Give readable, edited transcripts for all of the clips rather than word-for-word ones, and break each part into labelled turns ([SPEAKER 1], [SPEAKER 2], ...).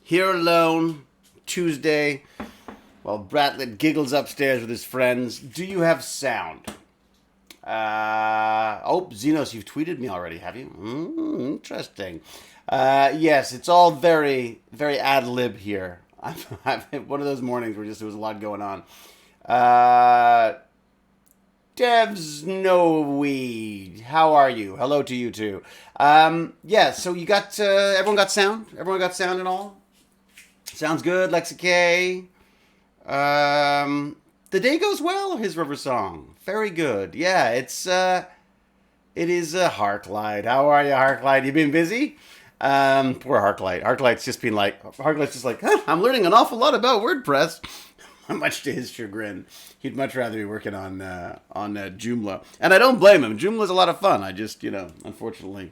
[SPEAKER 1] here alone, Tuesday, while Bratlet giggles upstairs with his friends. Do you have sound? Xenos, you've tweeted me already, have you? Interesting. Yes, it's all very, very ad lib here. I've had one of those mornings where there was a lot going on. Devs Noe, how are you? Hello to you too. Yeah, so you got, everyone got sound? Everyone got sound and all? Sounds good, Lexi K. The day goes well, his river song. Very good. Yeah, it is a Harklight. How are you, Harklight? You been busy? Poor Harklight. Harklight's just like, huh, I'm learning an awful lot about WordPress. Much to his chagrin. He'd much rather be working on Joomla. And I don't blame him. Joomla's a lot of fun. I just, unfortunately,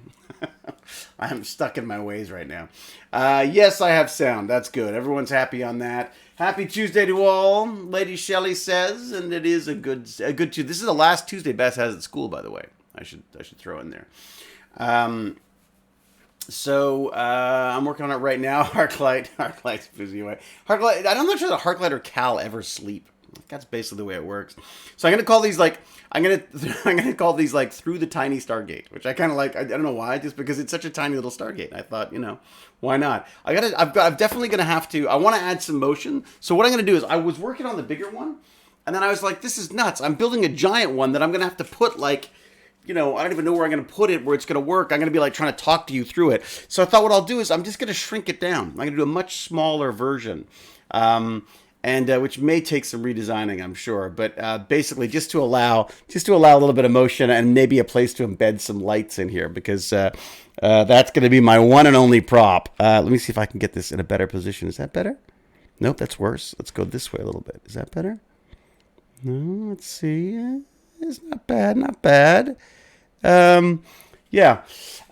[SPEAKER 1] I'm stuck in my ways right now. Yes, I have sound. That's good. Everyone's happy on that. Happy Tuesday to all, Lady Shelley says, and it is a good Tuesday. This is the last Tuesday Beth has at school, by the way. I should throw in there. So I'm working on it right now. Harklight's busy away. Harklight, I'm not sure that Harklight or Cal ever sleep. That's basically the way it works. So I'm gonna call these I'm gonna call these Through the Tiny Stargate, which I kind of like. I don't know why, just because it's such a tiny little Stargate. I thought, why not? I'm definitely gonna have to. I want to add some motion. So what I'm gonna do is I was working on the bigger one, and then I was like, this is nuts. I'm building a giant one that I'm gonna have to put I don't even know where I'm going to put it, where it's going to work. I'm going to be trying to talk to you through it. So I thought what I'll do is I'm just going to shrink it down. I'm going to do a much smaller version, and which may take some redesigning, I'm sure. But basically, just to allow a little bit of motion and maybe a place to embed some lights in here, because that's going to be my one and only prop. Let me see if I can get this in a better position. Is that better? Nope, that's worse. Let's go this way a little bit. Is that better? No, let's see. It's not bad, not bad. Yeah.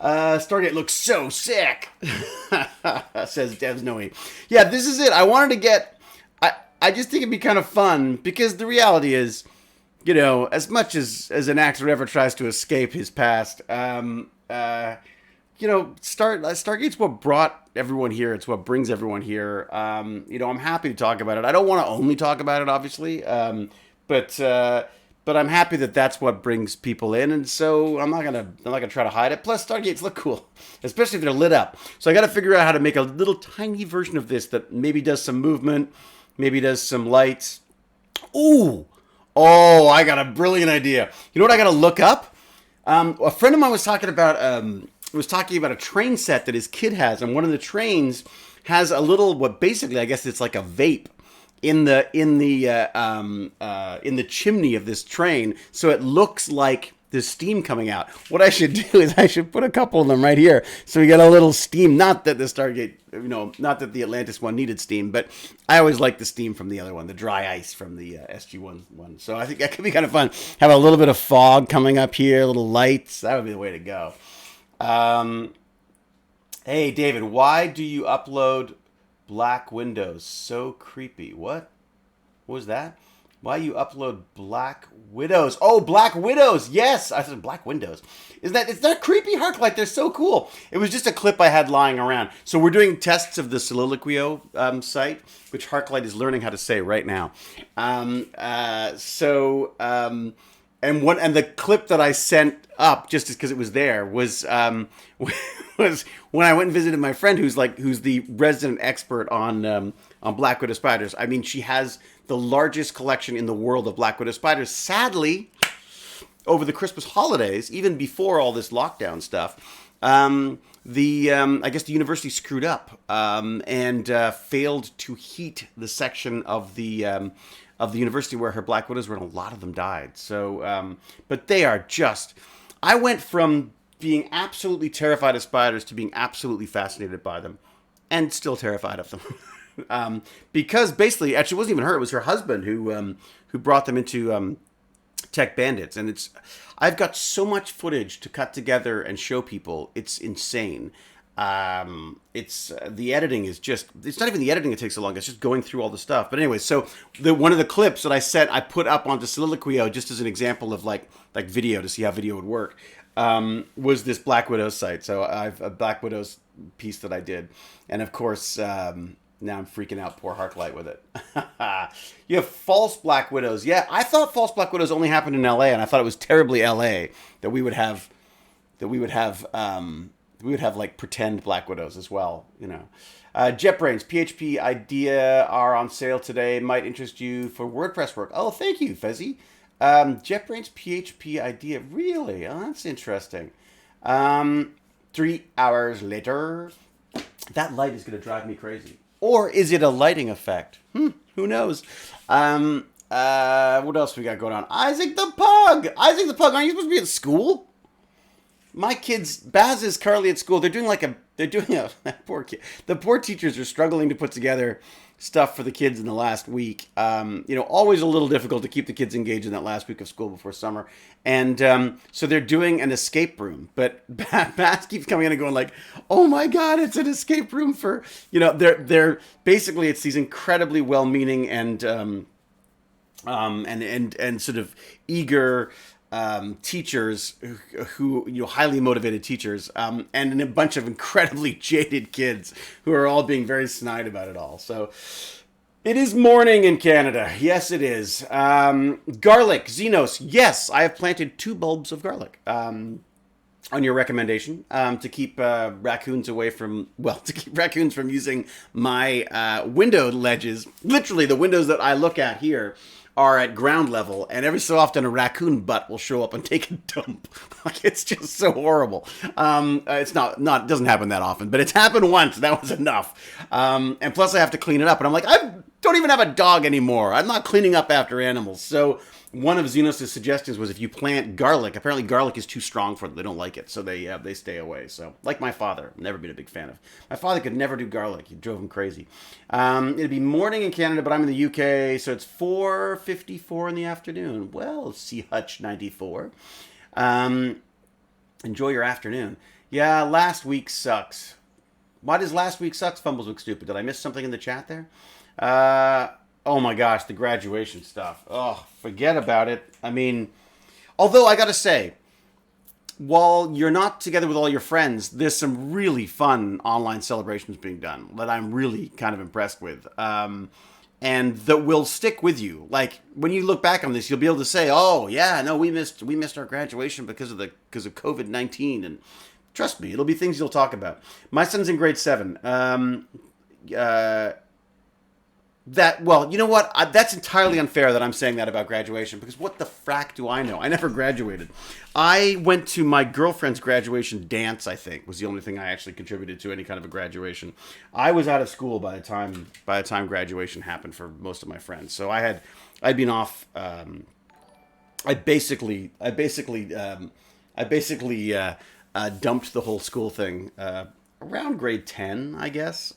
[SPEAKER 1] Stargate looks so sick, says Devs Noe. Yeah, this is it. I wanted to get... I just think it'd be kind of fun, because the reality is, as much as an actor ever tries to escape his past, Stargate's what brought everyone here. It's what brings everyone here. I'm happy to talk about it. I don't want to only talk about it, obviously, but I'm happy that that's what brings people in, and so I'm not gonna try to hide it. Plus, Stargates look cool, especially if they're lit up. So I got to figure out how to make a little tiny version of this that maybe does some movement, maybe does some lights. Ooh, I got a brilliant idea. You know what I got to look up? A friend of mine was talking about a train set that his kid has, and one of the trains has a little, what basically I guess it's like a vape in the chimney of this train, so it looks like there's steam coming out. What I should do is I should put a couple of them right here, so we get a little steam. Not that the Stargate, not that the Atlantis one needed steam, but I always like the steam from the other one, the dry ice from the SG1 one. So I think that could be kind of fun. Have a little bit of fog coming up here, little lights. That would be the way to go. Hey, David, why do you upload Black Windows? So creepy. What was that? Why you upload Black Widows? Oh, Black Widows. Yes, I said Black Windows. Is that creepy, Harklight? They're so cool. It was just a clip I had lying around. So we're doing tests of the Soliloquio site, which Harklight is learning how to say right now. And the clip that I sent up, just because it was there, was was when I went and visited my friend who's the resident expert on Black Widow spiders. I mean, she has the largest collection in the world of Black Widow spiders. Sadly, over the Christmas holidays, even before all this lockdown stuff, I guess the university screwed up and failed to heat the section of the university where her Black Widows were, and a lot of them died. So, but they are just... I went from being absolutely terrified of spiders to being absolutely fascinated by them, and still terrified of them. Because basically, actually, it wasn't even her; it was her husband who brought them into Tech Bandits, and I've got so much footage to cut together and show people. It's insane. It's the editing is it's not even the editing that takes so long. It's just going through all the stuff. But anyway, so one of the clips that I put up onto Soliloquio just as an example of like video to see how video would work. was this Black Widow site. So I've a Black Widow's piece that I did, and of course now I'm freaking out poor Harklight with it. You have false Black Widows. Yeah, I thought false Black Widows only happened in L.A. and I thought it was terribly L.A. that we would have like pretend Black Widows as well. JetBrains PHP idea are on sale today. Might interest you for WordPress work. Oh, thank you, Fezzy. JetBrains PHP idea. Really? Oh, that's interesting. 3 hours later. That light is going to drive me crazy. Or is it a lighting effect? Who knows? What else we got going on? Isaac the Pug! Isaac the Pug, aren't you supposed to be at school? My kids, Baz is currently at school. They're doing poor kid. The poor teachers are struggling to put together stuff for the kids in the last week. Always a little difficult to keep the kids engaged in that last week of school before summer. And so they're doing an escape room. But Baz keeps coming in and going like, oh my God, it's an escape room for, they're basically, it's these incredibly well-meaning and sort of eager teachers who highly motivated teachers, and a bunch of incredibly jaded kids who are all being very snide about it all. So it is morning in Canada. Yes, it is. Garlic, Xenos. Yes, I have planted 2 bulbs of garlic. On your recommendation, to keep raccoons away from, to keep raccoons from using my window ledges. Literally, the windows that I look at here are at ground level, and every so often a raccoon butt will show up and take a dump. Like, it's just so horrible. It's not it doesn't happen that often, but it's happened once. That was enough. And plus I have to clean it up, and I'm like, I don't even have a dog anymore. I'm not cleaning up after animals. So one of Xenos' suggestions was if you plant garlic, apparently garlic is too strong for them. They don't like it, so they stay away. So, like my father, never been a big fan of. My father could never do garlic. It drove him crazy. It'd be morning in Canada, but I'm in the UK, so it's 4:54 in the afternoon. Well, see Hutch 94. Enjoy your afternoon. Yeah, last week sucks. Why does last week sucks? Fumbles look stupid. Did I miss something in the chat there? Oh my gosh, the graduation stuff. Oh, forget about it. I mean, although I gotta say, while you're not together with all your friends, there's some really fun online celebrations being done that I'm really kind of impressed with. And that will stick with you. Like, when you look back on this, you'll be able to say, oh yeah, no, we missed our graduation because of COVID-19. And trust me, it'll be things you'll talk about. My son's in grade 7. You know what? That's entirely unfair that I'm saying that about graduation, because what the frack do I know? I never graduated. I went to my girlfriend's graduation dance, I think, was the only thing I actually contributed to any kind of a graduation. I was out of school by the time graduation happened for most of my friends. So I'd been off. I basically dumped the whole school thing around grade 10, I guess.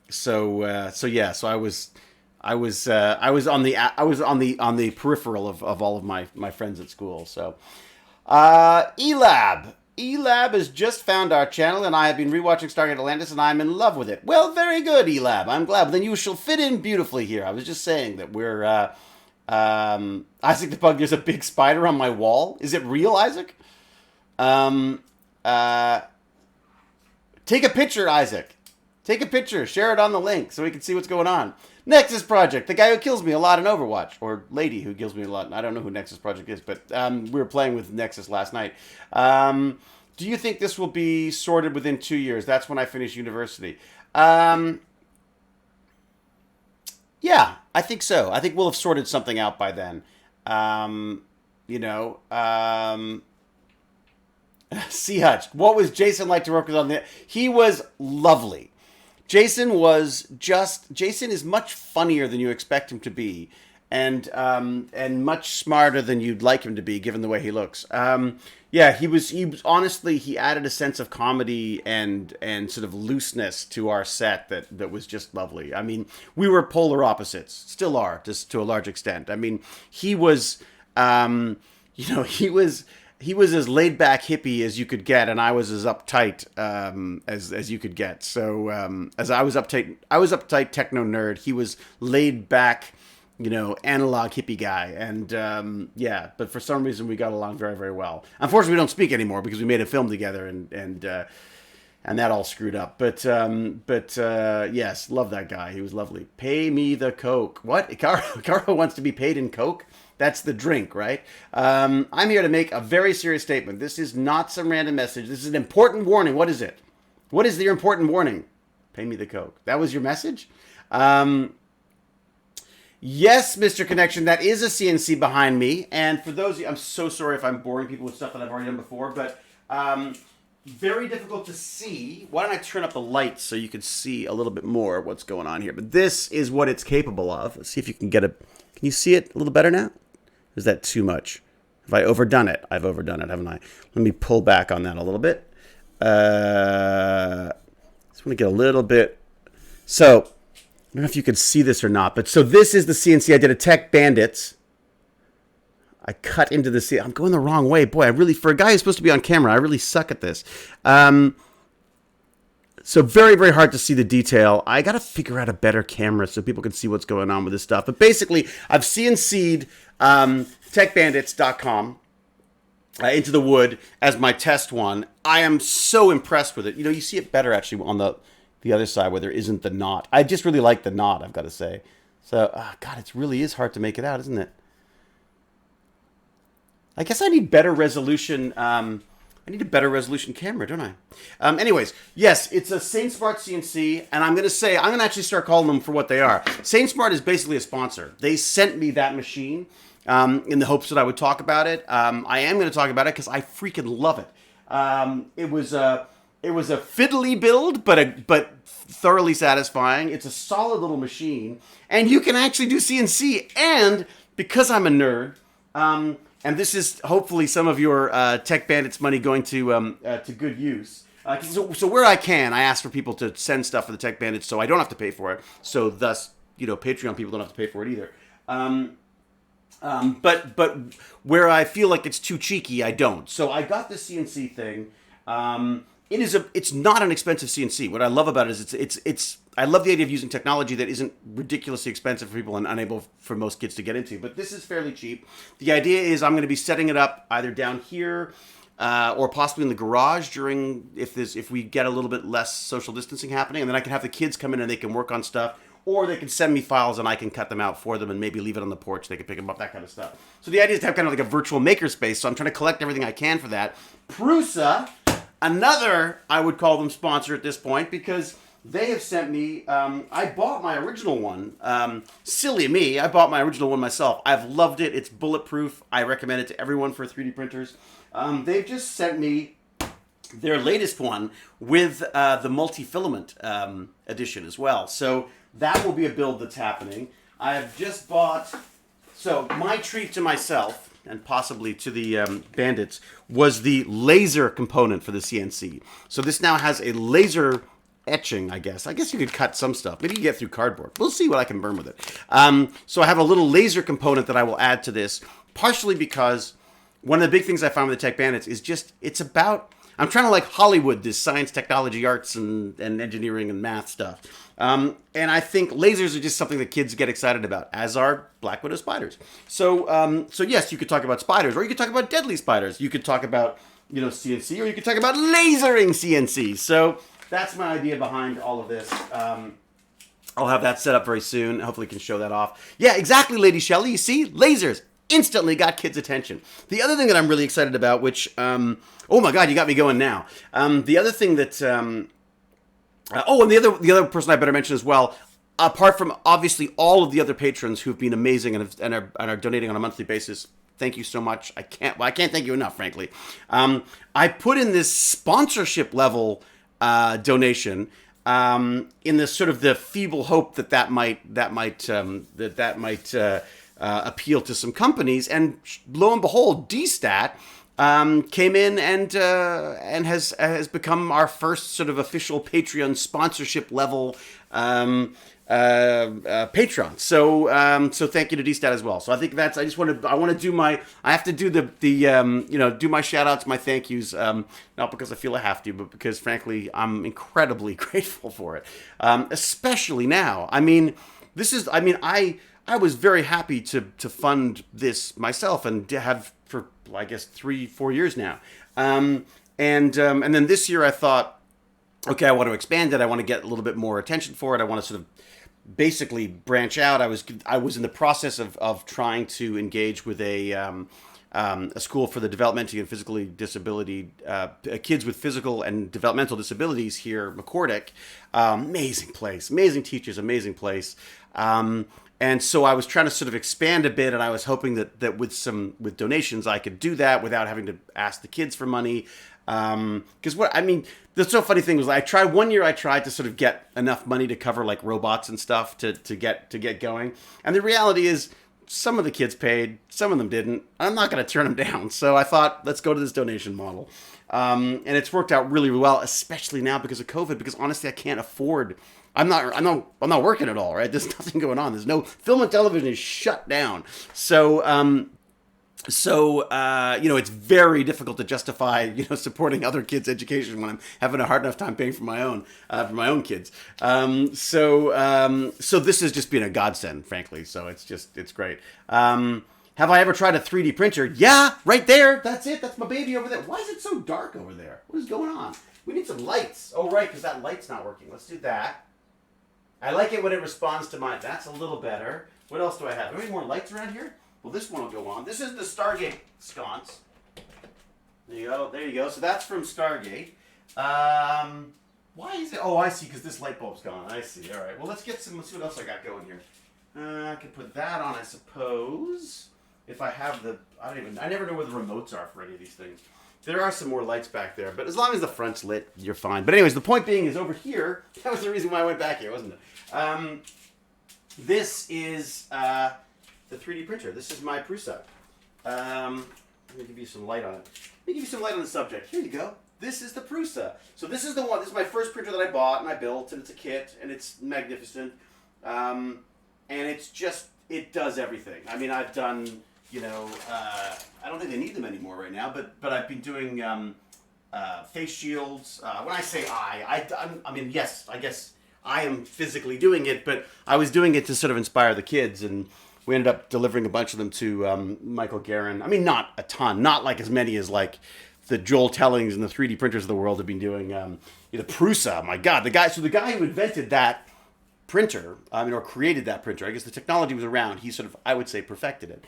[SPEAKER 1] So I was on the peripheral of all of my friends at school. So, Elab has just found our channel, and I have been rewatching Stargate Atlantis, and I'm in love with it. Well, very good, Elab. I'm glad. But then you shall fit in beautifully here. I was just saying that we're Isaac the Pug. There's a big spider on my wall. Is it real, Isaac? Take a picture, Isaac. Take a picture, share it on the link so we can see what's going on. Nexus Project, the guy who kills me a lot in Overwatch, or lady who kills me a lot. I don't know who Nexus Project is, but we were playing with Nexus last night. Do you think this will be sorted within 2 years? That's when I finish university. Yeah, I think so. I think we'll have sorted something out by then. Sea Hutch, what was Jason like to work with on the... He was lovely. Jason is much funnier than you expect him to be, and much smarter than you'd like him to be, given the way he looks. He was honestly, he added a sense of comedy and sort of looseness to our set that was just lovely. I mean, we were polar opposites, still are, just to a large extent. I mean, he was he was as laid back hippie as you could get, and I was as uptight as you could get. So as I was uptight techno nerd, he was laid back analog hippie guy. And yeah, but for some reason we got along very, very well. Unfortunately, we don't speak anymore because we made a film together, and that all screwed up. But yes, love that guy. He was lovely. Pay me the Coke. What? Caro wants to be paid in Coke? That's the drink, right? I'm here to make a very serious statement. This is not some random message. This is an important warning. What is it? What is your important warning? Pay me the Coke. That was your message? Yes, Mr. Connection, that is a CNC behind me. And for those of you, I'm so sorry if I'm boring people with stuff that I've already done before, but very difficult to see. Why don't I turn up the lights so you can see a little bit more of what's going on here? But this is what it's capable of. Let's see if you can get a... Can you see it a little better now? Is that too much? Have I overdone it? I've overdone it, haven't I? Let me pull back on that a little bit. Just want to get a little bit... So, I don't know if you can see this or not, but so this is the CNC. I did a Tech Bandits. I cut into the CNC. I'm going the wrong way. Boy, for a guy who's supposed to be on camera, I really suck at this. So very, very hard to see the detail. I got to figure out a better camera so people can see what's going on with this stuff. But basically, I've CNC'd techbandits.com into the wood as my test one. I am so impressed with it. You see it better actually on the other side where there isn't the knot. I just really like the knot, I've got to say. So, God, it really is hard to make it out, isn't it? I guess I need better resolution. I need a better resolution camera, don't I? Anyways, yes, it's a SaintSmart CNC, and I'm going to actually start calling them for what they are. SaintSmart is basically a sponsor. They sent me that machine in the hopes that I would talk about it. I am going to talk about it because I freaking love it. It was a fiddly build, but thoroughly satisfying. It's a solid little machine, and you can actually do CNC. And because I'm a nerd, and this is hopefully some of your Tech Bandits money going to good use. So where I can, I ask for people to send stuff for the Tech Bandits, so I don't have to pay for it. So thus, Patreon people don't have to pay for it either. But where I feel like it's too cheeky, I don't. So I got the CNC thing. It's not an expensive CNC. What I love about it is I love the idea of using technology that isn't ridiculously expensive for people and unable for most kids to get into. But this is fairly cheap. The idea is I'm going to be setting it up either down here or possibly in the garage if we get a little bit less social distancing happening, and then I can have the kids come in and they can work on stuff. Or they can send me files and I can cut them out for them and maybe leave it on the porch. They can pick them up, that kind of stuff. So the idea is to have kind of like a virtual makerspace. So I'm trying to collect everything I can for that. Prusa, another, I would call them sponsor at this point, because they have sent me, I bought my original one. Silly me, I bought my original one myself. I've loved it. It's bulletproof. I recommend it to everyone for 3D printers. They've just sent me their latest one with the multi-filament edition as well. So that will be a build that's happening. I have just bought... So my treat to myself, and possibly to the bandits, was the laser component for the CNC. So this now has a laser etching, I guess. I guess you could cut some stuff. Maybe you get through cardboard. We'll see what I can burn with it. So I have a little laser component that I will add to this, partially because one of the big things I found with the Tech Bandits is just, it's about... I'm trying to like Hollywood, this science, technology, arts, and engineering and math stuff. And I think lasers are just something that kids get excited about, as are Black Widow spiders. So yes, you could talk about spiders, or you could talk about deadly spiders. You could talk about, CNC, or you could talk about lasering CNC. So that's my idea behind all of this. I'll have that set up very soon. Hopefully can show that off. Yeah, exactly, Lady Shelley. You see? Lasers. Instantly got kids' attention. The other thing that I'm really excited about, which, oh my God, you got me going now. The other thing that, and the other person I better mention as well, apart from obviously all of the other patrons who've been amazing and are donating on a monthly basis, thank you so much. I can't thank you enough, frankly. I put in this sponsorship level donation in this sort of the feeble hope that might appeal to some companies, and lo and behold, DStat came in and has become our first sort of official Patreon sponsorship level patron. So thank you to DStat as well. So I think that's, I have to do do my shout outs, my thank yous, not because I feel I have to, but because frankly, I'm incredibly grateful for it. Especially now. I was very happy to fund this myself and to have for, I guess, 3-4 years now. And then this year I thought, okay, I want to expand it. I want to get a little bit more attention for it. I want to sort of basically branch out. I was in the process of trying to engage with a school for the developmentally and physically disability kids with physical and developmental disabilities here, McCordick. Amazing place, amazing teachers, amazing place. And so I was trying to sort of expand a bit, and I was hoping that with donations I could do that without having to ask the kids for money. Because the so funny thing was, one year I tried to sort of get enough money to cover like robots and stuff to get going, and the reality is some of the kids paid, some of them didn't. I'm not going to turn them down, so I thought, let's go to this donation model, and it's worked out really well, especially now because of COVID. Because honestly, I can't afford. I'm not working at all, right? There's nothing going on. There's no film and television is shut down. So it's very difficult to justify, supporting other kids' education when I'm having a hard enough time paying for my own kids. So this has just been a godsend, frankly. So it's great. Have I ever tried a 3D printer? Yeah, right there. That's it. That's my baby over there. Why is it so dark over there? What is going on? We need some lights. Oh, right, because that light's not working. Let's do that. I like it when it responds to mine. That's a little better. What else do I have? Are there any more lights around here? Well, this one will go on. This is the Stargate sconce. There you go. There you go. So that's from Stargate. Why is it? Oh, I see. Because this light bulb's gone. I see. All right. Well, let's see what else I got going here. I can put that on, I suppose. If I have I never know where the remotes are for any of these things. There are some more lights back there, but as long as the front's lit, you're fine. But anyways, the point being is over here. That was the reason why I went back here, wasn't it? This is the 3D printer. This is my Prusa. Let me give you some light on it. Let me give you some light on the subject. Here you go. This is the Prusa. So this is the one. This is my first printer that I bought and I built, and it's a kit, and it's magnificent. And it does everything. I mean, I've done. I don't think they need them anymore right now, but I've been doing face shields. When I say yes, I guess I am physically doing it, but I was doing it to sort of inspire the kids, and we ended up delivering a bunch of them to Michael Guerin. I mean, not a ton, not like as many as like the Joel Tellings and the 3D printers of the world have been doing. The Prusa, my God, the guy who invented that printer, or created that printer. I guess the technology was around. He sort of, I would say, perfected it.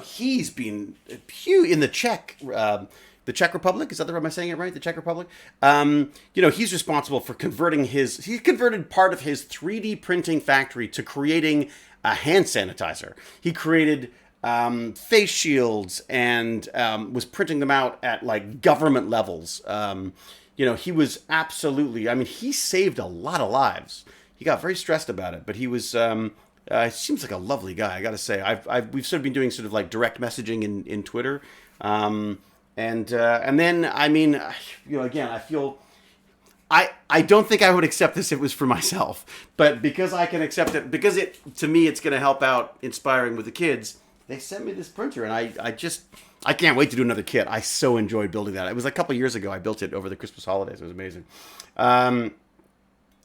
[SPEAKER 1] He's been huge in the Czech Republic. Is that am I saying it right? The Czech Republic. He's responsible for he converted part of his 3D printing factory to creating a hand sanitizer. He created face shields and was printing them out at like government levels. He was absolutely, he saved a lot of lives. He got very stressed about it, but he was, he seems like a lovely guy, I gotta say. We've sort of been doing sort of like direct messaging in Twitter. And then, again, I feel, I don't think I would accept this if it was for myself, but because I can accept it, because to me, it's going to help out inspiring with the kids. They sent me this printer, and I can't wait to do another kit. I so enjoyed building that. It was a couple years ago. I built it over the Christmas holidays. It was amazing.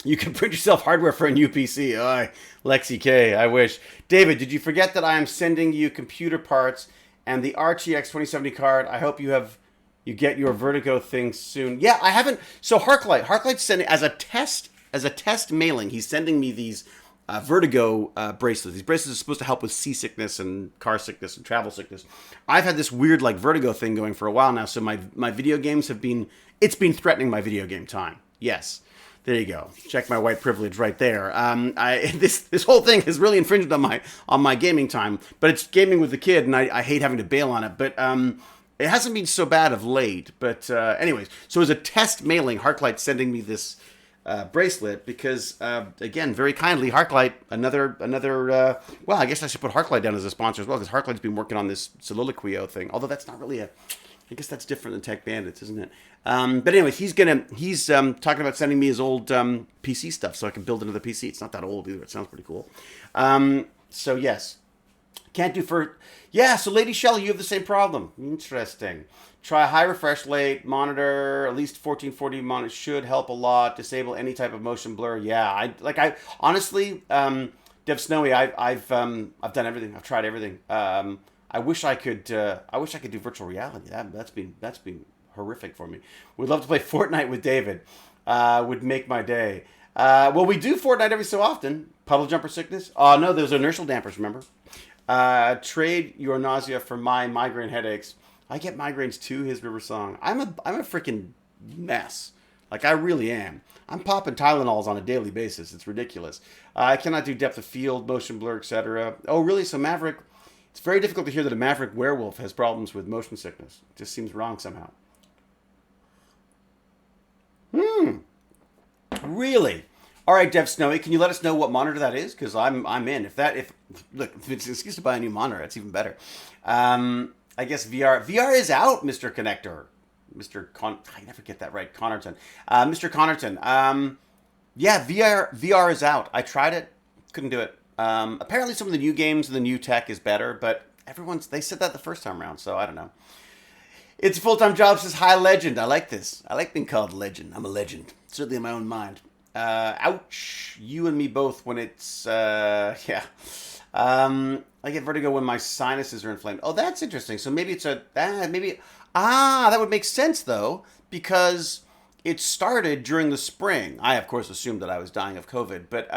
[SPEAKER 1] You can print yourself hardware for a new PC. Oh, Lexi K, I wish. David, did you forget that I am sending you computer parts and the RTX 2070 card? I hope you get your Vertigo thing soon. Yeah, I haven't. So Harklight's sending as a test mailing. He's sending me these Vertigo bracelets. These bracelets are supposed to help with seasickness and car sickness and travel sickness. I've had this weird like Vertigo thing going for a while now. So my video games it's been threatening my video game time. Yes. There you go. Check my white privilege right there. This whole thing has really infringed on my gaming time, but it's gaming with the kid, and I hate having to bail on it. But it hasn't been so bad of late. But anyways, so as a test mailing, Harklight sending me this bracelet because again, very kindly, Harklight, another. Well, I guess I should put Harklight down as a sponsor as well because Harklight's been working on this Soliloquio thing. Although that's not really I guess that's different than Tech Bandits, isn't it? But anyways, he's talking about sending me his old PC stuff so I can build another PC. It's not that old either. It sounds pretty cool. So yes, can't do for. Yeah, so Lady Shelley, you have the same problem. Interesting. Try a high refresh rate monitor, at least 1440 monitor should help a lot. Disable any type of motion blur. Yeah, I honestly, Dev Snowy, I've done everything. I've tried everything. I wish I could. I wish I could do virtual reality. That's been horrific for me. Would love to play Fortnite with David. Would make my day. Well, we do Fortnite every so often. Puddle jumper sickness. Oh no, those are inertial dampers. Remember? Trade your nausea for my migraine headaches. I get migraines too. His River Song. I'm a freaking mess. Like I really am. I'm popping Tylenols on a daily basis. It's ridiculous. I cannot do depth of field, motion blur, etc. Oh really? So Maverick. It's very difficult to hear that a Maverick werewolf has problems with motion sickness. It just seems wrong somehow. Really? All right, Dev Snowy, can you let us know what monitor that is? Because I'm in. If look, if it's an excuse to buy a new monitor, that's even better. I guess VR is out, Mr. Connector, I never get that right, Connerton, Mr. Connerton. Yeah, VR is out. I tried it, couldn't do it. Apparently, some of the new games and the new tech is better, but they said that the first time around, so I don't know. It's a full-time job, says High Legend. I like this. I like being called legend. I'm a legend, certainly in my own mind. Ouch. You and me both when it's, yeah. I get vertigo when my sinuses are inflamed. Oh, that's interesting. So maybe that would make sense though, because it started during the spring. I, of course, assumed that I was dying of COVID, but,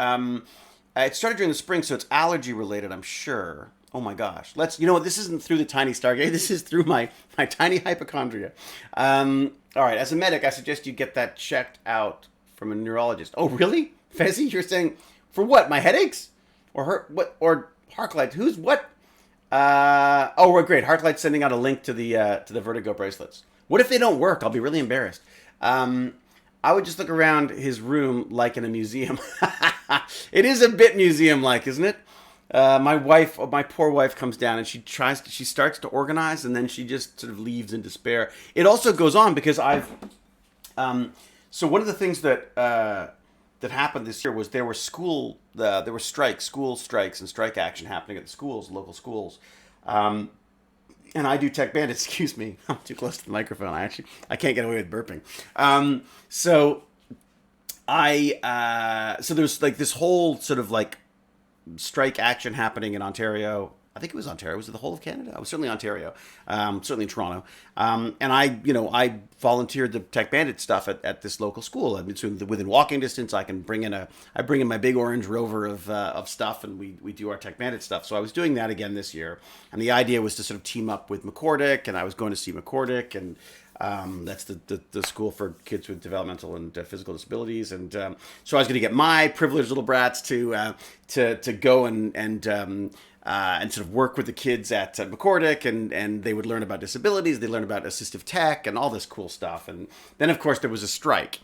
[SPEAKER 1] it started during the spring, so it's allergy related, I'm sure. Oh my gosh. You know what? This isn't through the tiny Stargate. This is through my tiny hypochondria. All right. As a medic, I suggest you get that checked out from a neurologist. Oh, really? Fezzy, you're saying for what? My headaches? Or Harklight? Who's what? Oh, well, great. Harklight's sending out a link to the Vertigo bracelets. What if they don't work? I'll be really embarrassed. I would just look around his room like in a museum. It is a bit museum-like, isn't it? My poor wife comes down and she starts to organize and then she just sort of leaves in despair. It also goes on because so one of the things that happened this year was there were school strikes and strike action happening at the schools, local schools. And I do Tech Bandit, excuse me, I'm too close to the microphone. I can't get away with burping. So there's like this whole sort of like strike action happening in Ontario. I think it was Ontario. Was it the whole of Canada? It was certainly Ontario. Certainly in Toronto. And I volunteered the Tech Bandit stuff at this local school. I mean, so within walking distance, I bring in my big orange Rover of stuff, and we do our Tech Bandit stuff. So I was doing that again this year, and the idea was to sort of team up with McCordick, and I was going to see McCordick, and that's the school for kids with developmental and physical disabilities, and so I was going to get my privileged little brats to go and sort of work with the kids at McCordick, and they would learn about disabilities, they learn about assistive tech and all this cool stuff. And then, of course, there was a strike,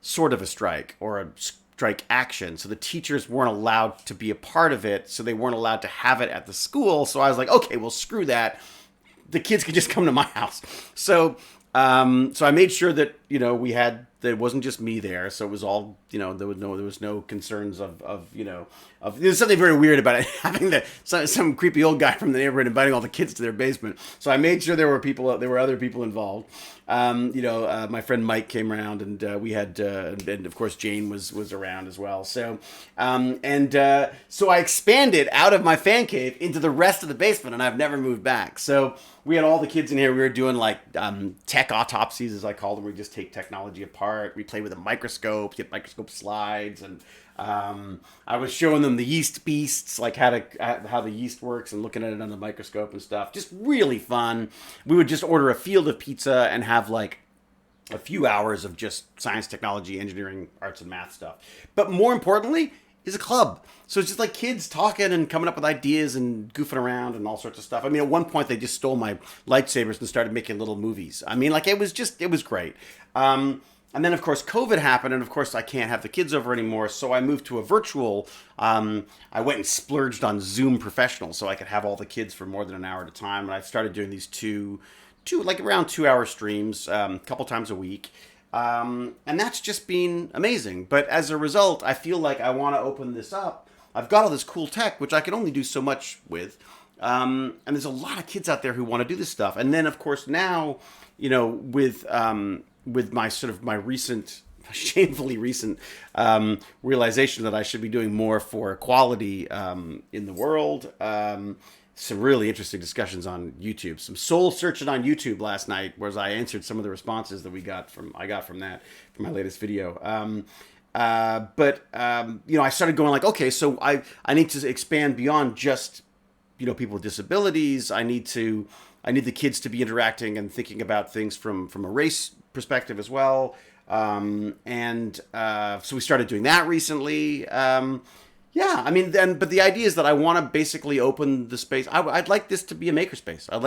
[SPEAKER 1] sort of a strike, or a strike action. So the teachers weren't allowed to be a part of it, so they weren't allowed to have it at the school. So I was like, okay, well, screw that. The kids could just come to my house. So I made sure that, there wasn't just me there. So it was all, there was no concerns of there's something very weird about it, having some creepy old guy from the neighborhood inviting all the kids to their basement. So I made sure there were other people involved. My friend Mike came around, and we had, and of course Jane was around as well. So, so I expanded out of my fan cave into the rest of the basement, and I've never moved back. So we had all the kids in here. We were doing like tech autopsies, as I call them. We just take technology apart. We play with a microscope, get microscope slides, and I was showing them the yeast beasts, like how the yeast works, and looking at it on the microscope and stuff. Just really fun. We would just order a field of pizza and have like a few hours of just science, technology, engineering, arts, and math stuff. But more importantly, is a club. So it's just like kids talking and coming up with ideas and goofing around and all sorts of stuff. I mean, at one point they just stole my lightsabers and started making little movies. I mean, like it was great. And then, of course, COVID happened, and of course, I can't have the kids over anymore, so I moved to a virtual. I went and splurged on Zoom Professional so I could have all the kids for more than an hour at a time, and I started doing these around 2-hour streams a couple times a week, and that's just been amazing. But as a result, I feel like I want to open this up. I've got all this cool tech, which I can only do so much with, and there's a lot of kids out there who want to do this stuff. And then, of course, now, with my recent shamefully recent realization that I should be doing more for equality in the world. Some really interesting discussions on YouTube. Some soul searching on YouTube last night, whereas I answered some of the responses that I got from my latest video. I started going like, okay, so I need to expand beyond just people with disabilities. I need the kids to be interacting and thinking about things from a race perspective as well. So we started doing that recently. But the idea is that I want to basically open the space. I'd like this to be a makerspace. I'd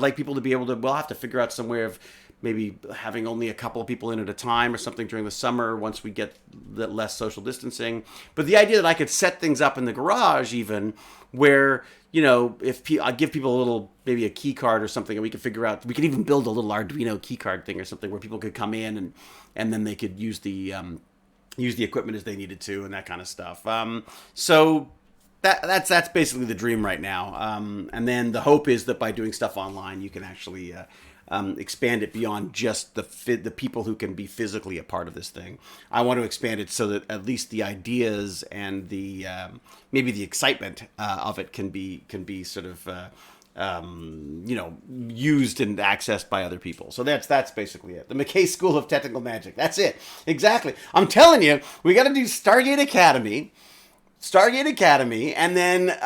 [SPEAKER 1] like people to be able to. We'll have to figure out some way of maybe having only a couple of people in at a time or something during the summer once we get the less social distancing. But the idea that I could set things up in the garage even where, if I give people a little, maybe a key card or something, and we could figure out, we could even build a little Arduino key card thing or something where people could come in and then they could use the equipment as they needed to and that kind of stuff. So that's basically the dream right now. And then the hope is that by doing stuff online, you can actually expand it beyond just the people who can be physically a part of this thing. I want to expand it so that at least the ideas and the maybe the excitement of it can be sort of used and accessed by other people. So that's basically it. The McKay School of Technical Magic. That's it. Exactly. I'm telling you, we got to do Stargate Academy, and then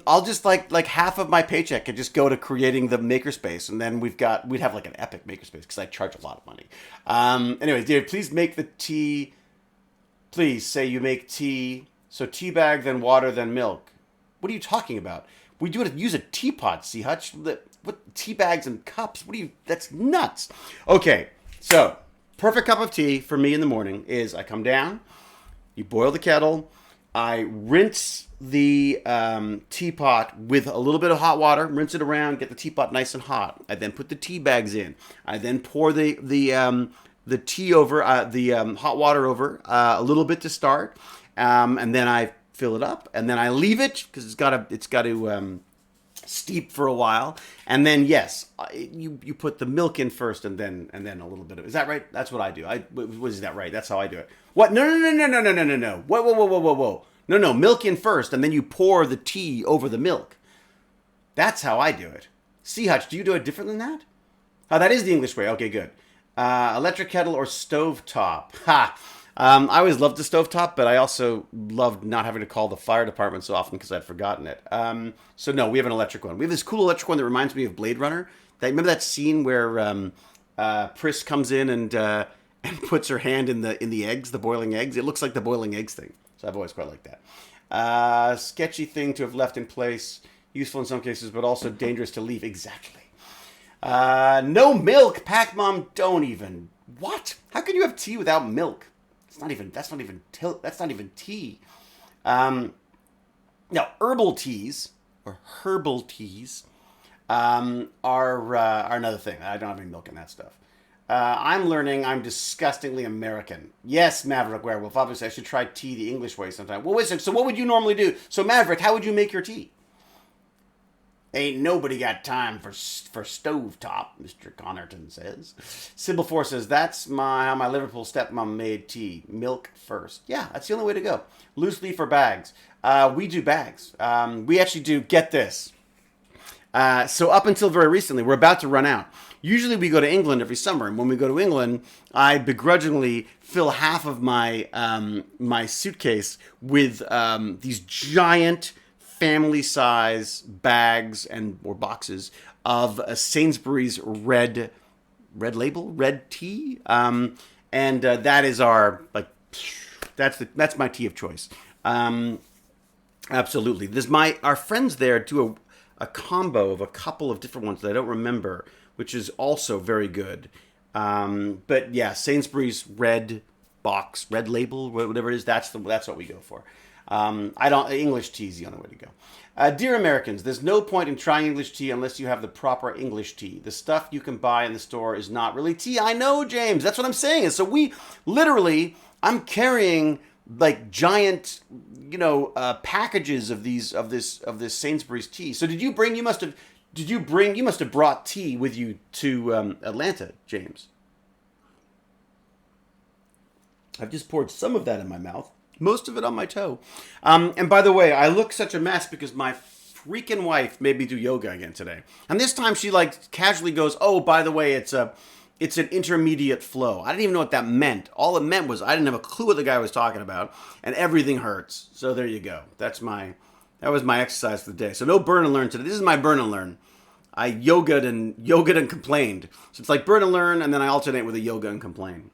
[SPEAKER 1] I'll just like half of my paycheck could just go to creating the makerspace, and then we'd have like an epic makerspace because I charge a lot of money. Anyways, dear, please make the tea. Please say you make tea. So tea bag, then water, then milk. What are you talking about? We do it. Use a teapot, see Hutch. What tea bags and cups? That's nuts. Okay, so perfect cup of tea for me in the morning is I come down, you boil the kettle. I rinse the teapot with a little bit of hot water, rinse it around, get the teapot nice and hot. I then put the tea bags in. I then pour the tea over, the hot water over a little bit to start, and then I fill it up, and then I leave it because it's got to steep for a while, and then yes, you put the milk in first, and then a little bit of. Is that right? That's what I do. Is that right? That's how I do it. What? No. Whoa. No. Milk in first, and then you pour the tea over the milk. That's how I do it. See, Hutch, do you do it different than that? Oh, that is the English way. Okay, good. Electric kettle or stove top? Ha! I always loved the stovetop, but I also loved not having to call the fire department so often because I'd forgotten it. So no, we have an electric one. We have this cool electric one that reminds me of Blade Runner. Remember that scene where Pris comes in and puts her hand in the eggs, the boiling eggs? It looks like the boiling eggs thing. So I've always quite liked that. Sketchy thing to have left in place. Useful in some cases, but also dangerous to leave. Exactly. No milk. Pack Mom, don't even. What? How can you have tea without milk? That's not even tea. Now, herbal teas or are another thing. I don't have any milk in that stuff. I'm learning I'm disgustingly American. Yes, Maverick Werewolf. Obviously, I should try tea the English way sometime. Well, listen, so what would you normally do? So, Maverick, how would you make your tea? Ain't nobody got time for stovetop, Mr. Connerton says. Sybil 4 says, that's how my Liverpool stepmom made tea. Milk first. Yeah, that's the only way to go. Loose leaf or bags. We do bags. We actually do, get this. So up until very recently, we're about to run out. Usually we go to England every summer, and when we go to England, I begrudgingly fill half of my my suitcase with these giant family size bags or boxes of a Sainsbury's red tea, and that is our that's my tea of choice. Absolutely, our friends there do a combo of a couple of different ones that I don't remember, which is also very good. But yeah, Sainsbury's red box, red label, whatever it is, that's what we go for. English tea is the only way to go. Dear Americans, there's no point in trying English tea unless you have the proper English tea. The stuff you can buy in the store is not really tea. I know, James. That's what I'm saying. So I'm carrying like giant, packages of this Sainsbury's tea. So you must have brought tea with you to Atlanta, James. I've just poured some of that in my mouth, most of it on my toe. And by the way, I look such a mess because my freaking wife made me do yoga again today. And this time she like casually goes, "Oh, by the way, it's an intermediate flow." I didn't even know what that meant. All it meant was I didn't have a clue what the guy was talking about, and everything hurts. So there you go. That was my exercise for the day. So no burn and learn today. This is my burn and learn. I yogaed and complained. So it's like burn and learn, and then I alternate with a yoga and complain.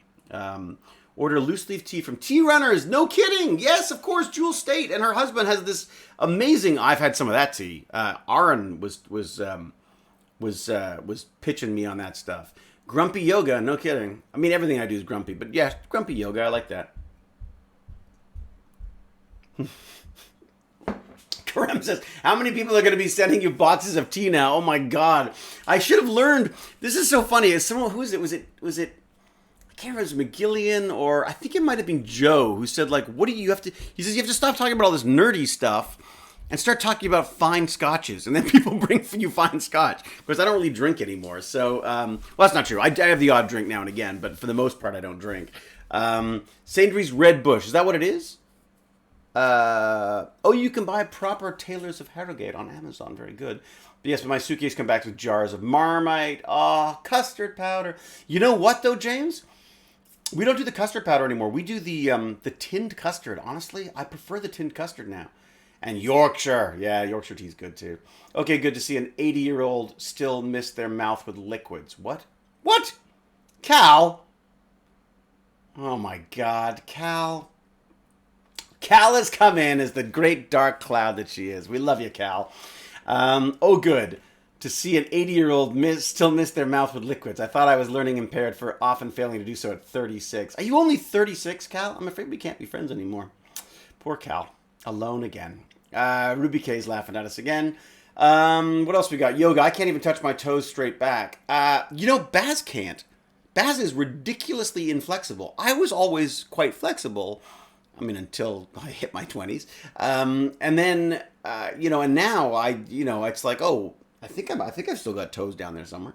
[SPEAKER 1] Order loose leaf tea from Tea Runners. No kidding. Yes, of course. Jewel State and her husband has this amazing. I've had some of that tea. Aaron was pitching me on that stuff. Grumpy yoga. No kidding. I mean, everything I do is grumpy, but yeah, grumpy yoga. I like that. Karem says, how many people are going to be sending you boxes of tea now? Oh my God. I should have learned. This is so funny. Is someone, who is it? Was it, I can't remember if it was McGillian or I think it might have been Joe who said like, what do you have to, he says, you have to stop talking about all this nerdy stuff and start talking about fine scotches. And then people bring you fine scotch. Because I don't really drink anymore. So, well, that's not true. I have the odd drink now and again, but for the most part, I don't drink. Sainsbury's Red Bush. Is that what it is? You can buy proper Tailors of Harrogate on Amazon. Very good. But yes, but my suitcase comes back with jars of Marmite. Custard powder. You know what though, James? We don't do the custard powder anymore. We do the tinned custard. Honestly, I prefer the tinned custard now. And Yorkshire. Yeah, Yorkshire tea's good too. Okay, good to see an 80-year-old still mist their mouth with liquids. What? What? Cal? Oh my God, Cal. Cal has come in as the great dark cloud that she is. We love you, Cal. Good. To see an 80-year-old still miss their mouth with liquids. I thought I was learning impaired for often failing to do so at 36. Are you only 36, Cal? I'm afraid we can't be friends anymore. Poor Cal. Alone again. Ruby K's laughing at us again. What else we got? Yoga. I can't even touch my toes straight back. Baz can't. Baz is ridiculously inflexible. I was always quite flexible. I mean, until I hit my 20s. And then, and now it's like, I think I've still got toes down there somewhere.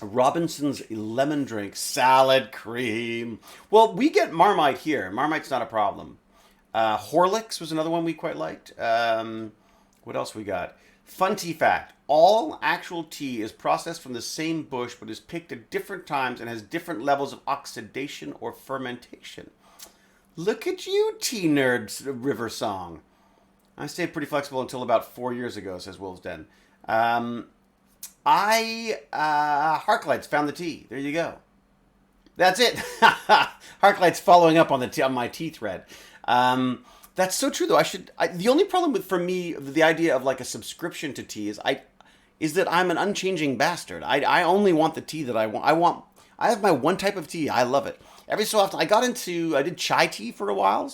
[SPEAKER 1] Robinson's lemon drink, salad cream. Well, we get Marmite here. Marmite's not a problem. Horlicks was another one we quite liked. What else we got? Fun tea fact. All actual tea is processed from the same bush but is picked at different times and has different levels of oxidation or fermentation. Look at you, tea nerds, River Song. I stayed pretty flexible until about 4 years ago, says Wolf's Den. Harklights found the tea. There you go. That's it. Harklights following up on my tea thread. That's so true, though. The only problem for me, the idea of like a subscription to tea is that I'm an unchanging bastard. I only want the tea that I want. I have my one type of tea. I love it. Every so often, I did chai tea for a while.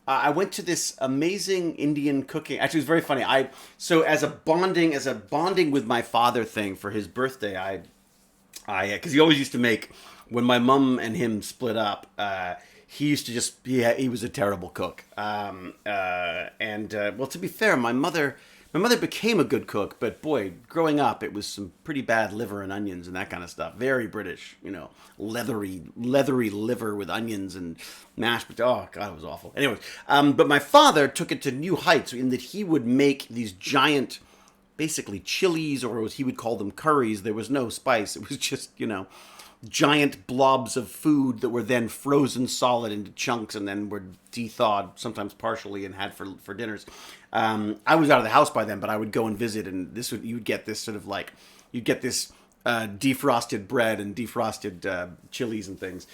[SPEAKER 1] I went to this amazing Indian cooking. Actually, it was very funny. As a bonding with my father thing for his birthday, because he always used to make, when my mom and him split up, he used to he was a terrible cook. Well, to be fair, my mother became a good cook, but boy, growing up, it was some pretty bad liver and onions and that kind of stuff. Very British, leathery liver with onions and mashed potatoes. Oh, God, it was awful. Anyways, but my father took it to new heights in that he would make these giant, basically chilies, or he would call them curries. There was no spice. It was just, giant blobs of food that were then frozen solid into chunks and then were de-thawed, sometimes partially, and had for dinners. I was out of the house by then, but I would go and visit, and you would get this sort of like, you'd get this defrosted bread and defrosted chilies and things.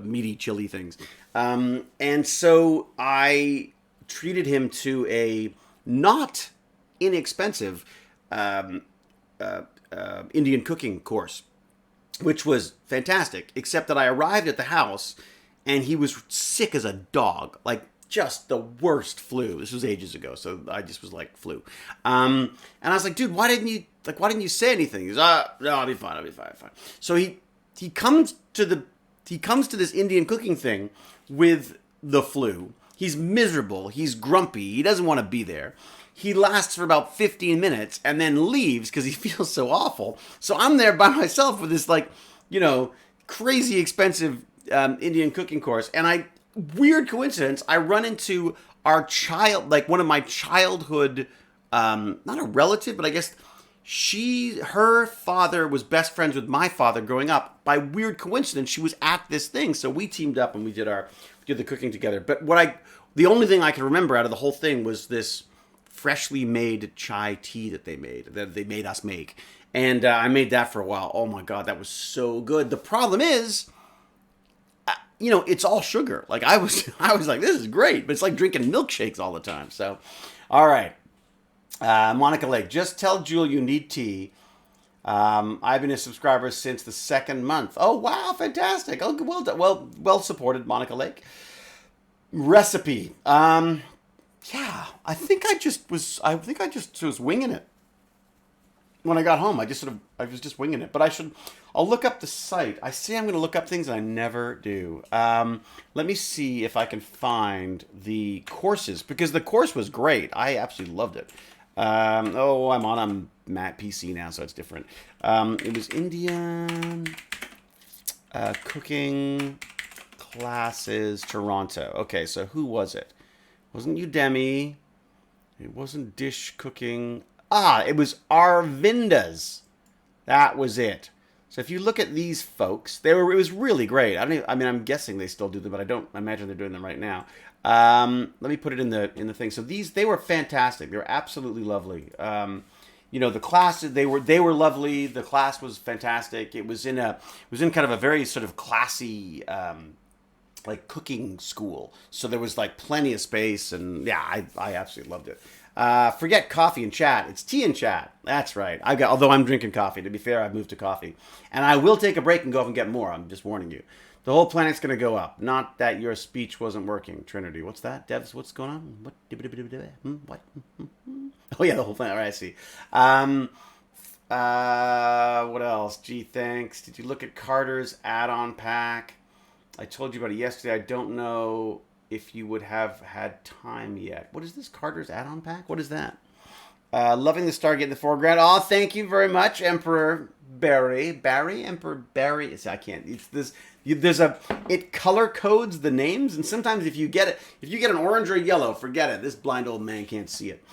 [SPEAKER 1] Meaty chili things. And so I treated him to a not inexpensive Indian cooking course, which was fantastic, except that I arrived at the house and he was sick as a dog, like just the worst flu. This was ages ago, so I just was like, flu. And I was like, dude, why didn't you say anything? He goes, no, I'll be fine. So he comes to this Indian cooking thing with the flu. He's miserable. He's grumpy. He doesn't want to be there. he lasts for about 15 minutes and then leaves because he feels so awful. So I'm there by myself with this, like, you know, crazy expensive Indian cooking course. And weird coincidence, I run into like one of my childhood, not a relative, but I guess her father was best friends with my father growing up. By weird coincidence, she was at this thing. So we teamed up and we did the cooking together. But the only thing I can remember out of the whole thing was this freshly made chai tea that they made us make. And I made that for a while. Oh my God, that was so good. The problem is, you know, it's all sugar. Like I was like, this is great, but it's like drinking milkshakes all the time. So, all right. Monica Lake, just tell Jewel you need tea. I've been a subscriber since the 2nd month. Oh, wow, fantastic. Oh, well done. Well supported, Monica Lake. Recipe. Yeah, I think I just was winging it. When I got home, I was just winging it. But I'll look up the site. I say I'm going to look up things and I never do. Let me see if I can find the courses, because the course was great. I absolutely loved it. I'm on a Mac PC now, so it's different. It was Indian cooking classes Toronto. Okay, so who was it? It wasn't Udemy. It wasn't Dish Cooking. It was Arvinda's. That was it. So if you look at these folks, it was really great. I'm guessing they still do them, but I don't imagine they're doing them right now. Let me put it in the thing. So they were fantastic. They were absolutely lovely. You know, the classes, they were lovely. The class was fantastic. It was in kind of a very sort of classy, like cooking school. So there was like plenty of space, and yeah, I absolutely loved it. Forget coffee and chat. It's tea and chat. That's right. Although I'm drinking coffee. To be fair, I've moved to coffee, and I will take a break and go off and get more. I'm just warning you. The whole planet's going to go up. Not that your speech wasn't working. Trinity, what's that? Devs, what's going on? What? What? Oh, yeah, the whole planet. All right, I see. What else? Gee, thanks. Did you look at Carter's add-on pack? I told you about it yesterday. I don't know if you would have had time yet. What is this? Carter's add-on pack? What is that? Loving the Stargate in the foreground. Oh, thank you very much, Emperor Barry. Emperor Barry. I can't. It's this. It color codes the names, and sometimes if you get an orange or a yellow, forget it. This blind old man can't see it.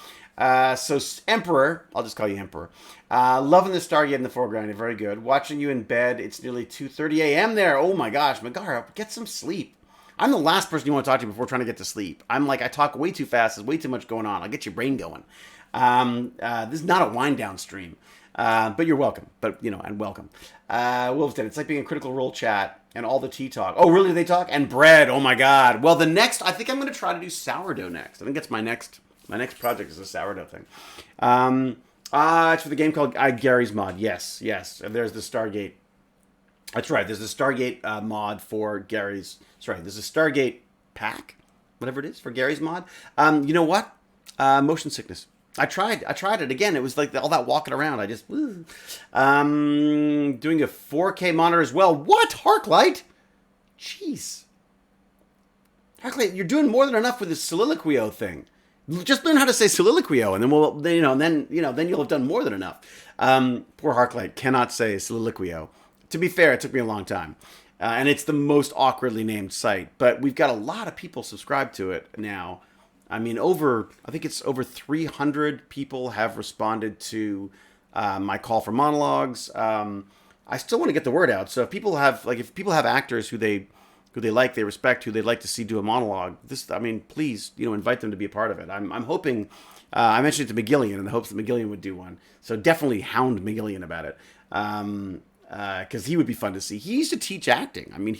[SPEAKER 1] So Emperor, I'll just call you Emperor. Loving the Stargate in the foreground. You're very good. Watching you in bed. It's nearly 2:30 a.m. there. Oh my gosh, Megara, get some sleep. I'm the last person you want to talk to before trying to get to sleep. I'm like, I talk way too fast. There's way too much going on. I'll get your brain going. This is not a wind down stream. But you're welcome. But, you know, and welcome. Wolfden, it's like being a Critical Role chat and all the tea talk. Oh, really? They talk? And bread. Oh, my God. Well, I think I'm going to try to do sourdough next. I think that's my next project is a sourdough thing. It's for the game called Gary's Mod. Yes. And there's the Stargate. That's right. There's the Stargate mod for Gary's. Sorry, there's a Stargate pack, whatever it is, for Gary's mod. You know what? Motion sickness. I tried it again. It was like all that walking around. I just doing a 4K monitor as well. What? Harklight? Jeez. Harklight, you're doing more than enough with this soliloquio thing. Just learn how to say soliloquio, and then then you'll have done more than enough. Poor Harklight cannot say soliloquio. To be fair, it took me a long time. And it's the most awkwardly named site. But we've got a lot of people subscribed to it now. I mean, I think it's over 300 people have responded to my call for monologues. I still want to get the word out. So if people have actors who they like, they respect, who they'd like to see do a monologue, please, invite them to be a part of it. I'm hoping, I mentioned it to McGillian in the hopes that McGillian would do one. So definitely hound McGillian about it. Because he would be fun to see. He used to teach acting. I mean,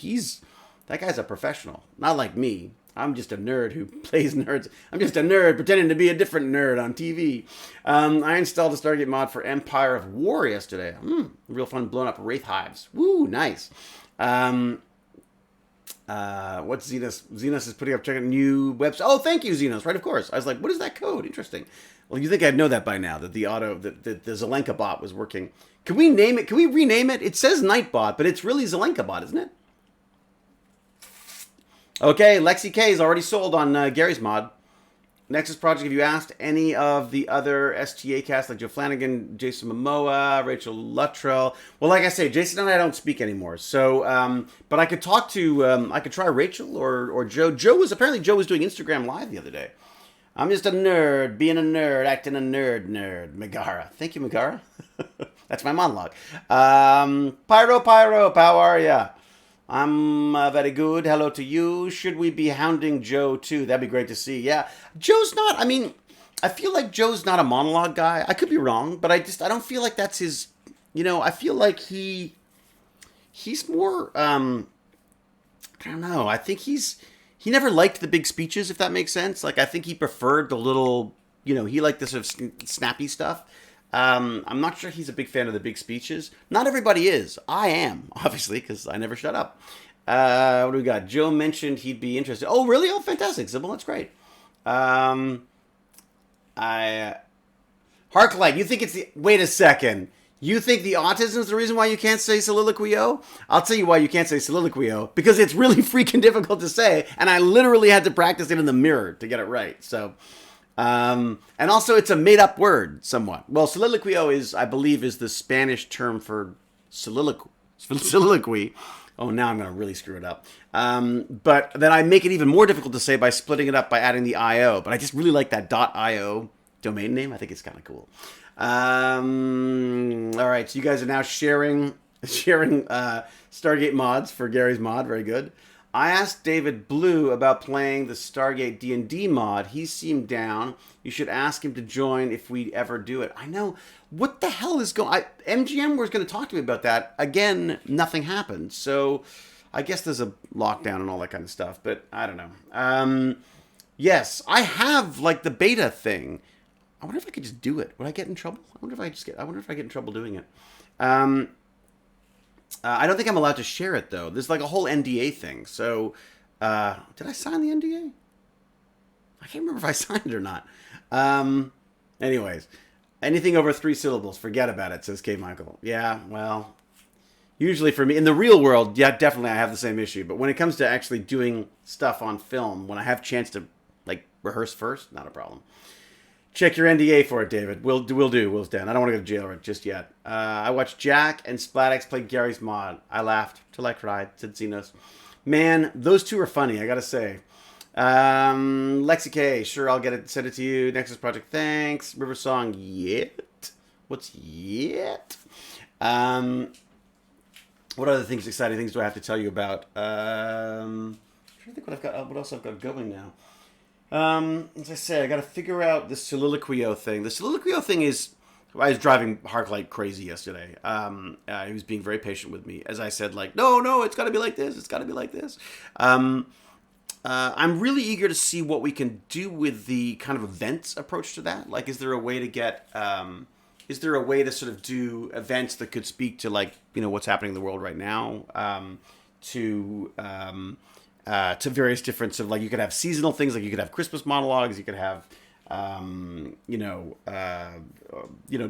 [SPEAKER 1] that guy's a professional. Not like me. I'm just a nerd who plays nerds. I'm just a nerd pretending to be a different nerd on TV. I installed a Stargate mod for Empire of War yesterday. Real fun blowing up Wraith Hives. Woo, nice. What's Xenos? Xenos is putting up checking new website. Oh, thank you, Xenos. Right, of course. I was like, what is that code? Interesting. Well, you think I'd know that by now, that the Zelenka bot was working. Can we name it? Can we rename it? It says Nightbot, but it's really Zelenka bot, isn't it? Okay, Lexi K is already sold on Gary's mod. Nexus Project, have you asked any of the other STA cast like Joe Flanagan, Jason Momoa, Rachel Luttrell? Well, like I say, Jason and I don't speak anymore. So, but I could talk to, I could try Rachel or Joe. Joe was doing Instagram Live the other day. I'm just a nerd, being a nerd, acting a nerd. Megara. Thank you, Megara. That's my monologue. Pyro, how are ya? I'm very good. Hello to you. Should we be hounding Joe too? That'd be great to see. Yeah. Joe's not, I mean, I feel like Joe's not a monologue guy. I could be wrong, but I don't feel like that's his, I feel like he's more, I don't know. I think he never liked the big speeches, if that makes sense. Like, I think he preferred the little, he liked the sort of snappy stuff. I'm not sure he's a big fan of the big speeches. Not everybody is. I am, obviously, because I never shut up. What do we got? Joe mentioned he'd be interested. Oh, really? Oh, fantastic. Sybil, that's great. Harklight, you think it's the... Wait a second. You think the autism is the reason why you can't say soliloquio? I'll tell you why you can't say soliloquio. Because it's really freaking difficult to say, and I literally had to practice it in the mirror to get it right. So... and also it's a made-up word, somewhat. Well, soliloquio is, I believe, is the Spanish term for soliloquy. Oh, now I'm going to really screw it up. But then I make it even more difficult to say by splitting it up by adding the .io. But I just really like that .io domain name. I think it's kind of cool. All right, so you guys are now sharing Stargate mods for Gary's mod. Very good. I asked David Blue about playing the Stargate D&D mod. He seemed down. You should ask him to join if we ever do it. I know. What the hell is going... MGM was going to talk to me about that. Again, nothing happened. So I guess there's a lockdown and all that kind of stuff. But I don't know. Yes, I have, like, the beta thing. I wonder if I could just do it. Would I get in trouble? I wonder if I get in trouble doing it. I don't think I'm allowed to share it, though. There's like a whole NDA thing. So, did I sign the NDA? I can't remember if I signed it or not. Anyways, anything over 3 syllables, forget about it, says K. Michael. Yeah, well, usually for me, in the real world, yeah, definitely I have the same issue. But when it comes to actually doing stuff on film, when I have a chance to, like, rehearse first, not a problem. Check your NDA for it, David. We'll do, Will's Den. I don't want to go to jail just yet. I watched Jack and Splatix play Gary's mod. I laughed till I cried, said Xenos. Man, those two are funny, I gotta say. Lexi K, sure, I'll get it, send it to you. Nexus Project, thanks. River Song, yet? What's yet? What other things, exciting things do I have to tell you about? I'm trying to think what else I've got going now. As I say, I got to figure out the soliloquio thing. The soliloquio thing is, I was driving Harklight crazy yesterday. He was being very patient with me. As I said, like, no, it's got to be like this. It's got to be like this. I'm really eager to see what we can do with the kind of events approach to that. Like, is there a way to get, is there a way to sort of do events that could speak to, like, what's happening in the world right now, to various different sort of, like, you could have seasonal things, like you could have Christmas monologues, you could have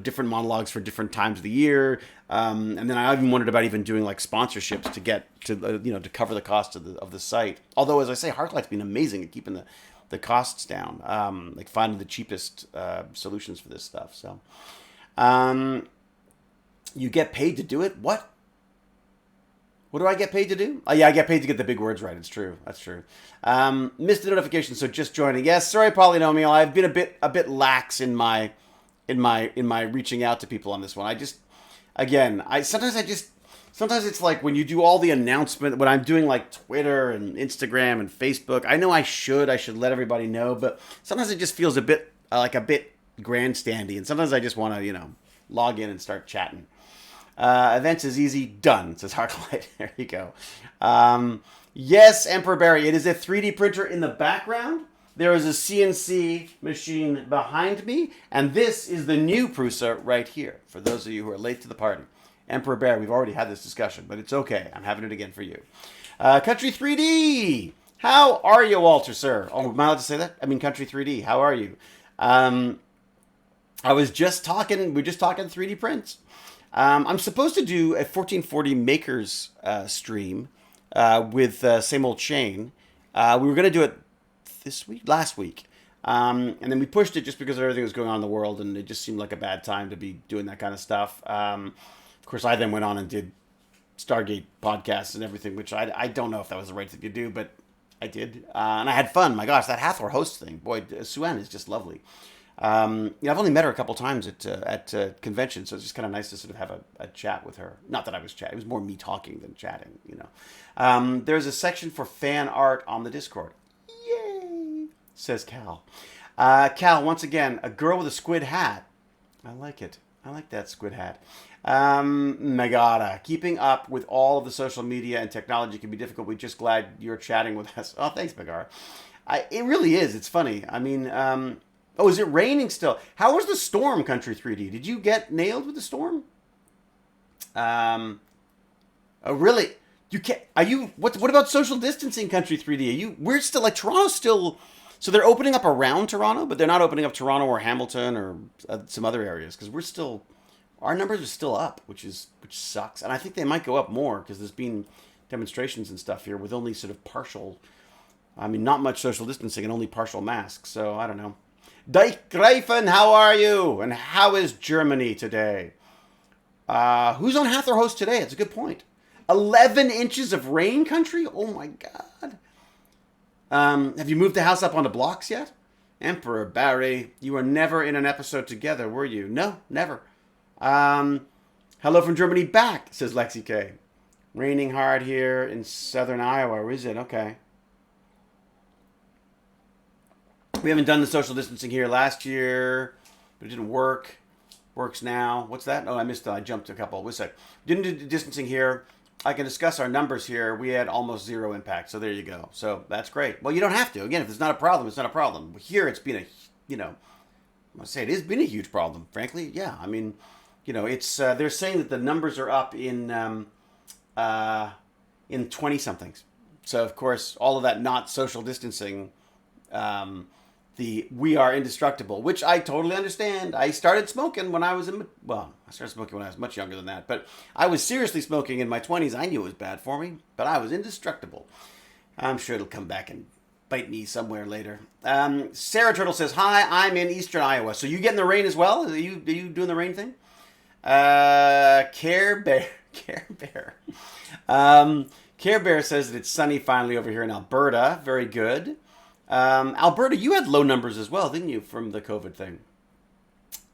[SPEAKER 1] different monologues for different times of the year, and then I even wondered about even doing like sponsorships to get to to cover the cost of the site. Although, as I say, Harklight's been amazing at keeping the costs down, like finding the cheapest solutions for this stuff. So you get paid to do it? What do I get paid to do? Oh, yeah, I get paid to get the big words right. It's true. That's true. Missed the notification, so just joining. Yes, sorry, Polynomial. I've been a bit lax in my reaching out to people on this one. Sometimes it's like when you do all the announcement, when I'm doing like Twitter and Instagram and Facebook, I know I should let everybody know, but sometimes it just feels a bit grandstandy, and sometimes I just want to, log in and start chatting. Events is easy, done, says Harklight. There you go. Yes, Emperor Barry, it is a 3D printer in the background. There is a CNC machine behind me, and this is the new Prusa right here, for those of you who are late to the party. Emperor Bear, we've already had this discussion, but it's okay. I'm having it again for you. Country 3D, how are you, Walter, sir? Oh, am I allowed to say that? I mean, Country 3D, how are you? We're just talking 3D prints. I'm supposed to do a 1440 Makers stream with Same Old Shane. We were going to do it last week. And then we pushed it just because of everything that was going on in the world, and it just seemed like a bad time to be doing that kind of stuff. Of course, I then went on and did Stargate podcasts and everything, which I don't know if that was the right thing to do, but I did. And I had fun. My gosh, that Hathor host thing. Boy, Sue-Ann is just lovely. I've only met her a couple times at conventions, so it's just kind of nice to sort of have a chat with her. Not that I was chatting; it was more me talking than chatting. There's a section for fan art on the Discord. Yay! Says Cal. Cal, once again, a girl with a squid hat. I like it. I like that squid hat. Megara, keeping up with all of the social media and technology can be difficult. We're just glad you're chatting with us. Oh, thanks, Megara. It really is. It's funny. I mean, oh, is it raining still? How was the storm, Country 3D? Did you get nailed with the storm? Oh, really? You can't. Are you? What about social distancing, Country 3D? Are you? We're still like Toronto's still. So they're opening up around Toronto, but they're not opening up Toronto or Hamilton or some other areas because we're still. Our numbers are still up, which sucks, and I think they might go up more because there's been demonstrations and stuff here with only sort of partial. I mean, not much social distancing and only partial masks. So I don't know. Dyke Greifen, how are you? And how is Germany today? Who's on Hathor Host today? It's a good point. 11 inches of rain, Country? Oh my God. Have you moved the house up onto blocks yet? Emperor Barry, you were never in an episode together, were you? No, never. Hello from Germany back, says Lexi K. Raining hard here in southern Iowa. Where is it? Okay. We haven't done the social distancing here last year, but it didn't work. Works now. What's that? Oh, I missed that. I jumped a couple. What's that? Didn't do the distancing here. I can discuss our numbers here. We had almost zero impact. So there you go. So that's great. Well, you don't have to. Again, if it's not a problem, it's not a problem. Here, it's been I say it has been a huge problem, frankly. Yeah. I mean, it's, they're saying that the numbers are up in 20-somethings. So, of course, all of that not social distancing, the we are indestructible, which I totally understand. I started smoking when I was I started smoking when I was much younger than that, but I was seriously smoking in my 20s. I knew it was bad for me, but I was indestructible. I'm sure it'll come back and bite me somewhere later. Sarah Turtle says, hi, I'm in eastern Iowa. So you getting the rain as well? Are you doing the rain thing? Care Bear. Care Bear says that it's sunny finally over here in Alberta. Very good. Alberta, you had low numbers as well, didn't you, from the COVID thing?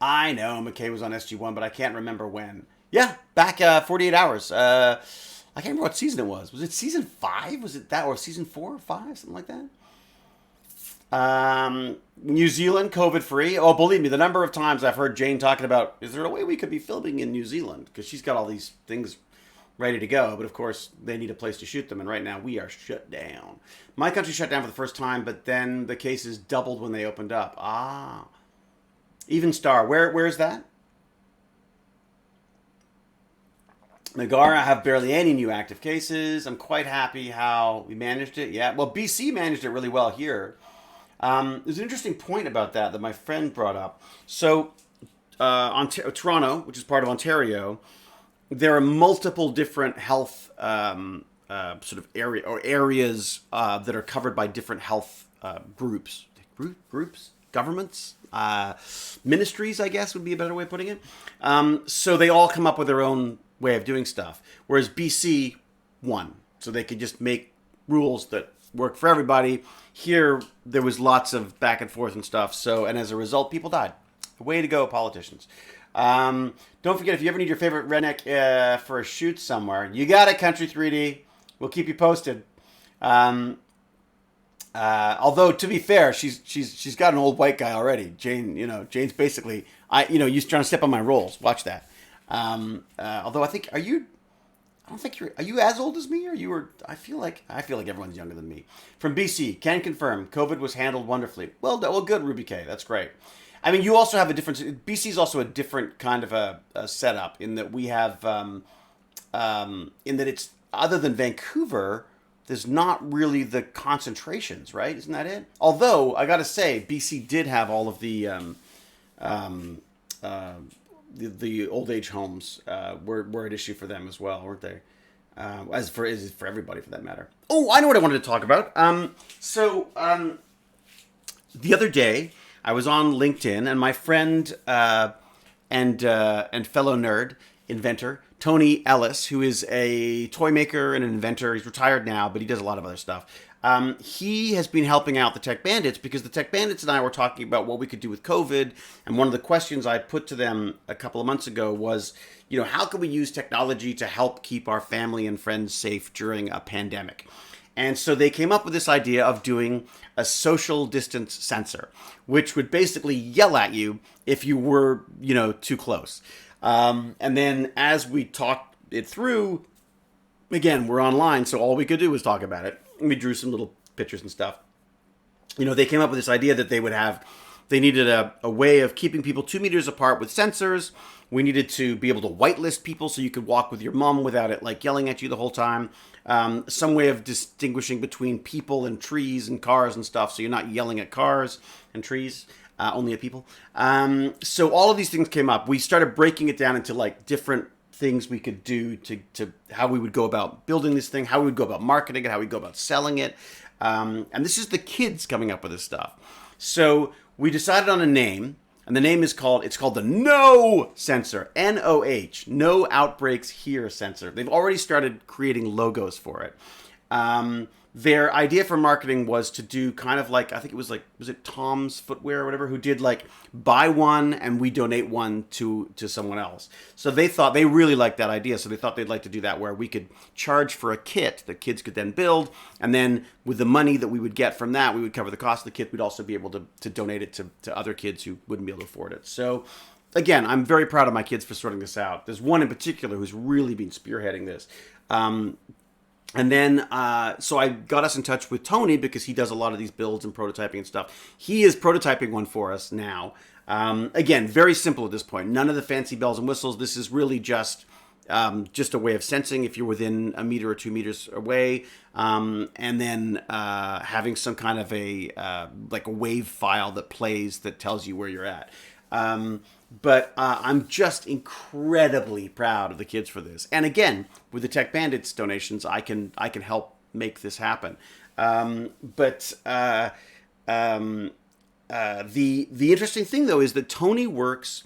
[SPEAKER 1] I know McKay was on SG1, but I can't remember when. Yeah, back 48 hours. I can't remember what season it was. Was it season 5? Was it that, or season 4 or 5? Something like that? New Zealand, COVID-free. Oh, believe me, the number of times I've heard Jane talking about, is there a way we could be filming in New Zealand? Because she's got all these things ready to go, but of course they need a place to shoot them, and right now we are shut down. My country shut down for the first time, but then the cases doubled when they opened up. Even Star, where is that? Megara have barely any new active cases. I'm quite happy how we managed it. Yeah, well, BC managed it really well here. There's an interesting point about that my friend brought up. So Toronto, which is part of Ontario, there are multiple different health sort of areas that are covered by different health groups, governments, ministries, I guess would be a better way of putting it. So they all come up with their own way of doing stuff. Whereas BC won, so they could just make rules that work for everybody. Here, there was lots of back and forth and stuff. And as a result, people died. Way to go, politicians. Don't forget, if you ever need your favorite redneck for a shoot somewhere, you got it, Country 3D. We'll keep you posted. Although, to be fair, she's got an old white guy already. Jane's basically, you're trying to step on my rolls. Watch that. Although I don't think are you as old as me, or I feel like everyone's younger than me. From BC, can confirm, COVID was handled wonderfully. Well, good, Ruby K. That's great. I mean, you also have a difference. BC is also a different kind of a setup in that we have, in that it's, other than Vancouver, there's not really the concentrations, right? Isn't that it? Although, I gotta say, BC did have all of the old age homes were an issue for them as well, weren't they? As for everybody, for that matter. Oh, I know what I wanted to talk about. The other day, I was on LinkedIn, and my friend and fellow nerd inventor Tony Ellis, who is a toy maker and an inventor. He's retired now, but he does a lot of other stuff. He has been helping out the Tech Bandits because the Tech Bandits and I were talking about what we could do with COVID. And one of the questions I put to them a couple of months ago was, how can we use technology to help keep our family and friends safe during a pandemic? And so they came up with this idea of doing a social distance sensor, which would basically yell at you if you were, too close. And then as we talked it through, again, we're online, so all we could do was talk about it. And we drew some little pictures and stuff. They came up with this idea that they needed a way of keeping people 2 meters apart with sensors. We needed to be able to whitelist people so you could walk with your mom without it yelling at you the whole time. Some way of distinguishing between people and trees and cars and stuff, so you're not yelling at cars and trees, only at people. So all of these things came up. We started breaking it down into different things we could do to how we would go about building this thing, how we would go about marketing it, how we go about selling it. And this is the kids coming up with this stuff. So we decided on a name, and the name is called the No Sensor, NOH, No Outbreaks Here Sensor. They've already started creating logos for it. Their idea for marketing was to do kind of I think it was was it Tom's Footwear or whatever, who did buy one and we donate one to someone else. So they really liked that idea. So they thought they'd like to do that where we could charge for a kit that kids could then build. And then with the money that we would get from that, we would cover the cost of the kit. We'd also be able to donate it to other kids who wouldn't be able to afford it. So again, I'm very proud of my kids for sorting this out. There's one in particular who's really been spearheading this. And then, so I got us in touch with Tony because he does a lot of these builds and prototyping and stuff. He is prototyping one for us now. Again, very simple at this point. None of the fancy bells and whistles. This is really just a way of sensing if you're within 1 meter or 2 meters away. And then having some kind of a wave file that plays that tells you where you're at. But I'm just incredibly proud of the kids for this. And again, with the Tech Bandits donations, I can help make this happen. The interesting thing though is that Tony works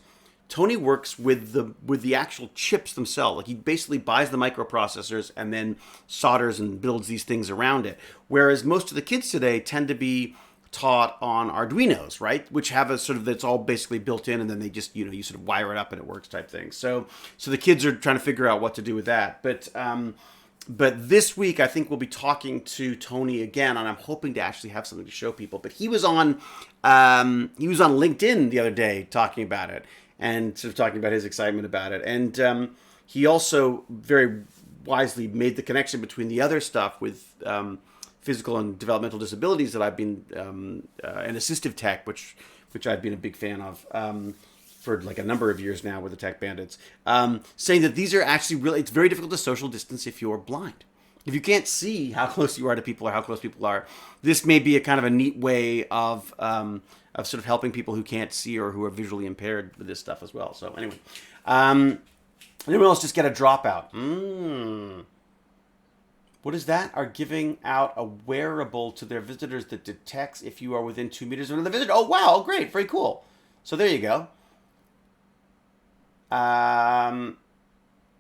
[SPEAKER 1] with the actual chips themselves. He basically buys the microprocessors and then solders and builds these things around it. Whereas most of the kids today tend to be taught on Arduinos, right? Which have a sort of, that's all basically built in, and then they just, you sort of wire it up and it works type thing. So the kids are trying to figure out what to do with that. But this week, I think we'll be talking to Tony again, and I'm hoping to actually have something to show people. But he was on LinkedIn the other day talking about it and sort of talking about his excitement about it. And he also very wisely made the connection between the other stuff with physical and developmental disabilities that I've been, and assistive tech, which I've been a big fan of for a number of years now with the Tech Bandits, saying that these are actually really, it's very difficult to social distance if you're blind. If you can't see how close you are to people or how close people are, this may be a kind of a neat way of sort of helping people who can't see or who are visually impaired with this stuff as well. So anyway, anyone else just get a dropout? What is that? Are giving out a wearable to their visitors that detects if you are within 2 meters of the visitor. Oh, wow. Great. Very cool. So there you go.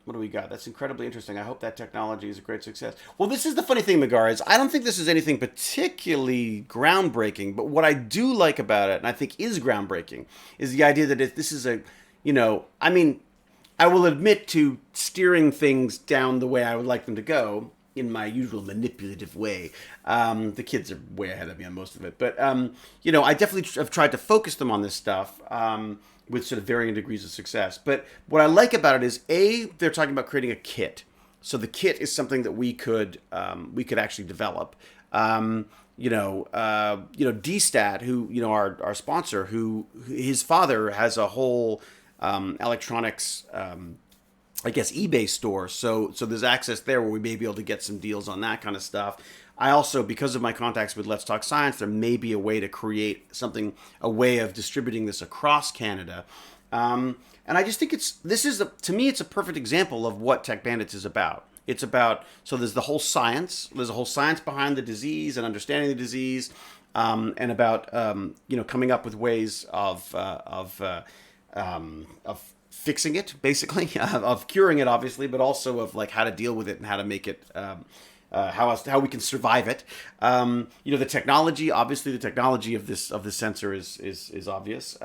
[SPEAKER 1] What do we got? That's incredibly interesting. I hope that technology is a great success. Well, this is the funny thing, Megar, is I don't think this is anything particularly groundbreaking, but what I do like about it, and I think is groundbreaking, is the idea that if this is I will admit to steering things down the way I would like them to go, in my usual manipulative way. The kids are way ahead of me on most of it. But, I definitely have tried to focus them on this stuff with sort of varying degrees of success. But what I like about it is, they're talking about creating a kit. So the kit is something that we could actually develop. DStat, who, our sponsor, who his father has a whole electronics eBay store. So there's access there where we may be able to get some deals on that kind of stuff. I also, because of my contacts with Let's Talk Science, there may be a way to create a way of distributing this across Canada. And I just think to me, it's a perfect example of what Tech Bandits is about. It's about, so there's a whole science behind the disease and understanding the disease. and about coming up with ways of fixing it, basically, of curing it, obviously, but also of like how to deal with it and how to make it. How we can survive it. The technology, obviously, the technology of this sensor is obvious.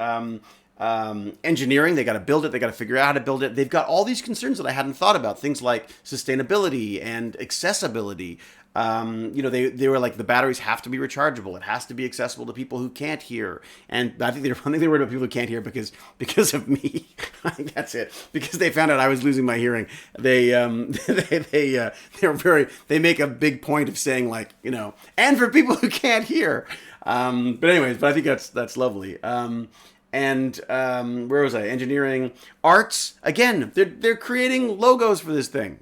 [SPEAKER 1] Engineering, they got to build it. They got to figure out how to build it. They've got all these concerns that I hadn't thought about. Things like sustainability and accessibility. They were like the batteries have to be rechargeable. It has to be accessible to people who can't hear. And I think they're worried about people who can't hear because of me. I think that's it. Because they found out I was losing my hearing. They they make a big point of saying like and for people who can't hear. But anyways, I think that's lovely. Where was I? Engineering, arts. Again, they're creating logos for this thing.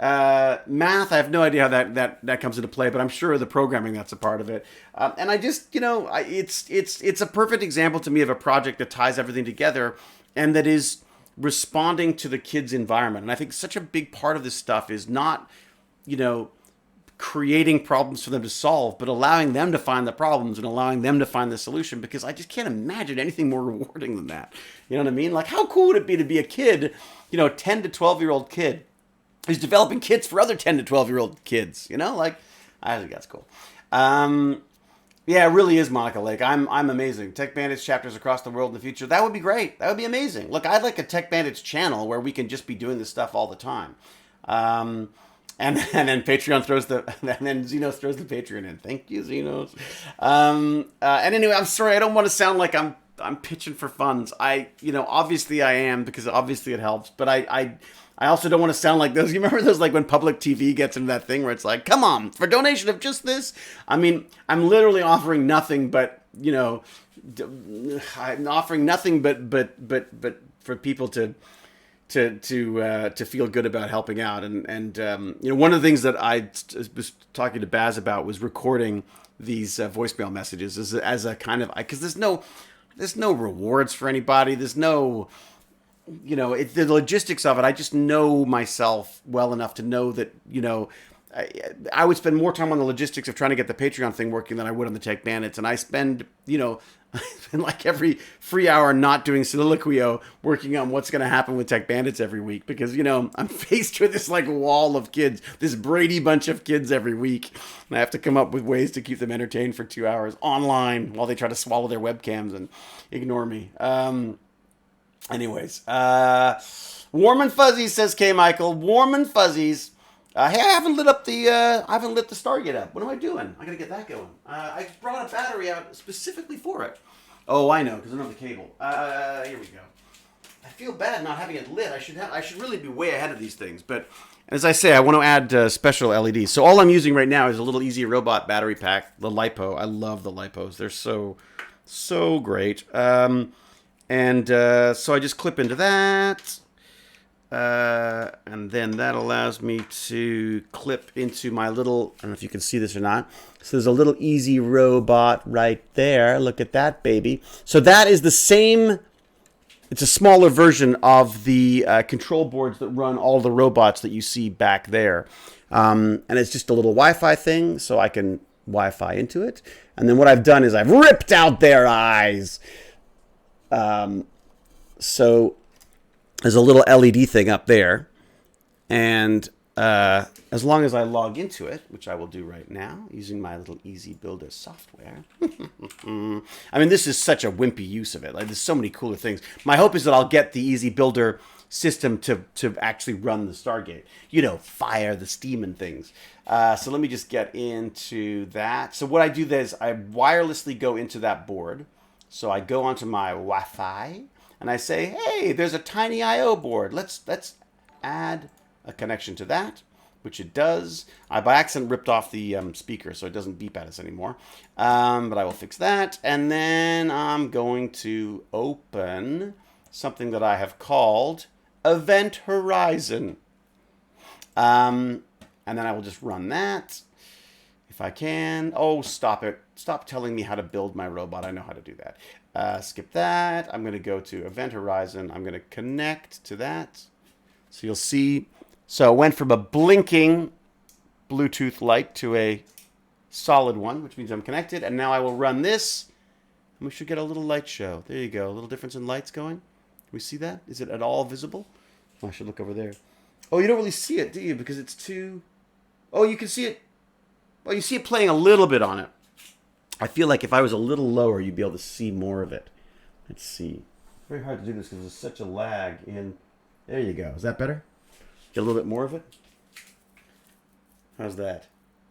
[SPEAKER 1] Math, I have no idea how that comes into play, but I'm sure the programming that's a part of it. And I just, it's a perfect example to me of a project that ties everything together and that is responding to the kids' environment. And I think such a big part of this stuff is not, creating problems for them to solve, but allowing them to find the problems and allowing them to find the solution, because I just can't imagine anything more rewarding than that. You know what I mean? Like, how cool would it be to be a kid, 10 to 12-year-old kid who's developing kits for other 10 to 12-year-old kids, Like, I think that's cool. Yeah, it really is, Monica Lake. I'm amazing. Tech Bandits chapters across the world in the future. That would be great. That would be amazing. Look, I'd like a Tech Bandits channel where we can just be doing this stuff all the time. And then Patreon throws Xenos throws the Patreon in. Thank you, Xenos. And anyway, I'm sorry. I don't want to sound like I'm pitching for funds. Obviously I am, because obviously it helps. But I also don't want to sound like those. You remember those, like when public TV gets into that thing where it's like, come on, for donation of just this. I mean, I'm literally offering nothing but I'm offering nothing but for people to feel good about helping out. And one of the things that I was talking to Baz about was recording these voicemail messages as a kind of, because there's no rewards for anybody. There's no, the logistics of it. I just know myself well enough to know that, I would spend more time on the logistics of trying to get the Patreon thing working than I would on the Tech Bandits. And I spend, like every free hour not doing soliloquio working on what's going to happen with Tech Bandits every week, because, I'm faced with this like wall of kids, this Brady bunch of kids every week. And I have to come up with ways to keep them entertained for 2 hours online while they try to swallow their webcams and ignore me. Anyways, warm and fuzzies, says K. Michael. Warm and fuzzies. Hey, I haven't lit the Stargate up. What am I doing? I gotta get that going. I brought a battery out specifically for it. Oh, I know, because I don't have the cable. Here we go. I feel bad not having it lit. I should really be way ahead of these things. But as I say, I want to add special LEDs. So all I'm using right now is a little Easy Robot battery pack, the LiPo. I love the LiPos. They're so great. So I just clip into that. And then that allows me to clip into my little, I don't know if you can see this or not. So there's a little Easy Robot right there. Look at that, baby. So that is the same, it's a smaller version of the control boards that run all the robots that you see back there. And it's just a little Wi-Fi thing, so I can Wi-Fi into it. And then what I've done is I've ripped out their eyes. So there's a little LED thing up there, and as long as I log into it, which I will do right now using my little Easy Builder software. I mean, this is such a wimpy use of it. Like, there's so many cooler things. My hope is that I'll get the Easy Builder system to actually run the Stargate. Fire the steam and things. So let me just get into that. So what I do there is I wirelessly go into that board. So I go onto my Wi-Fi. And I say, hey, there's a tiny I/O board. Let's add a connection to that, which it does. I by accident ripped off the speaker, so it doesn't beep at us anymore. But I will fix that. And then I'm going to open something that I have called Event Horizon. And then I will just run that if I can. Oh, stop it. Stop telling me how to build my robot. I know how to do that. Skip that. I'm going to go to Event Horizon. I'm going to connect to that. So you'll see. So it went from a blinking Bluetooth light to a solid one, which means I'm connected. And now I will run this, and we should get a little light show. There you go. A little difference in lights going. Can we see that? Is it at all visible? Oh, I should look over there. Oh, you don't really see it, do you? Because it's too... Oh, you can see it. Well, you see it playing a little bit on it. I feel like if I was a little lower, you'd be able to see more of it. Let's see. Very hard to do this because there's such a lag in... There you go. Is that better? Get a little bit more of it? How's that?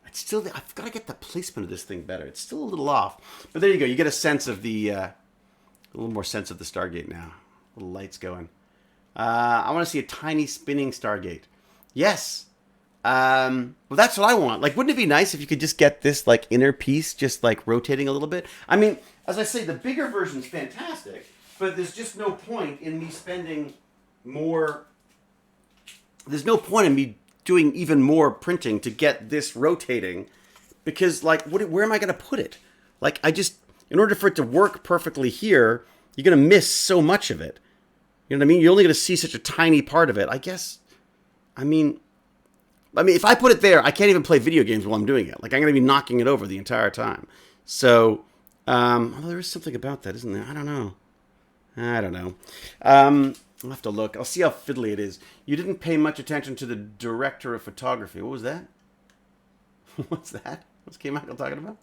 [SPEAKER 1] It's still... I've got to get the placement of this thing better. It's still a little off. But there you go. You get a sense of the... a little more sense of the Stargate now. Little lights going. I want to see a tiny spinning Stargate. Yes. Well, that's what I want. Like, wouldn't it be nice if you could just get this, like, inner piece just, like, rotating a little bit? I mean, as I say, the bigger version's fantastic, but there's just no point in me spending more... There's no point in me doing even more printing to get this rotating because, like, where am I going to put it? Like, in order for it to work perfectly here, you're going to miss so much of it. You know what I mean? You're only going to see such a tiny part of it. I guess, I mean, if I put it there, I can't even play video games while I'm doing it. Like, I'm going to be knocking it over the entire time. So, there is something about that, isn't there? I don't know. I'll have to look. I'll see how fiddly it is. You didn't pay much attention to the director of photography. What was that? What's that? What's K. Michael talking about?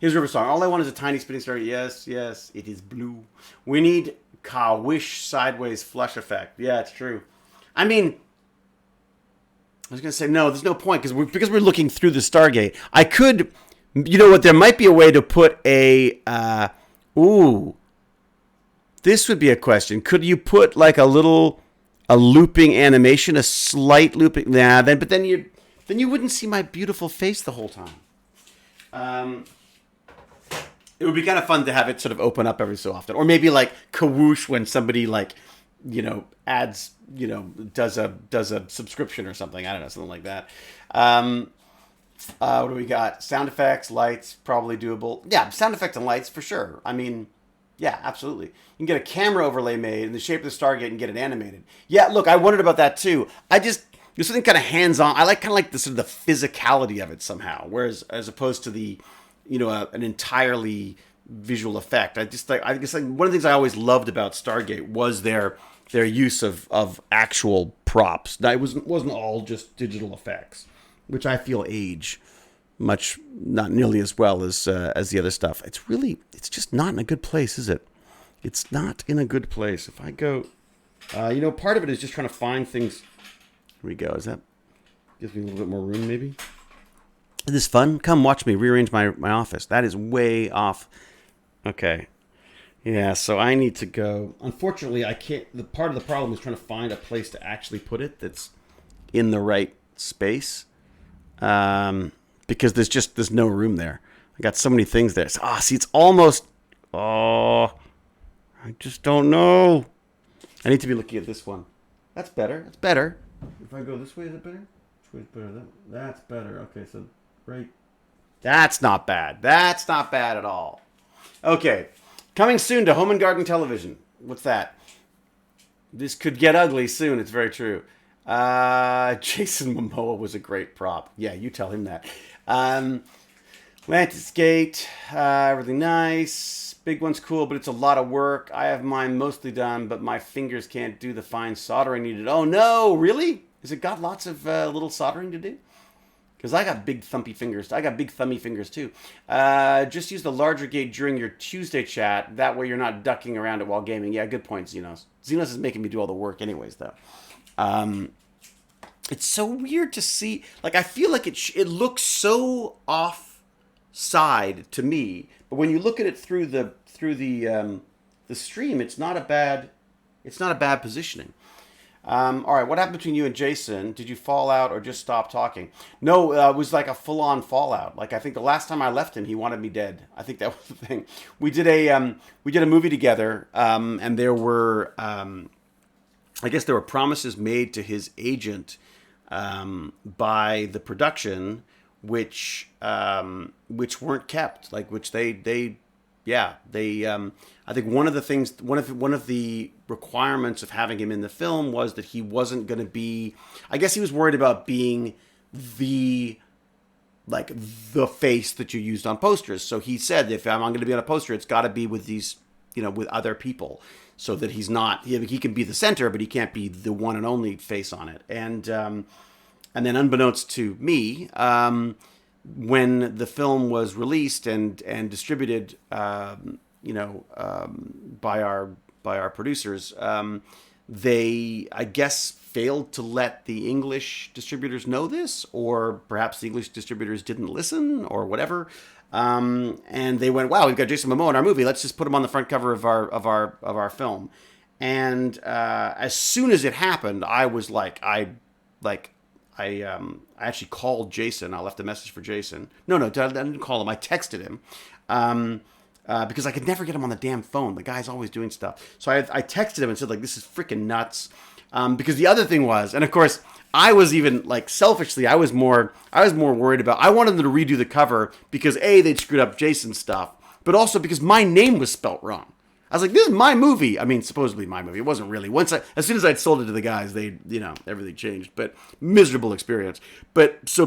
[SPEAKER 1] Here's River Song. All I want is a tiny spinning star. Yes, it is blue. We need Wish sideways flush effect. Yeah, it's true. I mean, I was going to say, no, there's no point because we're looking through the Stargate. I could, you know what, there might be a way to put a, this would be a question. Could you put like a looping animation, a slight looping? Nah, but then you wouldn't see my beautiful face the whole time. It would be kind of fun to have it sort of open up every so often. Or maybe like Kawoosh when somebody like, adds, does a subscription or something. I don't know, something like that. What do we got? Sound effects, lights, probably doable. Yeah, sound effects and lights for sure. I mean, yeah, absolutely. You can get a camera overlay made in the shape of the Stargate and get it animated. Yeah, look, I wondered about that too. There's something kind of hands-on. I like kind of like the sort of the physicality of it somehow. Whereas as opposed to the... an entirely visual effect. I guess like one of the things I always loved about Stargate was their use of actual props. It wasn't all just digital effects, which I feel age not nearly as well as the other stuff. It's just not in a good place, is it? It's not in a good place. If I go, part of it is just trying to find things. Here we go. Is that gives me a little bit more room, maybe? Is this fun? Come watch me rearrange my office. That is way off. Okay. Yeah, so I need to go. Unfortunately, I can't. The part of the problem is trying to find a place to actually put it that's in the right space. Because there's no room there. I got so many things there. So, see, it's almost... I just don't know. I need to be looking at this one. That's better. That's better. If I go this way, is it better? Which way is better? That's better. Okay, so... Right. That's not bad. That's not bad at all. Okay. Coming soon to Home and Garden Television. What's that? This could get ugly soon. It's very true. Jason Momoa was a great prop. Yeah, you tell him that. Atlantis Gate. Everything nice. Big one's cool, but it's a lot of work. I have mine mostly done, but my fingers can't do the fine soldering needed. Oh, no. Really? Has it got lots of little soldering to do? Because I got big thumpy fingers. I got big thummy fingers too. Just use the larger gate during your Tuesday chat. That way you're not ducking around it while gaming. Yeah, good point, Xenos. Xenos is making me do all the work anyways, though. It's so weird to see. Like, I feel like it looks so offside to me. But when you look at it through the stream, it's not a bad positioning. All right, what happened between you and Jason? Did you fall out or just stop talking? No, it was like a full-on fallout. Like, I think the last time I left him, he wanted me dead. I think that was the thing. We did a movie together, and there were, I guess there were promises made to his agent by the production, which weren't kept. Like, which they I think one of the requirements of having him in the film was that he wasn't going to be, I guess he was worried about being the like the face that you used on posters. So he said, if I'm going to be on a poster, it's got to be with these, with other people, so that he's not, he can be the center, but he can't be the one and only face on it. And then unbeknownst to me, when the film was released and distributed, by our producers, they, I guess, failed to let the English distributors know this, or perhaps the English distributors didn't listen, or whatever. And they went, "Wow, we've got Jason Momoa in our movie. Let's just put him on the front cover of our film." And as soon as it happened, I was like, I actually called Jason. I left a message for Jason. No, I didn't call him. I texted him. Because I could never get him on the damn phone. The guy's always doing stuff. So I texted him and said, like, this is freaking nuts. Because the other thing was, and of course, I was even, like, selfishly, I was more worried about, I wanted them to redo the cover because A, they'd screwed up Jason's stuff, but also because my name was spelt wrong. I was like, this is my movie. I mean, supposedly my movie. It wasn't really. As soon as I'd sold it to the guys, everything changed. But miserable experience. But so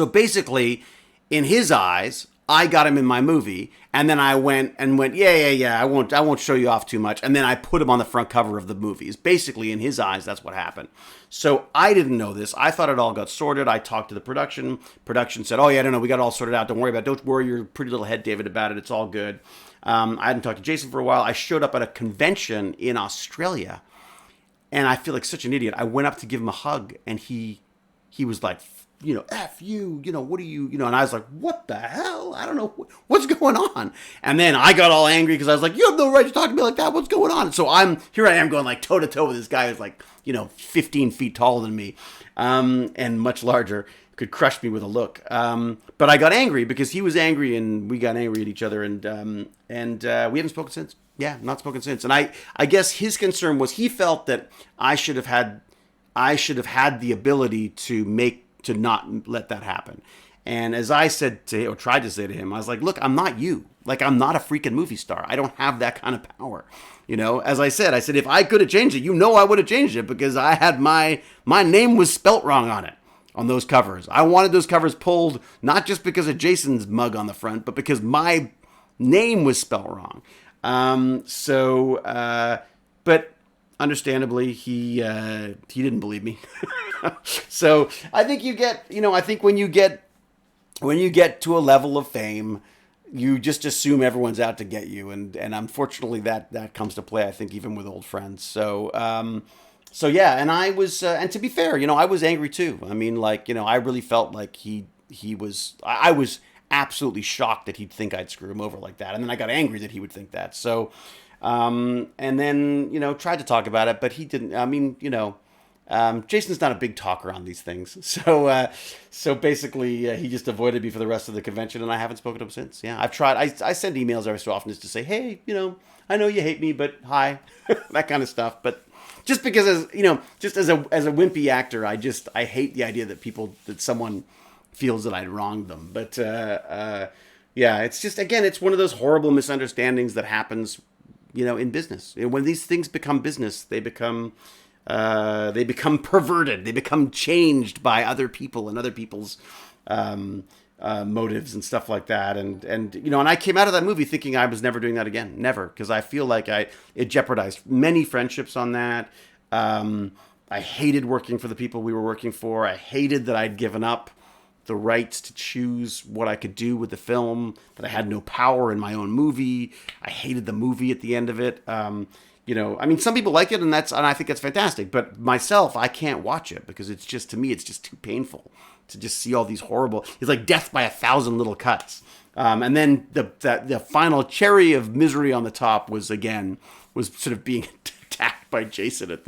[SPEAKER 1] basically, in his eyes, I got him in my movie, and then I went, yeah. I won't show you off too much, and then I put him on the front cover of the movies. Basically, in his eyes, that's what happened. So I didn't know this. I thought it all got sorted. I talked to the production. Production said, "Oh yeah, no, we got it all sorted out. Don't worry about it. Don't worry your pretty little head, David, about it. It's all good." I hadn't talked to Jason for a while. I showed up at a convention in Australia, and I feel like such an idiot. I went up to give him a hug, and he was like, F you, what are you, and I was like, what the hell? I don't know. What's going on? And then I got all angry because I was like, you have no right to talk to me like that. What's going on? And so here I am going like toe to toe with this guy who's like, 15 feet taller than me, and much larger, could crush me with a look. But I got angry because he was angry and we got angry at each other, and we haven't spoken since. Yeah, not spoken since. And I guess his concern was he felt that I should have had the ability to not let that happen. And as I said to him, or tried to say to him, I was like, look, I'm not you. Like, I'm not a freaking movie star. I don't have that kind of power. As I said, if I could have changed it, I would have changed it because I had my name was spelt wrong on it, on those covers. I wanted those covers pulled, not just because of Jason's mug on the front, but because my name was spelt wrong. But understandably, he didn't believe me. So I think when you get to a level of fame, you just assume everyone's out to get you, and unfortunately that comes to play, I think, even with old friends. So yeah, and I was, and to be fair, I was angry too. I mean, I really felt like I was absolutely shocked that he'd think I'd screw him over like that, and then I got angry that he would think that. So. And then, tried to talk about it, but he didn't. I mean, Jason's not a big talker on these things. So basically, he just avoided me for the rest of the convention, and I haven't spoken to him since. Yeah, I've tried. I send emails every so often just to say, hey, I know you hate me, but hi, that kind of stuff. But just because, just as a wimpy actor, I hate the idea that someone feels that I'd wronged them. But yeah, it's just, again, it's one of those horrible misunderstandings that happens in business. When these things become business, they become perverted. They become changed by other people and other people's motives and stuff like that. And I came out of that movie thinking I was never doing that again. Never. Because I feel like it jeopardized many friendships on that. I hated working for the people we were working for. I hated that I'd given up the rights to choose what I could do with the film, that I had no power in my own movie. I hated the movie at the end of it. I mean, some people like it, and I think that's fantastic. But myself, I can't watch it because to me, it's just too painful to just see all these horrible. It's like death by 1,000 little cuts. And then the final cherry of misery on the top was sort of being attacked by Jason at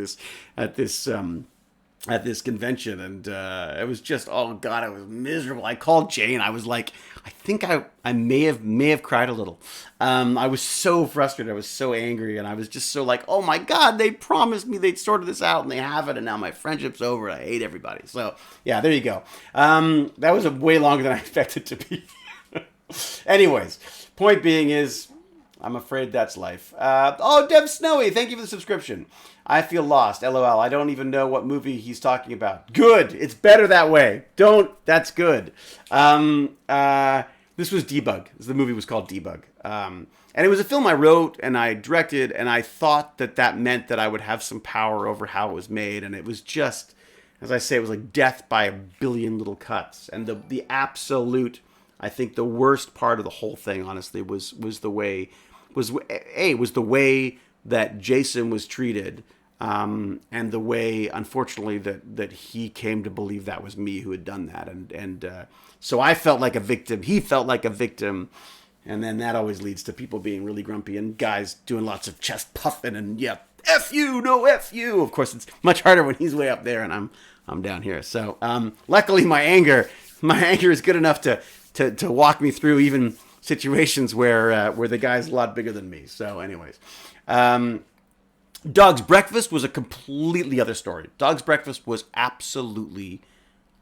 [SPEAKER 1] this convention, and it was just, oh god, it was miserable. I called Jane. I was like, I think I may have cried a little. I was so frustrated. I was so angry, and I was just so like, oh my god, they promised me they'd sorted this out, and they haven't, and now my friendship's over. I hate everybody. So yeah, there you go. That was way longer than I expected to be. Anyways, point being is, I'm afraid that's life. Deb Snowy, thank you for the subscription. I feel lost. LOL. I don't even know what movie he's talking about. Good. It's better that way. Don't. That's good. This was Debug. The movie was called Debug. And it was a film I wrote and I directed, and I thought that meant that I would have some power over how it was made. And it was just, as I say, it was like death by a billion little cuts. And the absolute, I think the worst part of the whole thing, honestly, was the way that Jason was treated, and the way, unfortunately, that he came to believe that was me who had done that, and so I felt like a victim. He felt like a victim, and then that always leads to people being really grumpy and guys doing lots of chest puffing and F you, no F you. Of course, it's much harder when he's way up there and I'm down here. So luckily, my anger is good enough to walk me through even situations where the guy's a lot bigger than me. So, anyways. Dog's Breakfast was a completely other story. Dog's Breakfast was absolutely,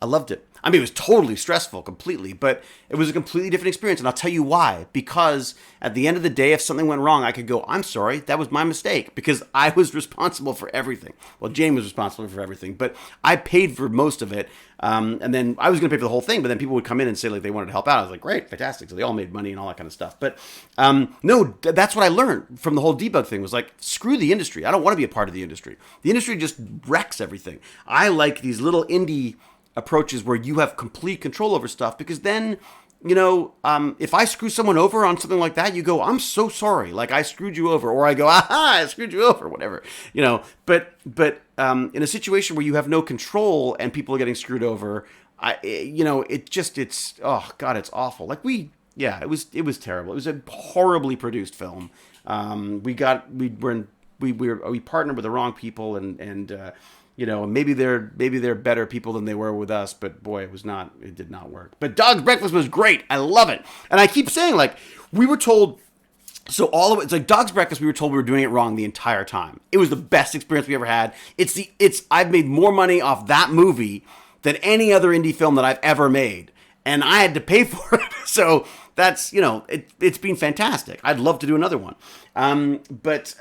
[SPEAKER 1] I loved it. I mean, it was totally stressful, completely, but it was a completely different experience, and I'll tell you why. Because at the end of the day, if something went wrong, I could go, I'm sorry, that was my mistake, because I was responsible for everything. Well, Jane was responsible for everything, but I paid for most of it, and then I was going to pay for the whole thing, but then people would come in and say, like, they wanted to help out. I was like, great, fantastic. So they all made money and all that kind of stuff. But no, that's what I learned from the whole debug thing, was like, screw the industry. I don't want to be a part of the industry. The industry just wrecks everything. I like these little indie approaches where you have complete control over stuff, because then, you know, if I screw someone over on something like that, you go, I'm so sorry, like I screwed you over, or I go, aha, I screwed you over, whatever, you know. But in a situation where you have no control and people are getting screwed over, it's oh god, it's awful. Like it was terrible. It was a horribly produced film. We partnered with the wrong people, and you know, maybe they're better people than they were with us, but boy, it did not work. But Dog's Breakfast was great. I love it. And I keep saying, like, we were told, so all of it, it's like Dog's Breakfast, we were told we were doing it wrong the entire time. It was the best experience we ever had. I've made more money off that movie than any other indie film that I've ever made. And I had to pay for it. So that's, you know, it's been fantastic. I'd love to do another one. But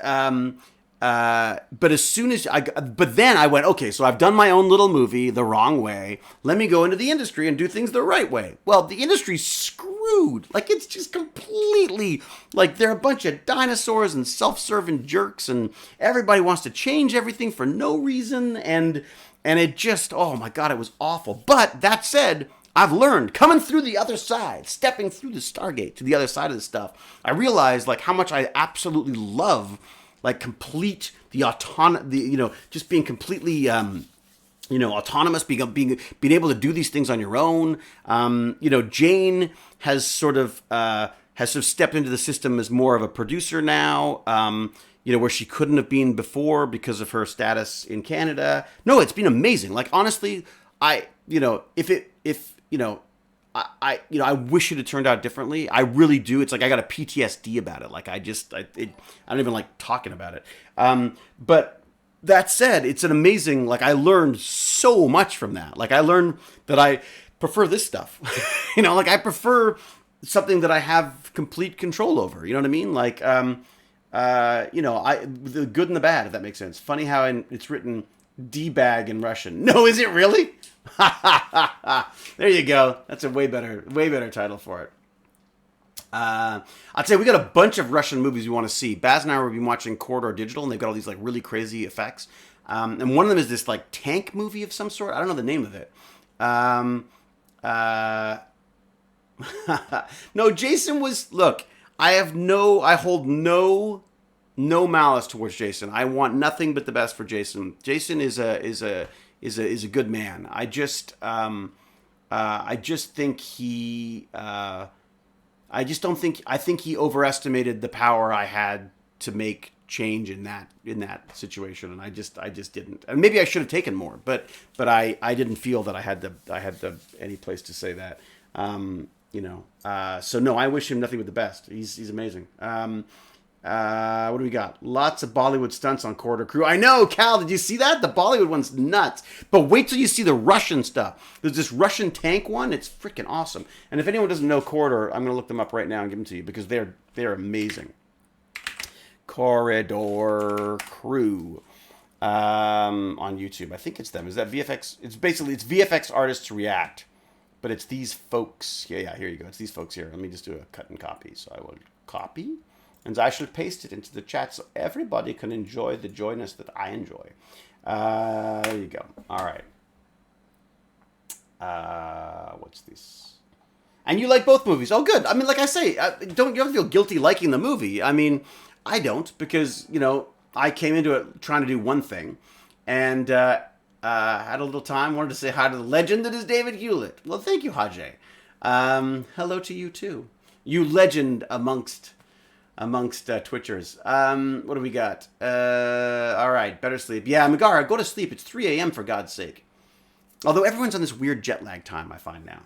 [SPEAKER 1] then I went, okay, so I've done my own little movie the wrong way. Let me go into the industry and do things the right way. Well, the industry's screwed. Like, it's just completely, like, they're a bunch of dinosaurs and self-serving jerks, and everybody wants to change everything for no reason. And it just, oh my God, it was awful. But that said, I've learned, coming through the other side, stepping through the Stargate to the other side of this stuff, I realized, like, how much I absolutely love, like, just being completely, autonomous, being able to do these things on your own. Jane has sort of stepped into the system as more of a producer now, where she couldn't have been before because of her status in Canada. No, it's been amazing. Like, honestly, I wish it had turned out differently. I really do. It's like I got a PTSD about it. Like I don't even like talking about it. But that said, it's an amazing, like, I learned so much from that. Like, I learned that I prefer this stuff. Like, I prefer something that I have complete control over. You know what I mean? Like, the good and the bad, if that makes sense. Funny how it's written D-bag in Russian. No, is it really? There you go. That's a way better title for it. I'd say we got a bunch of Russian movies we want to see. Baz and I have been watching Corridor Digital, and they've got all these, like, really crazy effects. And one of them is this, like, tank movie of some sort. I don't know the name of it. No, Jason was, look, I hold no malice towards Jason. I want nothing but the best for Jason. Jason is a good man. I just think I think he overestimated the power I had to make change in that situation, and I just didn't. And maybe I should have taken more, but I didn't feel that I had any place to say that. So no, I wish him nothing but the best. He's amazing. What do we got? Lots of Bollywood stunts on Corridor Crew. I know, Cal, did you see that? The Bollywood one's nuts. But wait till you see the Russian stuff. There's this Russian tank one. It's freaking awesome. And if anyone doesn't know Corridor, I'm going to look them up right now and give them to you, because they're amazing. Corridor Crew. on YouTube. I think it's them. Is that VFX? It's basically it's VFX artists react, but it's these folks. Yeah. Here you go. It's these folks here. Let me just do a cut and copy. So I will copy, and I shall paste it into the chat so everybody can enjoy the joyness that I enjoy. There you go. All right. What's this? And you like both movies. Oh, good. I mean, like I say, you don't feel guilty liking the movie. I mean, I don't because, I came into it trying to do one thing and had a little time. Wanted to say hi to the legend that is David Hewlett. Well, thank you, Hajj. Hello to you, too. You legend amongst Twitchers. What do we got? All right, better sleep. Yeah, Megara, go to sleep. It's 3 a.m. for God's sake. Although everyone's on this weird jet lag time, I find now.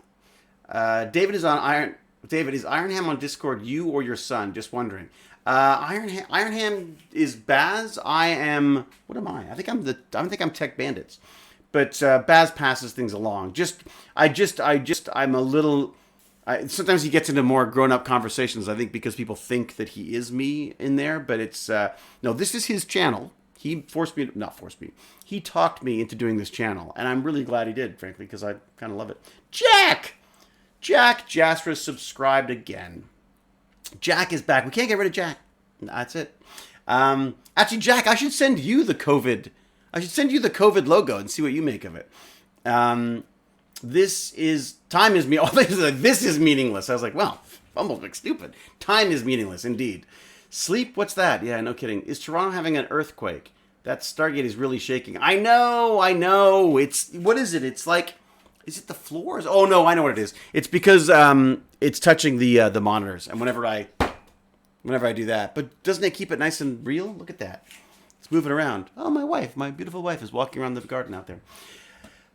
[SPEAKER 1] David is Iron Ham on Discord? You or your son? Just wondering. Iron Ham is Baz. I am. What am I? I think I'm Tech Bandits, but Baz passes things along. I'm a little. Sometimes he gets into more grown-up conversations. I think because people think that he is me in there, but it's no. This is his channel. He He talked me into doing this channel, and I'm really glad he did, frankly, because I kind of love it. Jack Jasper subscribed again. Jack is back. We can't get rid of Jack. That's it. Actually, Jack, I should send you the COVID. I should send you the COVID logo and see what you make of it. This is meaningless. I was like, well, almost like stupid. Time is meaningless, indeed. Sleep? What's that? Yeah, no kidding. Is Toronto having an earthquake? That Stargate is really shaking. I know. What is it? It's like, is it the floors? Oh no, I know what it is. It's because it's touching the monitors, and whenever I do that, but doesn't it keep it nice and real? Look at that. It's moving around. Oh, my beautiful wife is walking around the garden out there.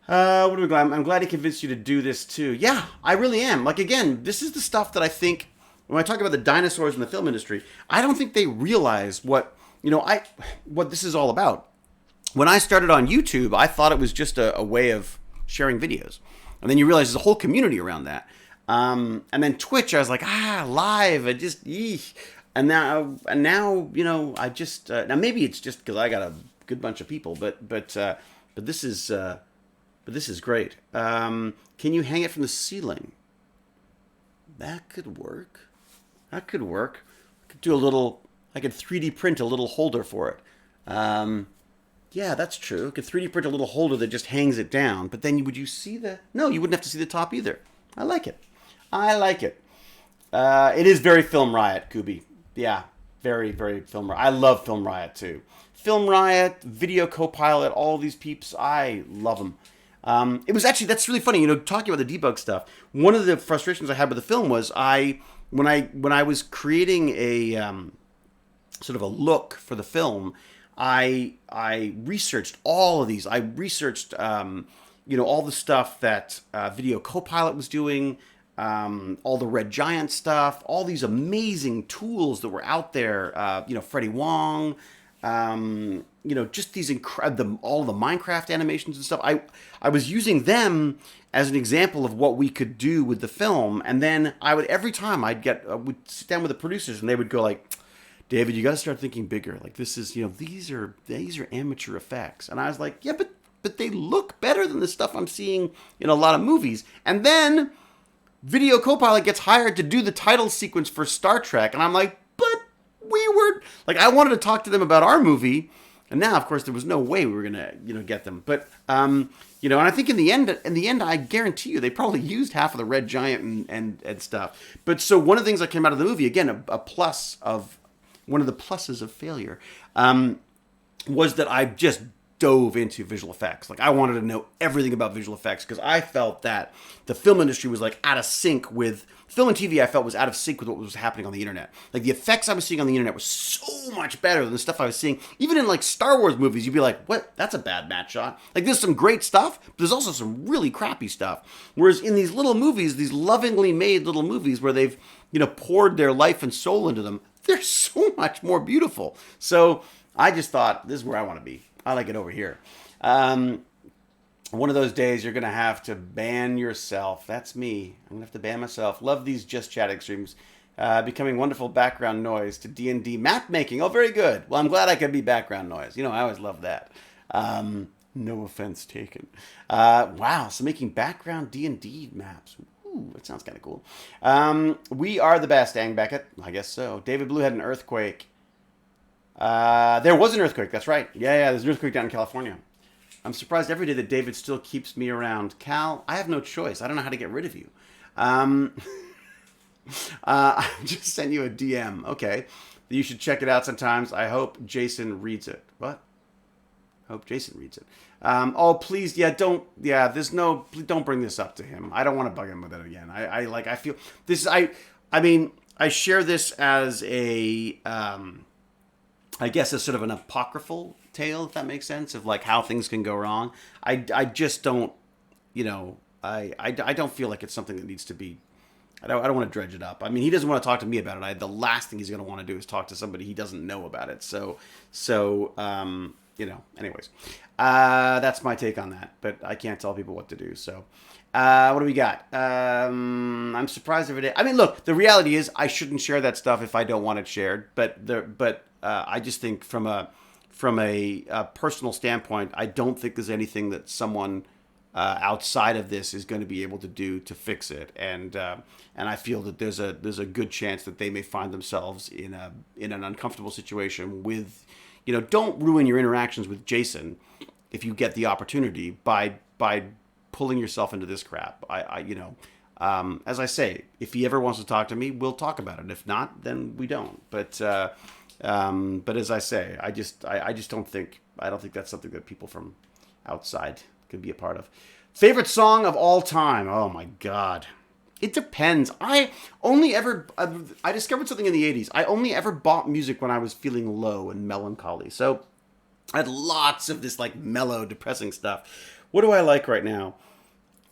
[SPEAKER 1] What are we glad? I'm glad he convinced you to do this too. Yeah, I really am. Like again, this is the stuff that I think. When I talk about the dinosaurs in the film industry, I don't think they realize what this is all about. When I started on YouTube, I thought it was just a way of sharing videos. And then you realize there's a whole community around that. And then Twitch, I was like, live, and now, I just, now maybe it's just because I got a good bunch of people, but this is great. Can you hang it from the ceiling? That could work. I could do I could 3D print a little holder for it. Yeah, that's true. I could 3D print a little holder that just hangs it down. But then would you see no, you wouldn't have to see the top either. I like it. It is very Film Riot, Kubi. Yeah, very, very Film Riot. I love Film Riot too. Film Riot, Video Copilot, all these peeps. I love them. It was actually, that's really funny, talking about the debug stuff. One of the frustrations I had with the film was when I was creating a sort of a look for the film, I researched all of these. I researched all the stuff that Video Copilot was doing, all the Red Giant stuff, all these amazing tools that were out there. Freddie Wong. Just these all the Minecraft animations and stuff. I was using them as an example of what we could do with the film, and then every time would sit down with the producers, and they would go like, "David, you got to start thinking bigger. Like this is, these are amateur effects." And I was like, "Yeah, but they look better than the stuff I'm seeing in a lot of movies." And then Video Copilot gets hired to do the title sequence for Star Trek, and I'm like, "But we were like, I wanted to talk to them about our movie." And now, of course, there was no way we were gonna, get them. But and I think in the end, I guarantee you, they probably used half of the Red Giant and stuff. But so one of the things that came out of the movie, again, one of the pluses of failure, was that I just dove into visual effects. Like I wanted to know everything about visual effects because I felt that the film industry was like out of sync with film and TV. I felt was out of sync with what was happening on the internet. Like the effects I was seeing on the internet was so much better than the stuff I was seeing even in like Star Wars movies. You'd be like, "What? That's a bad match shot." Like there's some great stuff, but there's also some really crappy stuff. Whereas in these little movies, these lovingly made little movies where they've poured their life and soul into them, they're so much more beautiful. So I just thought, this is where I want to be. I like it over here. One of those days you're going to have to ban yourself. That's me. I'm going to have to ban myself. Love these Just Chatting streams. Becoming wonderful background noise to D&D map making. Oh, very good. Well, I'm glad I could be background noise. I always love that. No offense taken. Wow, so making background D&D maps. Ooh, that sounds kind of cool. We are the best, Ang Beckett. I guess so. David Blue had an earthquake. There was an earthquake. That's right. Yeah, there's an earthquake down in California. I'm surprised every day that David still keeps me around. Cal, I have no choice. I don't know how to get rid of you. Um, I just sent you a DM. Okay. You should check it out sometimes. I hope Jason reads it. What? I hope Jason reads it. Oh, please, yeah, don't, yeah, please don't bring this up to him. I don't want to bug him with it again. I feel this. I mean, I share this as I guess, as sort of an apocryphal tale, if that makes sense, of like how things can go wrong. I just don't, I don't feel like it's something that needs to be. I don't want to dredge it up. I mean, he doesn't want to talk to me about it. The last thing he's going to want to do is talk to somebody he doesn't know about it. Anyways, that's my take on that. But I can't tell people what to do. So, what do we got? I'm surprised every day. I mean, look, the reality is I shouldn't share that stuff if I don't want it shared. But I just think from a personal standpoint, I don't think there's anything that someone outside of this is going to be able to do to fix it, and I feel that there's a good chance that they may find themselves in an uncomfortable situation with, don't ruin your interactions with Jason if you get the opportunity by pulling yourself into this crap. As I say, if he ever wants to talk to me, we'll talk about it. If not, then we don't. But as I say, I just don't think that's something that people from outside can be a part of. Favorite song of all time? Oh my God. It depends. I discovered something in the 80s. I only ever bought music when I was feeling low and melancholy. So I had lots of this like mellow, depressing stuff. What do I like right now?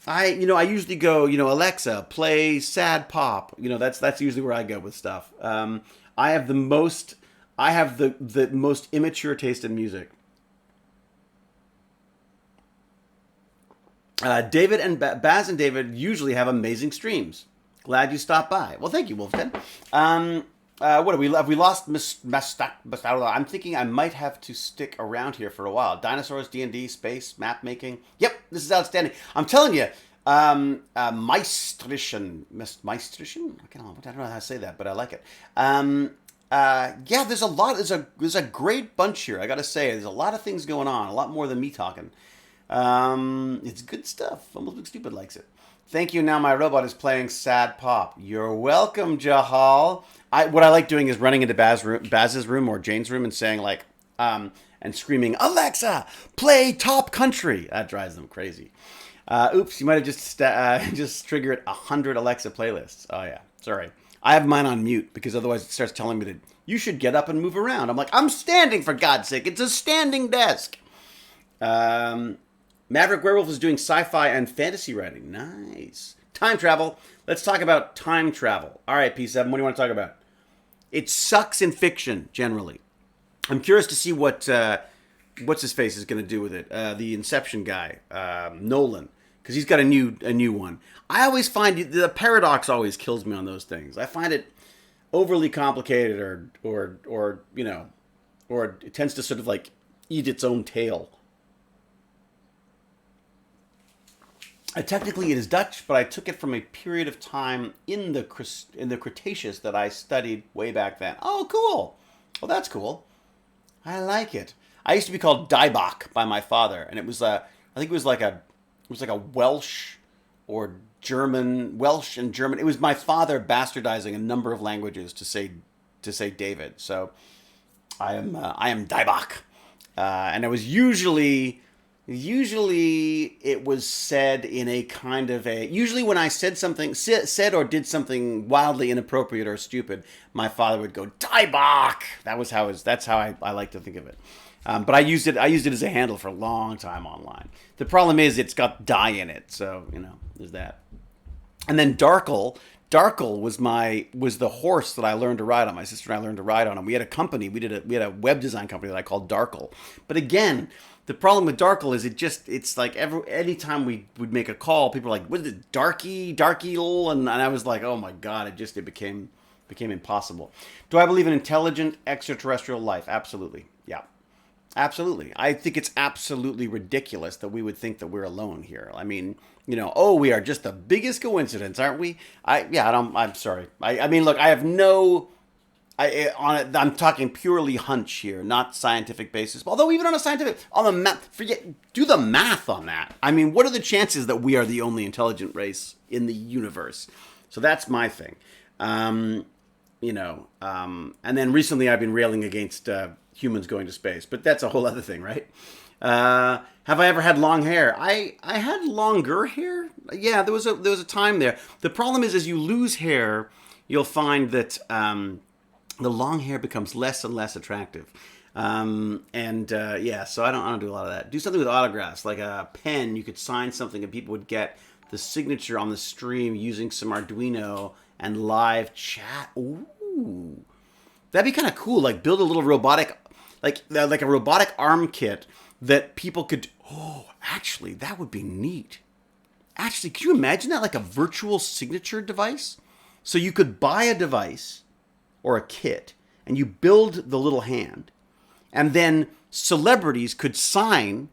[SPEAKER 1] I usually go, Alexa, play sad pop. That's usually where I go with stuff. I have the most immature taste in music. David and Baz and David usually have amazing streams. Glad you stopped by. Well, thank you, Wolfden. What have we lost? I'm thinking I might have to stick around here for a while. Dinosaurs, D&D, space, map making. Yep, this is outstanding. I'm telling you, Meistrischen. I don't know how to say that, but I like it. Yeah, there's a lot. There's a great bunch here. I got to say, there's a lot of things going on. A lot more than me talking. It's good stuff. Almost Big Stupid likes it. Thank you. Now my robot is playing sad pop. You're welcome, Jahal. What I like doing is running into Baz's room or Jane's room and saying like, and screaming, Alexa, play Top Country. That drives them crazy. Oops, you might have just triggered 100 Alexa playlists. Oh yeah, sorry. I have mine on mute because otherwise it starts telling me that you should get up and move around. I'm like, I'm standing, for God's sake. It's a standing desk. Maverick Werewolf is doing sci-fi and fantasy writing. Nice. Time travel. Let's talk about time travel. All right, P7, what do you want to talk about? It sucks in fiction, generally. I'm curious to see what's his face is going to do with it. The Inception guy, Nolan, because he's got a new one. I always find the paradox always kills me on those things. I find it overly complicated, or it tends to sort of like eat its own tail. Technically, it is Dutch, but I took it from a period of time in the Cretaceous that I studied way back then. Oh, cool! Well, that's cool. I like it. I used to be called Dybach by my father, and it was I think it was like a Welsh or German, Welsh and German. It was my father bastardizing a number of languages to say David. So I am Dybach, and I was usually it was said in a kind of usually when I said or did something wildly inappropriate or stupid, my father would go Dybach. That's how I like to think of it. But I used it as a handle for a long time online. The problem is it's got die in it, so there's that. And then Darkle was the horse that I learned to ride on. My sister and I learned to ride on, and we had a company. We had a web design company that I called Darkle. But again, the problem with Darkle is it's like anytime we would make a call, people were like, "What is it, Darky, and I was like, "Oh my God!" It became impossible. Do I believe in intelligent extraterrestrial life? Absolutely, yeah. Absolutely. I think it's absolutely ridiculous that we would think that we're alone here. I mean, oh, we are just the biggest coincidence, aren't we? I'm sorry. I mean, look, I have no, I'm talking purely hunch here, not scientific basis. Although even on a scientific, on the math, do the math on that. I mean, what are the chances that we are the only intelligent race in the universe? So that's my thing. And then recently I've been railing against humans going to space, but that's a whole other thing, right? Have I ever had long hair? I had longer hair. Yeah, there was a time there. The problem is, as you lose hair, you'll find that the long hair becomes less and less attractive. So I don't do a lot of that. Do something with autographs, like a pen. You could sign something and people would get the signature on the stream using some Arduino and live chat. Ooh, that'd be kind of cool. Like build a little robotic, like a robotic arm kit that people could. Oh, actually, that would be neat. Actually, could you imagine that, like a virtual signature device? So you could buy a device or a kit and you build the little hand, and then celebrities could sign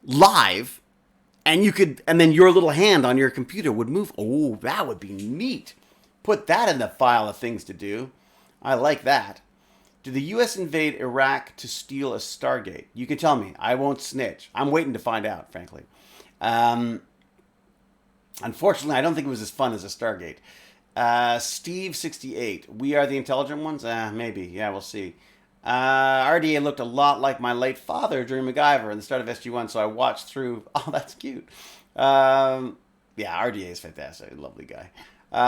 [SPEAKER 1] live, and then your little hand on your computer would move. Oh, that would be neat. Put that in the file of things to do. I like that. Did the U.S. invade Iraq to steal a Stargate? You can tell me. I won't snitch. I'm waiting to find out, frankly. Unfortunately, I don't think it was as fun as a Stargate. Steve68. We are the intelligent ones? Maybe. Yeah, we'll see. RDA looked a lot like my late father during MacGyver and the start of SG-1, so I watched through. Oh, that's cute. RDA is fantastic. Lovely guy.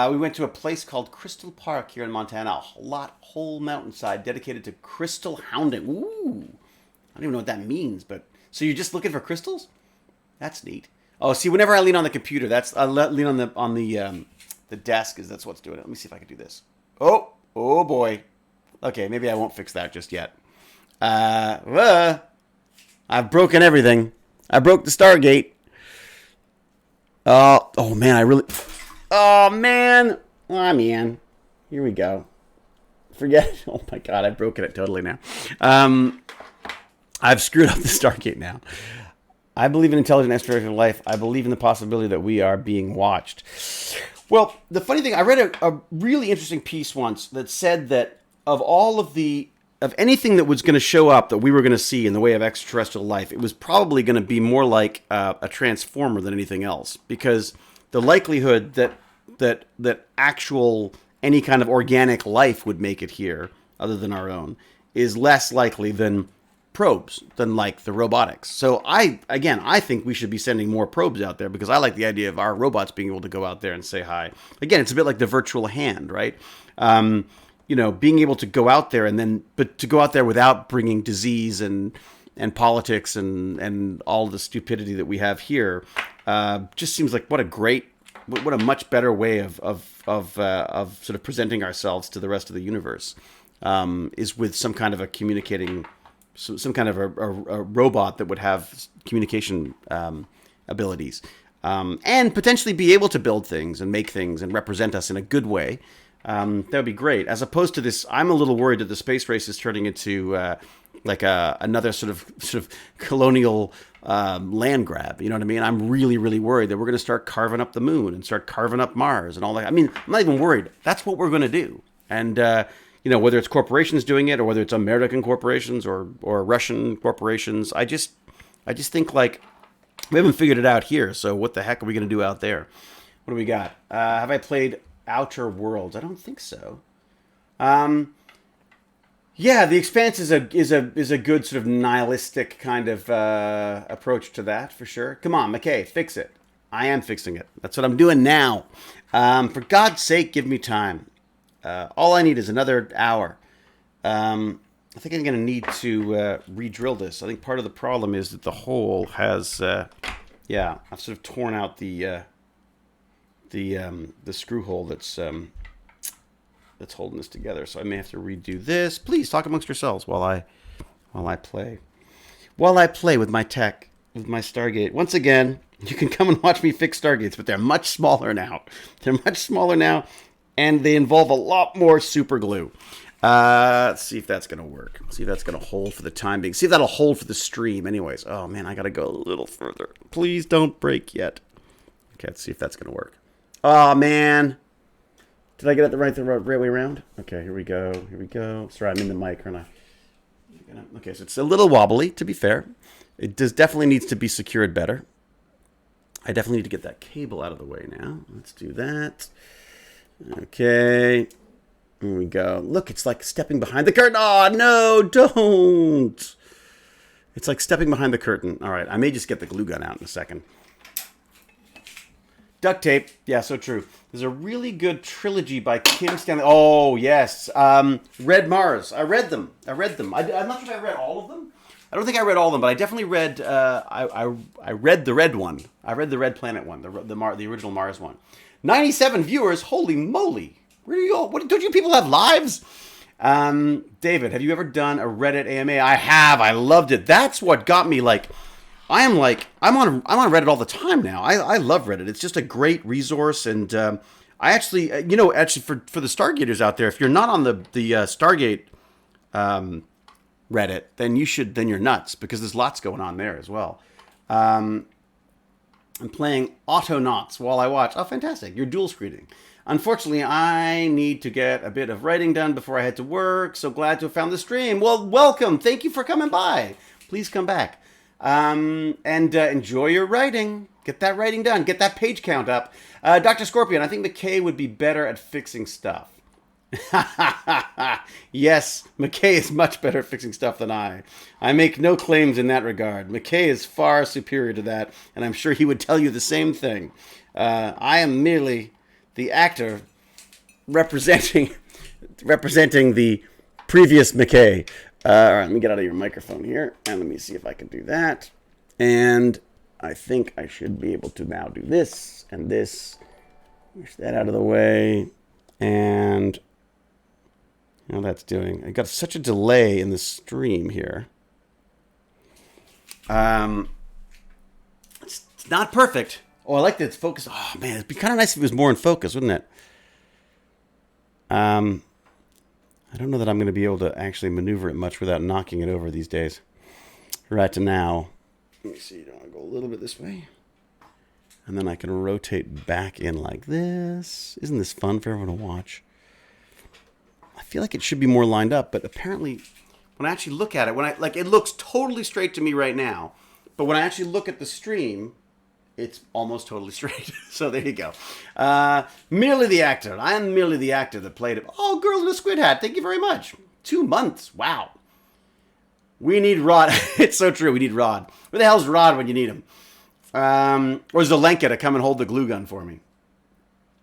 [SPEAKER 1] We went to a place called Crystal Park here in Montana. Whole mountainside dedicated to crystal hounding. Ooh. I don't even know what that means, but... So you're just looking for crystals? That's neat. Oh, see, whenever I lean on the computer, I lean on the desk, because that's what's doing it. Let me see if I can do this. Oh boy. Okay, maybe I won't fix that just yet. I've broken everything. I broke the Stargate. Oh man, Oh man. Here we go. Forget. Oh my god, I've broken it totally now. I've screwed up the Stargate now. I believe in intelligent extraterrestrial life. I believe in the possibility that we are being watched. Well, the funny thing, I read a really interesting piece once that said that of anything that was going to show up that we were going to see in the way of extraterrestrial life, it was probably going to be more like a transformer than anything else, because the likelihood that actual any kind of organic life would make it here, other than our own, is less likely than probes, than like the robotics. So I think we should be sending more probes out there, because I like the idea of our robots being able to go out there and say hi. Again, it's a bit like the virtual hand, right? Being able to go out there but to go out there without bringing disease and politics and all the stupidity that we have here, just seems like what a much better way of sort of presenting ourselves to the rest of the universe, is with some kind of a communicating, some kind of a robot that would have communication abilities, and potentially be able to build things and make things and represent us in a good way. That would be great. As opposed to this, I'm a little worried that the space race is turning into another sort of colonial land grab. You know what I mean? I'm really, really worried that we're going to start carving up the moon and start carving up Mars and all that. I mean, I'm not even worried. That's what we're going to do. And whether it's corporations doing it or whether it's American corporations or Russian corporations, I just think, like, we haven't figured it out here. So what the heck are we going to do out there? What do we got? Have I played Outer Worlds? I don't think so. Yeah, The Expanse is a good sort of nihilistic kind of approach to that, for sure. Come on, McKay, fix it. I am fixing it. That's what I'm doing now. For God's sake, give me time. All I need is another hour. I think I'm going to need to re-drill this. I think part of the problem is that the hole has, I've sort of torn out the screw hole that's holding this together. So I may have to redo this. Please talk amongst yourselves while I play with my tech, with my Stargate. Once again, you can come and watch me fix Stargates, but they're much smaller now. And they involve a lot more super glue. Let's see if that's going to work. See if that's going to hold for the time being. See if that'll hold for the stream. Anyways, oh man, I got to go a little further. Please don't break yet. Okay, let's see if that's going to work. Oh man. Did I get it the right way around? Okay, here we go. Here we go. Sorry, I'm in the mic, aren't I? Okay, so it's a little wobbly, to be fair. It definitely needs to be secured better. I definitely need to get that cable out of the way now. Let's do that. Okay. Here we go. Look, it's like stepping behind the curtain. Oh, no, don't. It's like stepping behind the curtain. All right, I may just get the glue gun out in a second. Duct tape. Yeah, so true. There's a really good trilogy by Kim Stanley. Oh, yes. Red Mars. I read them. I'm not sure if I read all of them. I don't think I read all of them, but I definitely read. I read the red one. I read the Red Planet one, the original Mars one. 97 viewers. Holy moly! Where do you go? What, don't you people have lives? David, have you ever done a Reddit AMA? I have. I loved it. That's what got me like. I'm on Reddit all the time now. I love Reddit. It's just a great resource, and I actually, for the Stargaters out there, if you're not on the Stargate Reddit, then you're nuts, because there's lots going on there as well. I'm playing Autonauts while I watch. Oh, fantastic! You're dual screening. Unfortunately, I need to get a bit of writing done before I head to work. So glad to have found the stream. Well, welcome. Thank you for coming by. Please come back. And enjoy your writing. Get that writing done. Get that page count up. Dr. Scorpion, I think McKay would be better at fixing stuff. Yes, McKay is much better at fixing stuff than I. I make no claims in that regard. McKay is far superior to that, and I'm sure he would tell you the same thing. I am merely the actor representing the previous McKay. All right, let me get out of your microphone here, and let me see if I can do that. And I think I should be able to now do this and this. Push that out of the way. And how that's doing. I got such a delay in the stream here. It's not perfect. Oh, I like that it's focused. Oh, man, it'd be kind of nice if it was more in focus, wouldn't it? I don't know that I'm going to be able to actually maneuver it much without knocking it over these days. Right to now. Let me see. I'll go a little bit this way. And then I can rotate back in like this. Isn't this fun for everyone to watch? I feel like it should be more lined up, but apparently when I actually look at it, it looks totally straight to me right now. But when I actually look at the stream, it's almost totally straight. So there you go. Merely the actor. I am merely the actor that played it. Oh, girl in a squid hat. Thank you very much. 2 months. Wow. We need Rod. It's so true. We need Rod. Where the hell's Rod when you need him? Or Zelenka to come and hold the glue gun for me.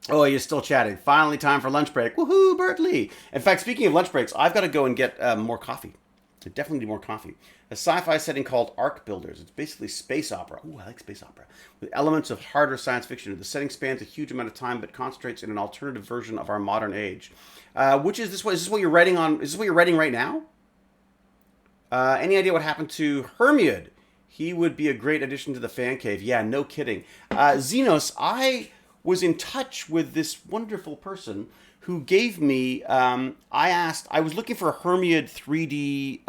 [SPEAKER 1] Oh, you're still chatting. Finally time for lunch break. Woohoo, Bert Lee. In fact, speaking of lunch breaks, I've got to go and get more coffee. I definitely need more coffee. A sci-fi setting called Ark Builders. It's basically space opera. Ooh, I like space opera. With elements of harder science fiction. The setting spans a huge amount of time, but concentrates in an alternative version of our modern age. Which is this one? Is this what you're writing on? Is this what you're writing right now? Any idea what happened to Hermione? He would be a great addition to the fan cave. Yeah, no kidding. Xenos, I was in touch with this wonderful person who gave me, I was looking for a Hermione 3D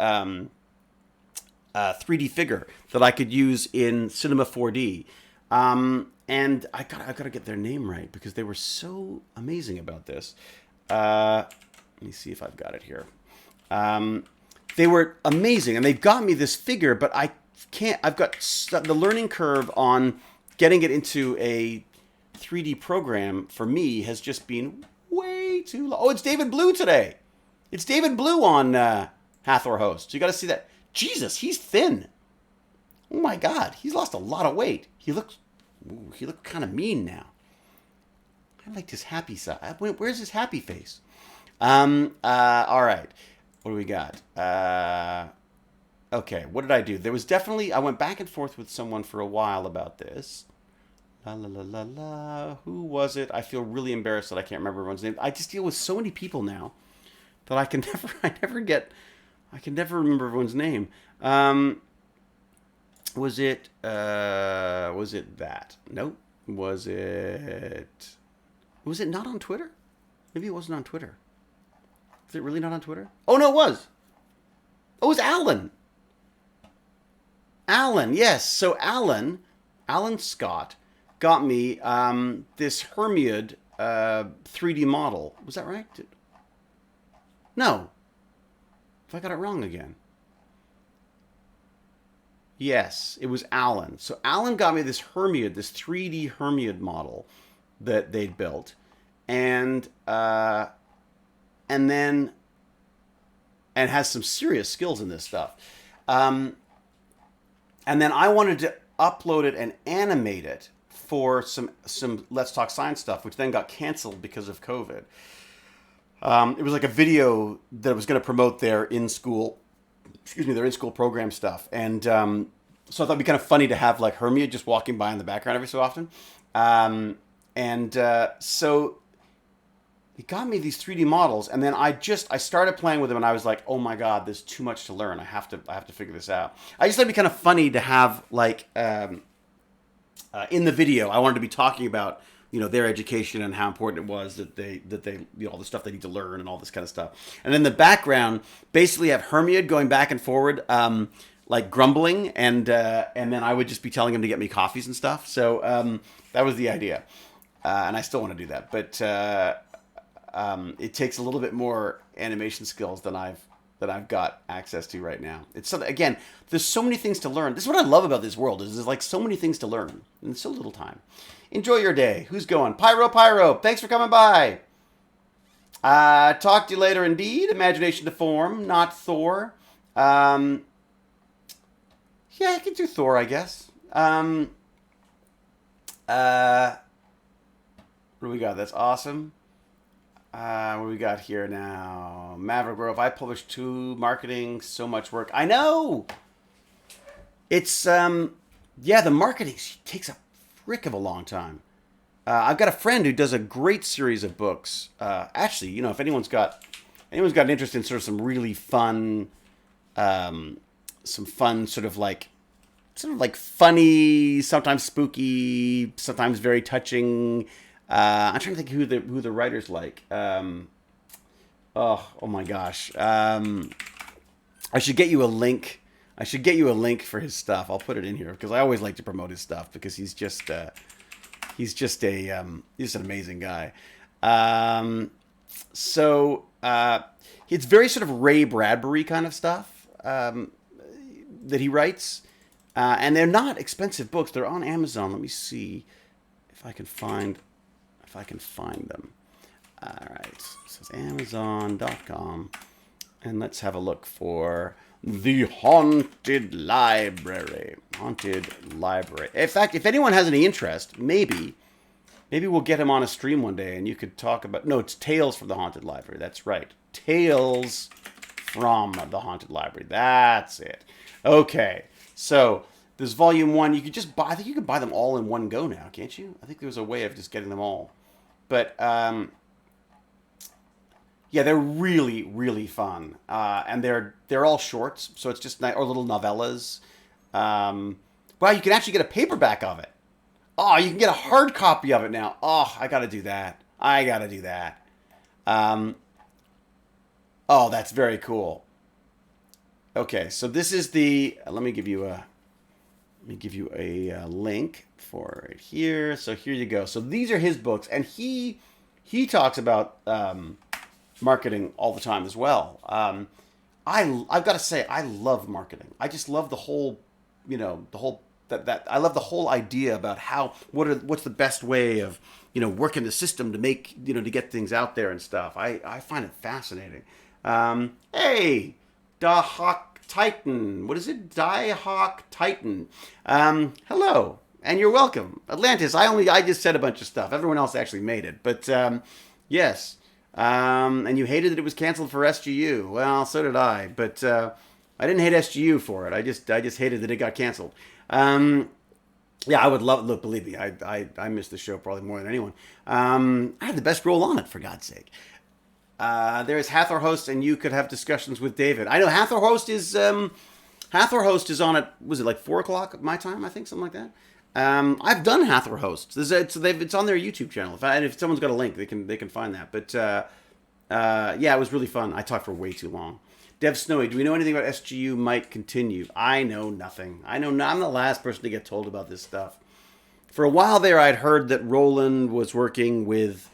[SPEAKER 1] 3D figure that I could use in Cinema 4D. And I gotta get their name right because they were so amazing about this. Let me see if I've got it here. They were amazing, and they've got me this figure, but I can't. I've got the learning curve on getting it into a 3D program for me has just been way too long. Oh, it's David Blue today. It's David Blue on Hathor Host. So you got to see that. Jesus, he's thin. Oh my God, he's lost a lot of weight. He looks kind of mean now. I liked his happy side. Where's his happy face? All right. What do we got? Okay, what did I do? There was definitely, I went back and forth with someone for a while about this. La la la la la. Who was it? I feel really embarrassed that I can't remember everyone's name. I just deal with so many people now that I can never remember everyone's name. Was it that? Nope. Was it not on Twitter? Maybe it wasn't on Twitter. Is it really not on Twitter? Oh, no, it was. Oh, it was Alan. Alan, yes. So Alan Scott, got me this Hermiad 3D model. Was that right? No. If I got it wrong again. Yes, it was Alan. So Alan got me this Hermiad, this 3D Hermiad model that they'd built, and then and has some serious skills in this stuff. Um, and then I wanted to upload it and animate it for some Let's Talk Science stuff, which then got canceled because of COVID. It was like a video that was going to promote their in-school, their in-school program stuff. And so I thought it'd be kind of funny to have like Hermia just walking by in the background every so often. So he got me these 3D models, and then I started playing with them, and I was like, oh my god, there's too much to learn. I have to figure this out. I just thought it'd be kind of funny to have like in the video, I wanted to be talking about their education and how important it was that they all the stuff they need to learn and all this kind of stuff. And in the background, basically have Hermia going back and forward, like grumbling, and then I would just be telling him to get me coffees and stuff. So that was the idea, and I still want to do that, but it takes a little bit more animation skills than I've got access to right now. It's again, there's so many things to learn. This is what I love about this world is there's like so many things to learn in so little time. Enjoy your day. Who's going? Pyro, thanks for coming by. Talk to you later indeed. Imagination to form, not Thor. Yeah, I can do Thor, I guess. What do we got? That's awesome. What do we got here now? Maverick Grove. I published 2 marketing, so much work. I know! It's, the marketing takes a frick of a long time. I've got a friend who does a great series of books. Actually, if anyone's got an interest in sort of some really fun, sort of like funny, sometimes spooky, sometimes very touching. I'm trying to think who the writer's like. Oh my gosh. I should get you a link. I should get you a link for his stuff. I'll put it in here because I always like to promote his stuff because he's just an amazing guy. It's very sort of Ray Bradbury kind of stuff that he writes, and they're not expensive books. They're on Amazon. Let me see if I can find them. All right, so it's Amazon.com, and let's have a look for The Haunted Library. In fact, if anyone has any interest, maybe we'll get him on a stream one day, and you could talk about. No, it's Tales from the Haunted Library. That's right, Tales from the Haunted Library. That's it. Okay, so there's Volume 1. You could just buy. I think you can buy them all in one go now, can't you? I think there's a way of just getting them all. But they're really, really fun, and they're all shorts, so it's just or little novellas. Wow, you can actually get a paperback of it. Oh, you can get a hard copy of it now. Oh, I got to do that. Oh, that's very cool. Okay, so this is the. Let me give you a link for it here. So here you go. So these are his books, and he talks about marketing all the time as well. I've got to say, I love marketing. I just love the whole, that I love the whole idea about what's the best way of working the system to make to get things out there and stuff. I find it fascinating. Hey, Dahawk Titan. What is it? Diehawk Titan. Hello, and you're welcome. Atlantis, I just said a bunch of stuff. Everyone else actually made it. But yes. And you hated that it was canceled for SGU. Well, so did I. But I didn't hate SGU for it. I just hated that it got canceled. I would love. Look, believe me, I missed the show probably more than anyone. I had the best role on it, for God's sake. There is Hathor Host, and you could have discussions with David. I know Hathor Host is on at, was it like 4:00 my time? I think something like that. I've done Hathor Host. It's on their YouTube channel. If someone's got a link, they can find that. But Yeah, it was really fun. I talked for way too long. Dev Snowy, do we know anything about SGU might continue? I know nothing. I know I'm the last person to get told about this stuff. For a while there, I'd heard that Roland was working with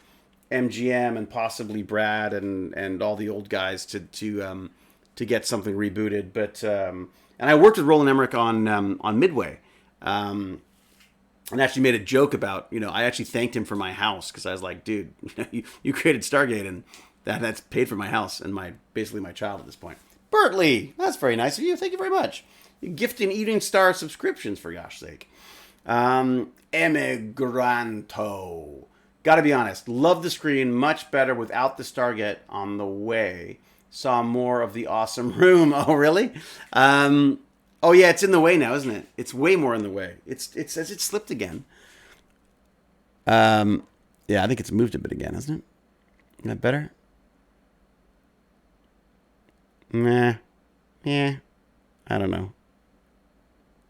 [SPEAKER 1] MGM and possibly Brad and all the old guys to get something rebooted. But and I worked with Roland Emmerich on Midway, and actually made a joke about, I actually thanked him for my house because I was like, dude, you created Stargate and that's paid for my house and basically my child at this point. Bertley, that's very nice of you. Thank you very much. You're gifting Evening Star subscriptions, for gosh sake. Emigranto. Gotta be honest, love the screen much better without the Stargate on the way. Saw more of the awesome room. Oh, really? Oh, yeah, it's in the way now, isn't it? It's way more in the way. It says it slipped again. Yeah, I think it's moved a bit again, hasn't it? Is that better? Nah. Yeah. I don't know.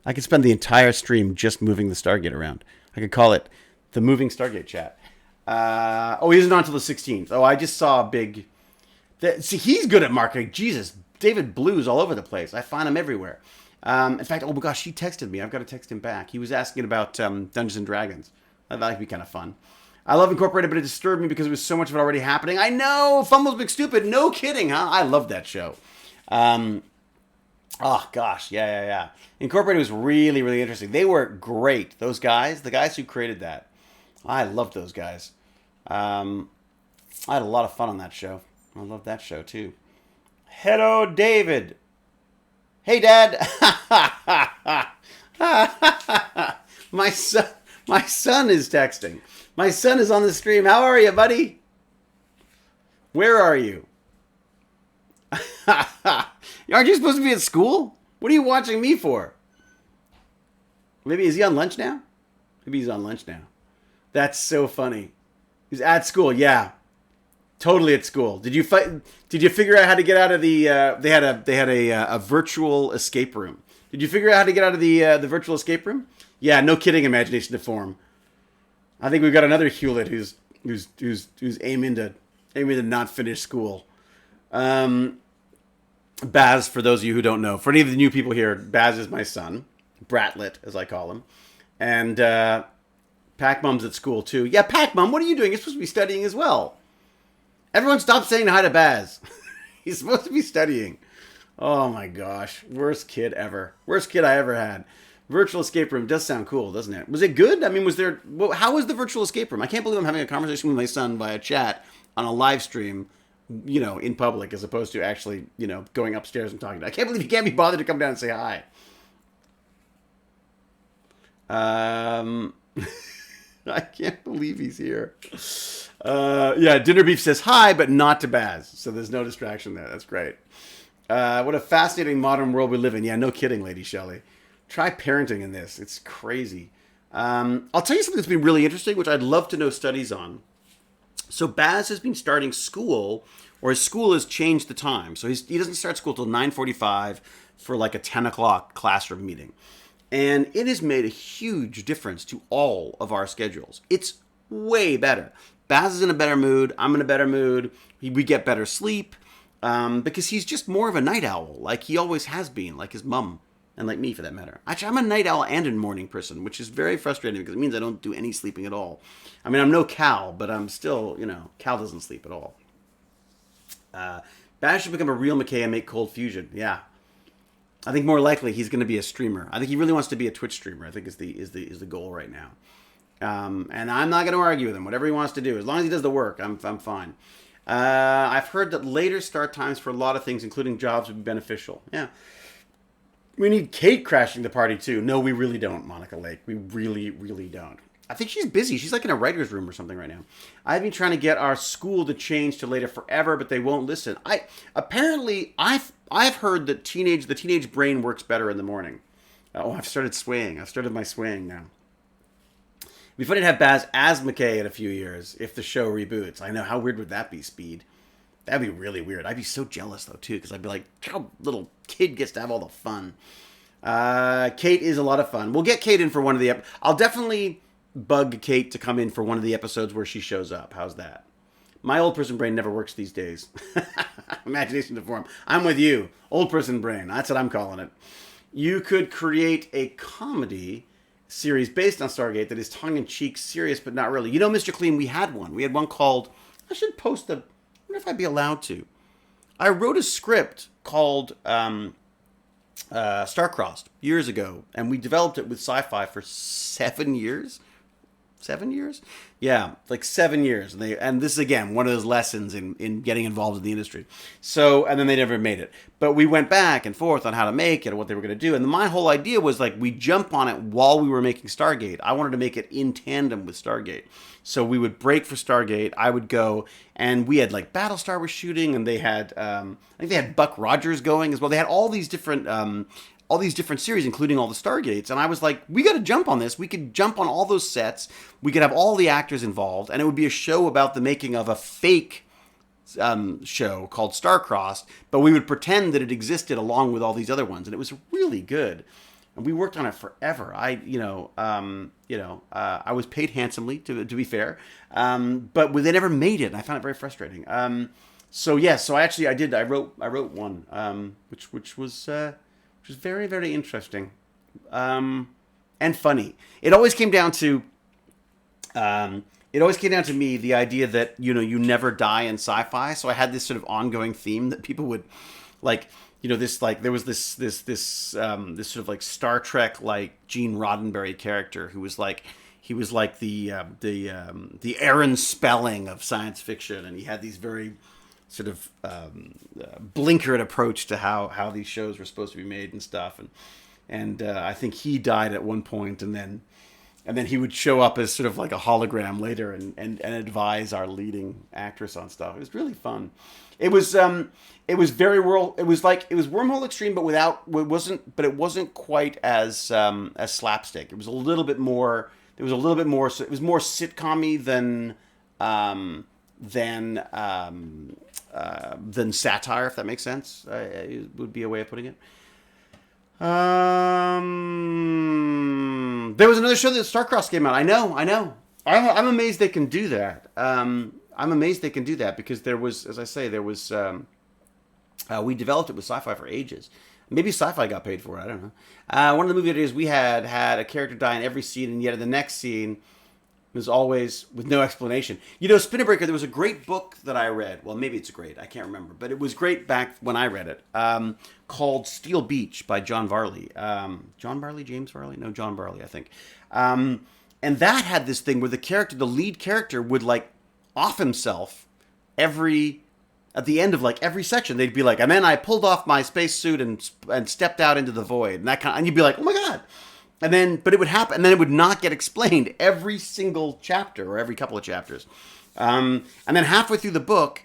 [SPEAKER 1] I could spend the entire stream just moving the Stargate around. I could call it the Moving Stargate Chat. He isn't on until the 16th. Oh, I just saw a big... See, he's good at marketing. Jesus, David Blue's all over the place. I find him everywhere. In fact, oh my gosh, he texted me. I've got to text him back. He was asking about Dungeons and Dragons. That'd be kind of fun. I love Incorporated, but it disturbed me because there was so much of it already happening. I know, Fumbles Big Stupid. No kidding, huh? I love that show. Oh gosh, yeah. Incorporated was really, really interesting. They were great. Those guys, the guys who created that, I loved those guys. I had a lot of fun on that show. I love that show too. Hello, David. Hey, Dad. My son is texting. My son is on the stream. How are you, buddy? Where are you? Aren't you supposed to be at school? What are you watching me for? Maybe is he on lunch now? Maybe he's on lunch now. That's so funny. He's at school. Yeah, totally at school. Did you figure out how to get out of the? They had a virtual escape room. Did you figure out how to get out of the virtual escape room? Yeah, no kidding. Imagination to form. I think we've got another Hewlett who's aiming to not finish school. Baz, for those of you who don't know, for any of the new people here, Baz is my son, Bratlet, as I call him. And Pac-Mum's at school, too. Yeah, Pac-Mum, what are you doing? You're supposed to be studying as well. Everyone stop saying hi to Baz. He's supposed to be studying. Oh, my gosh. Worst kid ever. Worst kid I ever had. Virtual escape room does sound cool, doesn't it? Was it good? I mean, how was the virtual escape room? I can't believe I'm having a conversation with my son via chat on a live stream, in public, as opposed to actually, going upstairs and talking to him. I can't believe he can't be bothered to come down and say hi. I can't believe he's here. Yeah, Dinner Beef says hi, but not to Baz. So there's no distraction there. That's great. What a fascinating modern world we live in. Yeah, no kidding, Lady Shelley. Try parenting in this. It's crazy. I'll tell you something that's been really interesting, which I'd love to know studies on. So Baz has been starting school, or his school has changed the time. So he doesn't start school till 9:45 for like a 10 o'clock classroom meeting. And it has made a huge difference to all of our schedules. It's way better. Baz is in a better mood. I'm in a better mood. We get better sleep because he's just more of a night owl, like he always has been, like his mom. And like me, for that matter. Actually, I'm a night owl and a morning person, which is very frustrating because it means I don't do any sleeping at all. I mean, I'm no Cal, but I'm still, Cal doesn't sleep at all. Baz should become a real McKay and make Cold Fusion. Yeah. I think more likely he's going to be a streamer. I think he really wants to be a Twitch streamer. I think is the goal right now. And I'm not going to argue with him. Whatever he wants to do, as long as he does the work, I'm fine. I've heard that later start times for a lot of things, including jobs, would be beneficial. Yeah. We need Kate crashing the party, too. No, we really don't, Monica Lake. We really, really don't. I think she's busy. She's like in a writer's room or something right now. I've been trying to get our school to change to later forever, but they won't listen. I've heard that the teenage brain works better in the morning. Oh, I've started swaying. I've started my swaying now. It'd be funny to have Baz as McKay in a few years if the show reboots. I know. How weird would that be, Speed? That'd be really weird. I'd be so jealous, though, too, because I'd be like, how little kid gets to have all the fun. Kate is a lot of fun. We'll get Kate in for one of the... I'll definitely bug Kate to come in for one of the episodes where she shows up. How's that? My old person brain never works these days. Imagination to form. I'm with you. Old person brain. That's what I'm calling it. You could create a comedy series based on Stargate that is tongue-in-cheek, serious, but not really. You know, Mr. Clean, we had one. We had one called... I should post the... I wonder if I'd be allowed to. I wrote a script called Starcrossed years ago, and we developed it with Sci-Fi for 7 years. 7 years? Yeah, like 7 years. And this is, again, one of those lessons in getting involved in the industry. So, and then they never made it. But we went back and forth on how to make it and what they were going to do. And my whole idea was, like, we jump on it while we were making Stargate. I wanted to make it in tandem with Stargate. So we would break for Stargate. I would go, and we had, like, Battlestar was shooting, and they had, I think they had Buck Rogers going as well. They had all these different series, including all the Stargates. And I was like, we got to jump on this. We could jump on all those sets. We could have all the actors involved. And it would be a show about the making of a fake show called Starcrossed. But we would pretend that it existed along with all these other ones. And it was really good. And we worked on it forever. I was paid handsomely, to be fair. But they never made it. And I found it very frustrating. So I wrote one, which was very, very interesting, and funny. It always came down to me, the idea that, you never die in sci-fi. So I had this sort of ongoing theme that people would, like, there was this sort of like Star Trek, like, Gene Roddenberry character who was like, he was like the Aaron Spelling of science fiction, and he had these very sort of blinkered approach to how these shows were supposed to be made and stuff, and I think he died at one point, and then he would show up as sort of like a hologram later and advise our leading actress on stuff. It was really fun. It was very it was Wormhole Extreme, but it wasn't quite as slapstick. It was a little bit more. It was more sitcom-y than satire, if that makes sense. It would be a way of putting it. There was another show that Starcrossed came out. I know. I'm amazed they can do that. Because there was, as I say, we developed it with Sci-Fi for ages. Maybe Sci-Fi got paid for it. I don't know. One of the movie ideas we had a character die in every scene, and yet in the next scene was always with no explanation. Spinner Breaker, there was a great book that I read. Well, maybe it's great. I can't remember. But it was great back when I read it. Called Steel Beach by John Varley. James Varley? No, John Varley, I think. And that had this thing where the lead character would, like, off himself at the end of, like, every section. They'd be like, and then I pulled off my spacesuit and stepped out into the void. And you'd be like, oh my God. But it would happen, and then it would not get explained every single chapter or every couple of chapters. And then halfway through the book,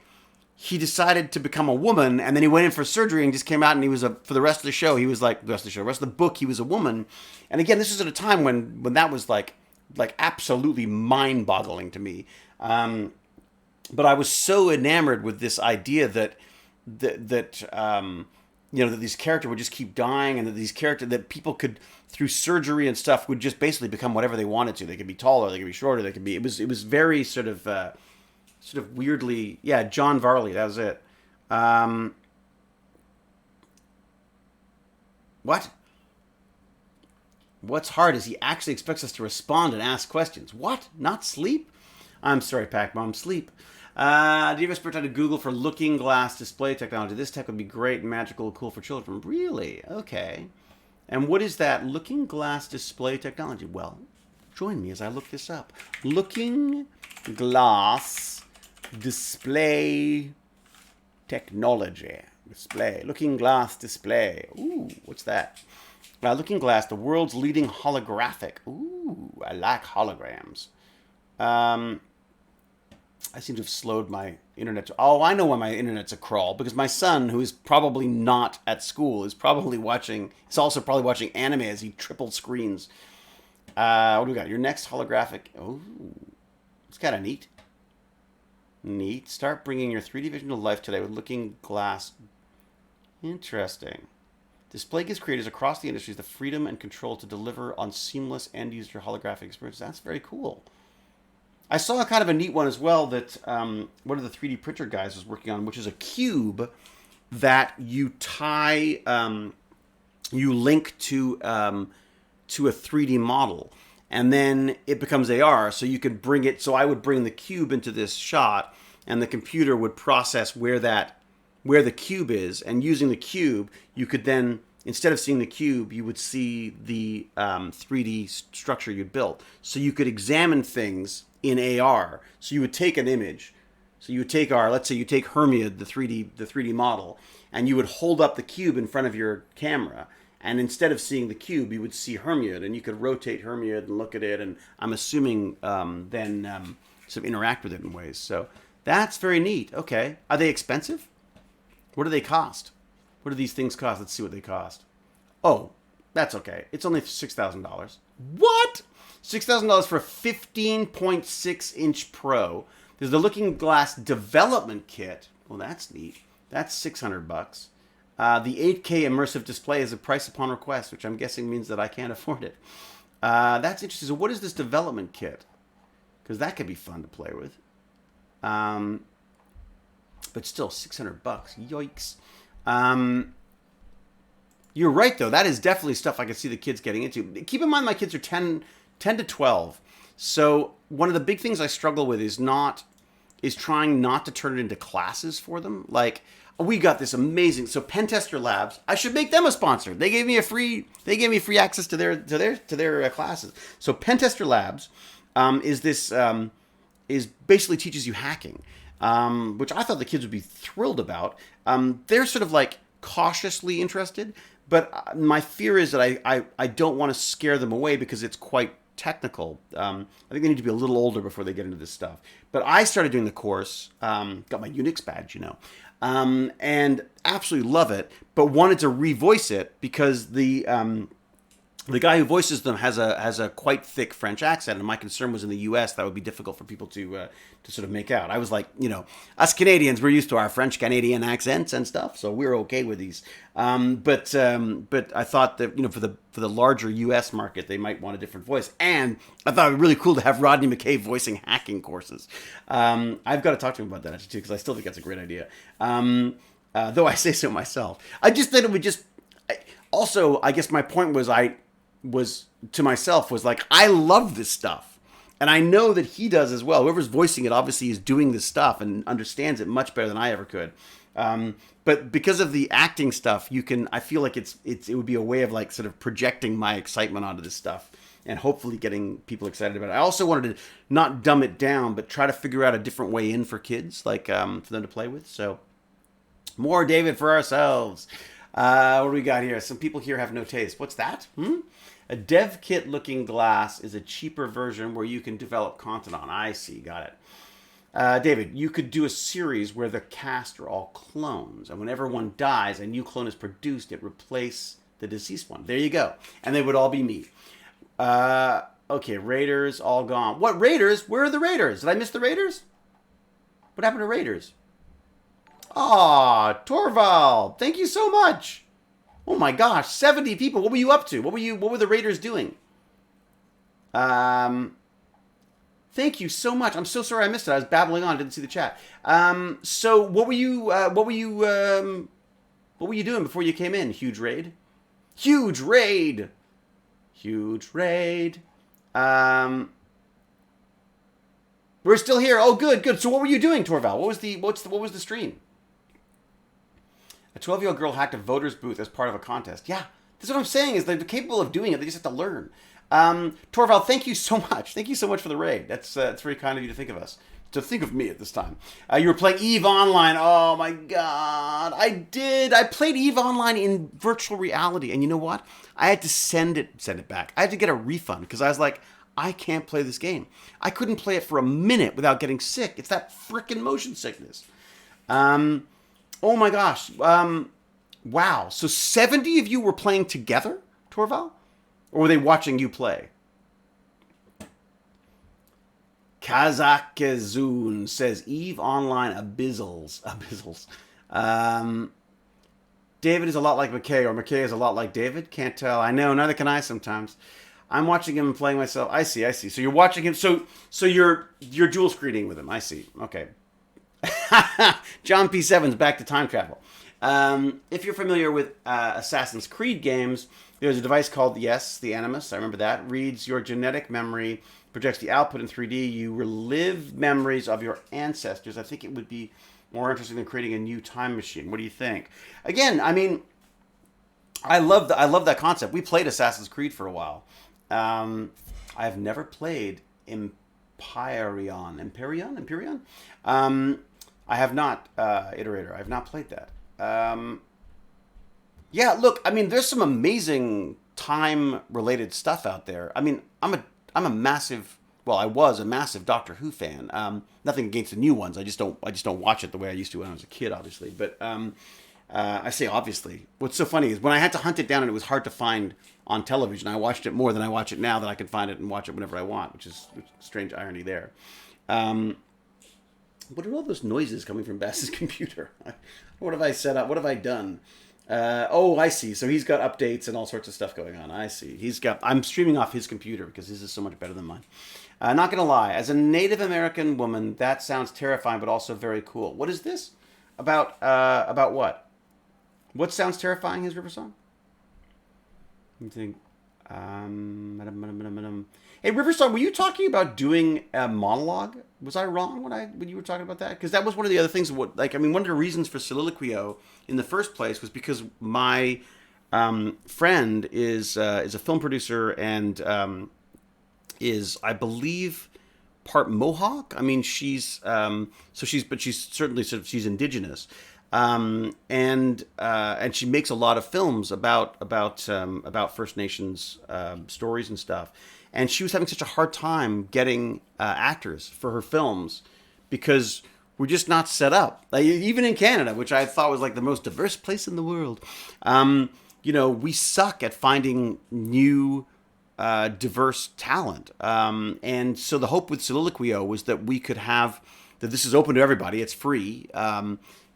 [SPEAKER 1] he decided to become a woman, and then he went in for surgery and just came out, and he was for the rest of the show, he was like, the rest of the book, he was a woman. And again, this was at a time when that was like absolutely mind-boggling to me. But I was so enamored with this idea that these characters would just keep dying, and that people could, through surgery and stuff, would just basically become whatever they wanted to. They could be taller, they could be shorter, they could be. It was very sort of weirdly, yeah. John Varley, that was it. What? What's hard is he actually expects us to respond and ask questions. What? Not sleep? I'm sorry, Pac Mom. Sleep. Do you ever spare time to Google for looking glass display technology? This tech would be great and magical, cool for children. Really? Okay. And what is that looking glass display technology? Well, join me as I look this up. Looking glass display technology. Looking glass display. Ooh, what's that? Looking glass, the world's leading holographic. Ooh, I like holograms. I seem to have slowed my internet. I know why my internet's a crawl. Because my son, who is probably not at school, is also probably watching anime as he triple screens. What do we got? Your next holographic. Oh, it's kind of neat. Start bringing your 3D vision to life today with Looking Glass. Interesting. Display gives creators across the industries the freedom and control to deliver on seamless end-user holographic experiences. That's very cool. I saw a kind of a neat one as well that one of the 3D printer guys was working on, which is a cube that you tie, you link to a 3D model, and then it becomes AR. So you could bring it. So I would bring the cube into this shot, and the computer would process where the cube is, and using the cube, you could then, instead of seeing the cube, you would see the 3D structure you'd built. So you could examine things in AR. So you would take an image. So you would take let's say you take Hermia, the 3D model, and you would hold up the cube in front of your camera. And instead of seeing the cube, you would see Hermione, and you could rotate Hermione and look at it, and I'm assuming then sort of interact with it in ways. So that's very neat. Okay. Are they expensive? What do they cost? What do these things cost? Let's see what they cost. Oh, that's okay. It's only $6,000. What? $6,000 for a 15.6-inch Pro. There's the Looking Glass development kit. Well, that's neat. That's $600. The 8K immersive display is a price upon request, which I'm guessing means that I can't afford it. That's interesting. So what is this development kit? Because that could be fun to play with. But still, $600. Yikes. You're right, though. That is definitely stuff I can see the kids getting into. Keep in mind, my kids are 10 to 12. So one of the big things I struggle with is trying not to turn it into classes for them. Like, we got this amazing. So Pentester Labs, I should make them a sponsor. They gave me free access to their classes. So Pentester Labs is basically teaches you hacking, which I thought the kids would be thrilled about. They're sort of like cautiously interested, but my fear is that I don't want to scare them away because it's quite technical. I think they need to be a little older before they get into this stuff. But I started doing the course, got my Unix badge, and absolutely love it, but wanted to revoice it because the guy who voices them has a quite thick French accent, and my concern was in the U.S. that would be difficult for people to sort of make out. I was like, us Canadians, we're used to our French Canadian accents and stuff, so we're okay with these. But I thought that for the larger U.S. market, they might want a different voice, and I thought it would be really cool to have Rodney McKay voicing hacking courses. I've got to talk to him about that actually too, because I still think that's a great idea. Though I say so myself, I just thought it would just. Also, I guess my point was I love this stuff, and I know that he does as well. Whoever's voicing it obviously is doing this stuff and understands it much better than I ever could. But because of the acting stuff, I feel like it would be a way of like sort of projecting my excitement onto this stuff and hopefully getting people excited about it. I also wanted to not dumb it down, but try to figure out a different way in for kids, like for them to play with. So more David for ourselves. What do we got here? Some people here have no taste. What's that? A dev kit Looking Glass is a cheaper version where you can develop content on. I see. Got it. David, you could do a series where the cast are all clones, and whenever one dies, a new clone is produced, it replace the deceased one. There you go. And they would all be me. Okay, Raiders all gone. What Raiders? Where are the Raiders? Did I miss the Raiders? What happened to Raiders? Aw, Torvald, thank you so much. Oh my gosh, 70 people. What were you up to? What were the Raiders doing? Thank you so much. I'm so sorry I missed it. I was babbling on, didn't see the chat. So what were you doing before you came in? Huge raid. Huge raid. Huge raid. We're still here. Oh, good. So what were you doing, Torvald? What was the stream? A 12-year-old girl hacked a voter's booth as part of a contest. Yeah, that's what I'm saying, is they're capable of doing it. They just have to learn. Torvald, thank you so much. Thank you so much for the raid. That's very kind of you to think of us. To think of me at this time. You were playing EVE Online. Oh, my God. I did. I played EVE Online in virtual reality. And you know what? I had to send it back. I had to get a refund because I was like, I can't play this game. I couldn't play it for a minute without getting sick. It's that frickin' motion sickness. Oh my gosh. Wow. So 70 of you were playing together, Torval? Or were they watching you play? Kazakazun says, EVE Online abyssals. David is a lot like McKay, or McKay is a lot like David. Can't tell. I know, neither can I sometimes. I'm watching him and playing myself. I see, I see. So you're watching him. So you're dual screening with him. I see. Okay. John P. Sevens, back to time travel. If you're familiar with Assassin's Creed games, there's a device called, yes, the Animus. I remember that. Reads your genetic memory, projects the output in 3D. You relive memories of your ancestors. I think it would be more interesting than creating a new time machine. What do you think? Again, I mean, I love that concept. We played Assassin's Creed for a while. I've never played Empyrean. I have not, Iterator. I have not played that. Yeah, look, I mean, there's some amazing time-related stuff out there. I mean, I'm a massive, well, I was a massive Doctor Who fan. Nothing against the new ones. I just don't watch it the way I used to when I was a kid, obviously. But I say obviously. What's so funny is when I had to hunt it down and it was hard to find on television, I watched it more than I watch it now that I can find it and watch it whenever I want, which is a strange irony there. What are all those noises coming from Bass's computer? What have I set up? What have I done? Oh, I see. So he's got updates and all sorts of stuff going on. I see. I'm streaming off his computer because his is so much better than mine. Not gonna lie, as a Native American woman, that sounds terrifying, but also very cool. What is this? About what? What sounds terrifying, his river song? Let me think. Hey, Riversong, were you talking about doing a monologue? Was I wrong when you were talking about that? Because that was one of the other things. One of the reasons for Soliloquio in the first place was because my friend is a film producer and is, I believe, part Mohawk. I mean, she's indigenous. And she makes a lot of films about First Nations stories and stuff. And she was having such a hard time getting actors for her films because we're just not set up. Like, even in Canada, which I thought was like the most diverse place in the world, we suck at finding new diverse talent. And so the hope with Soliloquio was that we could have that this is open to everybody. It's free.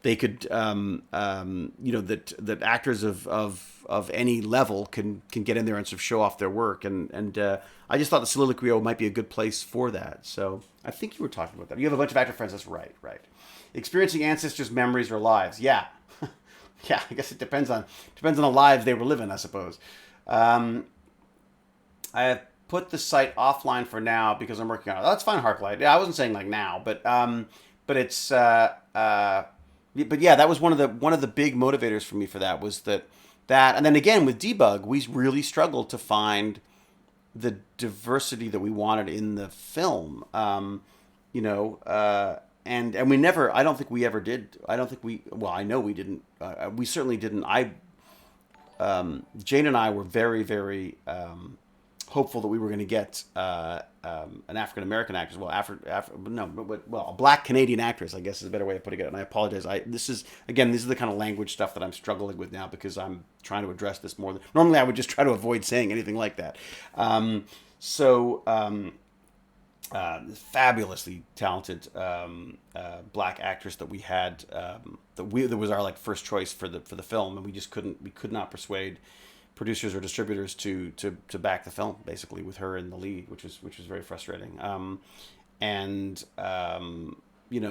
[SPEAKER 1] They could, that actors of any level can get in there and sort of show off their work. And I just thought the Soliloquio might be a good place for that. So I think you were talking about that. You have a bunch of actor friends. That's right. Experiencing ancestors' memories or lives. Yeah. Yeah, I guess it depends on the lives they were living, I suppose. I have put the site offline for now because I'm working on it. That's fine, Harklight. Yeah, I wasn't saying like now, but it's but yeah, that was one of the big motivators for me for that was that and then again with Debug, we really struggled to find the diversity that we wanted in the film. And we never, I don't think we ever did. I know we didn't. We certainly didn't. Jane and I were very, very hopeful that we were going to get an African American actress. Well, a Black Canadian actress, I guess is a better way of putting it. And I apologize. These are the kind of language stuff that I'm struggling with now because I'm trying to address this more. Normally, I would just try to avoid saying anything like that. Fabulously talented Black actress that we had that was our like first choice for the film, and we could not persuade producers or distributors to back the film basically with her in the lead, which was very frustrating.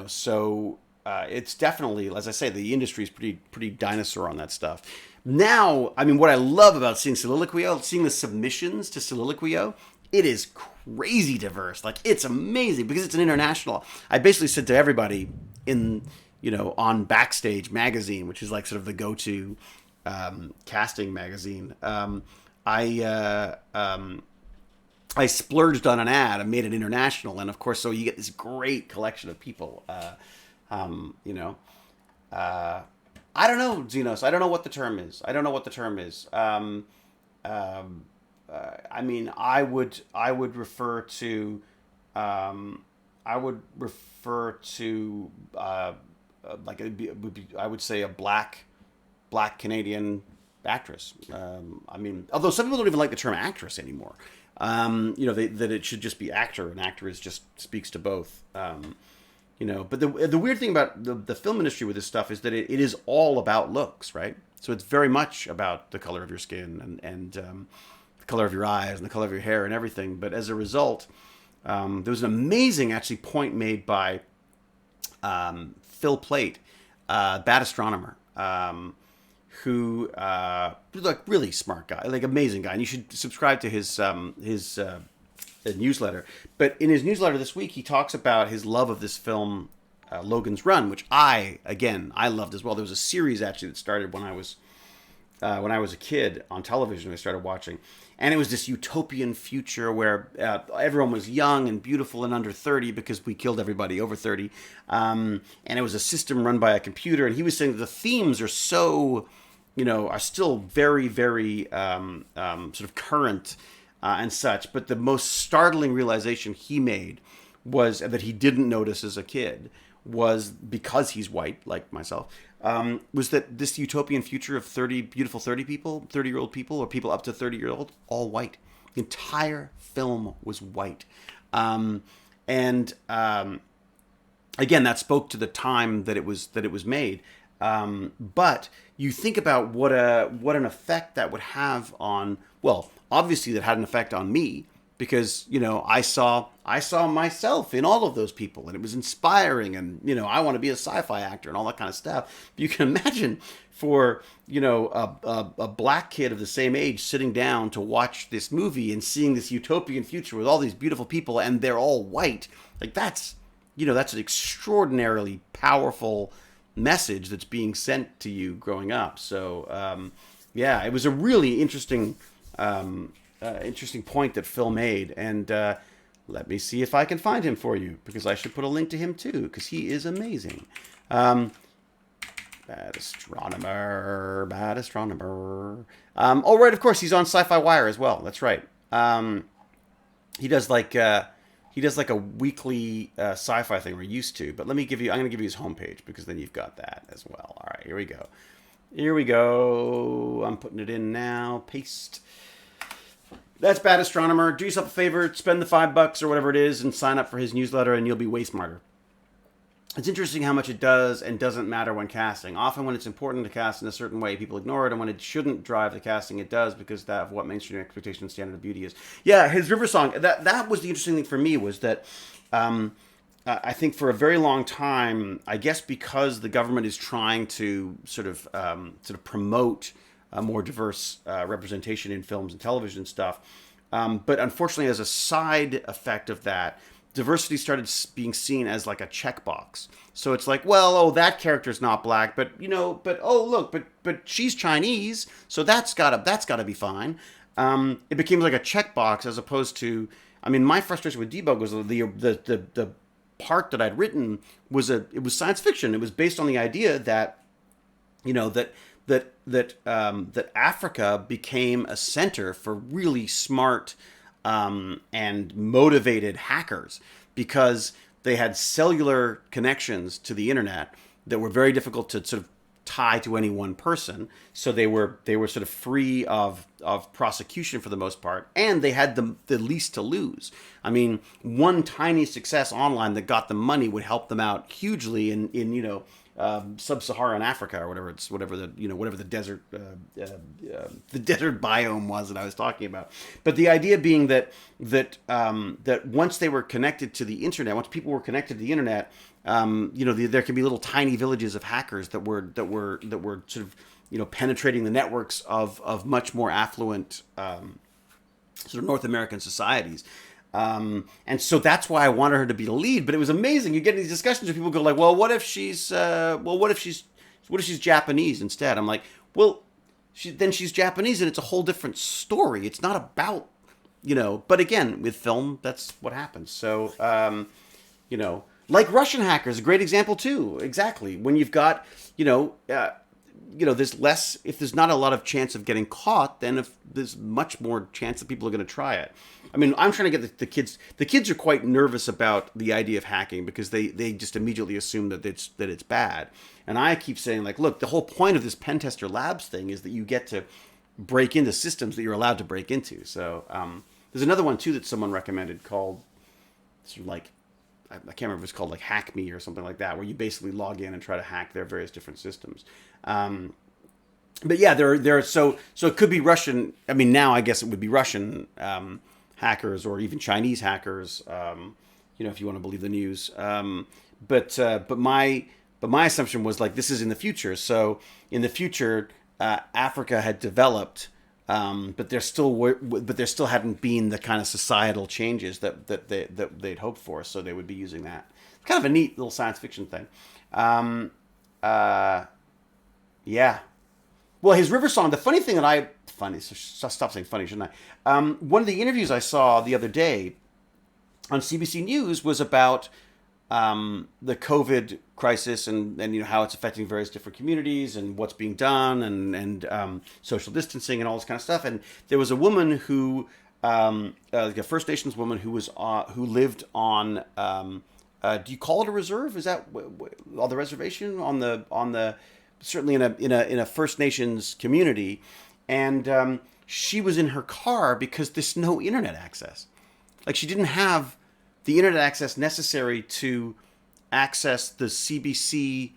[SPEAKER 1] So it's definitely, as I say, the industry is pretty dinosaur on that stuff. Now, I mean, what I love about seeing Soliloquio, seeing the submissions to Soliloquio, it is crazy diverse. Like, it's amazing because it's an international. I basically said to everybody on Backstage magazine, which is like sort of the go-to casting magazine. I splurged on an ad and made it international, and of course, so you get this great collection of people. I don't know, Xenos. I don't know what the term is. I mean, I would refer to like it would be I would say a Black Canadian actress. I mean, although some people don't even like the term actress anymore. That it should just be actor, and actor just speaks to both. But the weird thing about the film industry with this stuff is that it is all about looks, right? So it's very much about the color of your skin and the color of your eyes and the color of your hair and everything. But as a result, there was an amazing actually point made by Phil Plait, bad astronomer, who like really smart guy, like amazing guy, and you should subscribe to his newsletter. But in his newsletter this week, he talks about his love of this film, Logan's Run, which I loved as well. There was a series actually that started when I was a kid on television. I started watching, and it was this utopian future where everyone was young and beautiful and under 30 because we killed everybody over 30, and it was a system run by a computer. And he was saying that the themes are so, are still very, very sort of current and such. But the most startling realization he made was that he didn't notice as a kid was, because he's white like myself, was that this utopian future of 30-year-old people, or people up to 30-year-old, all white. The entire film was white. And again, that spoke to the time that it was made. But you think about what an effect that would have on, well, obviously that had an effect on me, because I saw myself in all of those people, and it was inspiring, and I want to be a sci-fi actor and all that kind of stuff. But you can imagine for a black kid of the same age sitting down to watch this movie and seeing this utopian future with all these beautiful people and they're all white. Like that's an extraordinarily powerful message that's being sent to you growing up. So yeah, it was a really interesting point that Phil made, and let me see if I can find him for you, because I should put a link to him too, because he is amazing. Bad astronomer. Oh, right, of course, he's on Sci-Fi Wire as well. That's right. He does like a weekly sci-fi thing, or used to. But I'm going to give you his homepage, because then you've got that as well. All right, here we go. I'm putting it in now. Paste. That's Bad Astronomer. Do yourself a favor, spend the $5 or whatever it is, and sign up for his newsletter, and you'll be way smarter. It's interesting how much it does and doesn't matter when casting. Often when it's important to cast in a certain way, people ignore it, and when it shouldn't drive the casting, it does, because of what mainstream expectation and standard of beauty is. Yeah, his River Song, that was the interesting thing for me, was that I think for a very long time, I guess because the government is trying to sort of promote a more diverse representation in films and television stuff. But unfortunately, as a side effect of that, diversity started being seen as like a checkbox. So it's like, well, oh, that character's not black, but oh, look, but she's Chinese, so that's gotta be fine. It became like a checkbox, as opposed to, I mean, my frustration with Debug was the part that I'd written was science fiction. It was based on the idea that that Africa became a center for really smart and motivated hackers, because they had cellular connections to the internet that were very difficult to sort of tie to any one person. So they were sort of free of prosecution for the most part, and they had the least to lose. I mean, one tiny success online that got them money would help them out hugely in sub-Saharan Africa, or whatever the desert biome was that I was talking about. But the idea being that once they were connected to the internet, once people were connected to the internet, there can be little tiny villages of hackers that were sort of penetrating the networks of much more affluent sort of North American societies. And so that's why I wanted her to be the lead. But it was amazing. You get these discussions where people go like, well, what if she's Japanese instead? I'm like, well, then she's Japanese, and it's a whole different story. It's not about, but again, with film, that's what happens. So, like Russian hackers, a great example too. Exactly. When you've got, there's less, if there's not a lot of chance of getting caught, then if there's much more chance that people are going to try it. I mean, I'm trying to get the kids are quite nervous about the idea of hacking, because they just immediately assume that it's bad. And I keep saying, like, look, the whole point of this pen tester labs thing is that you get to break into systems that you're allowed to break into. So there's another one too that someone recommended called sort of like, I can't remember if it's called like Hack Me or something like that, where you basically log in and try to hack their various different systems. but yeah, there are so it could be Russian. I mean, now I guess it would be Russian hackers or even Chinese hackers. If you want to believe the news. But my assumption was like this is in the future. So in the future, Africa had developed, but there still hadn't been the kind of societal changes that they'd hoped for. So they would be using that. It's kind of a neat little science fiction thing. Um, uh, yeah. Well, his River Song. The funny thing that I funny. So stop saying funny, shouldn't I? One of the interviews I saw the other day on CBC News was about the COVID crisis and how it's affecting various different communities and what's being done and social distancing and all this kind of stuff. And there was a woman who, like a First Nations woman who lived on. Do you call it a reserve? Is that on the reservation on the certainly in a First Nations community, and she was in her car because there's no internet access. Like she didn't have the internet access necessary to access the CBC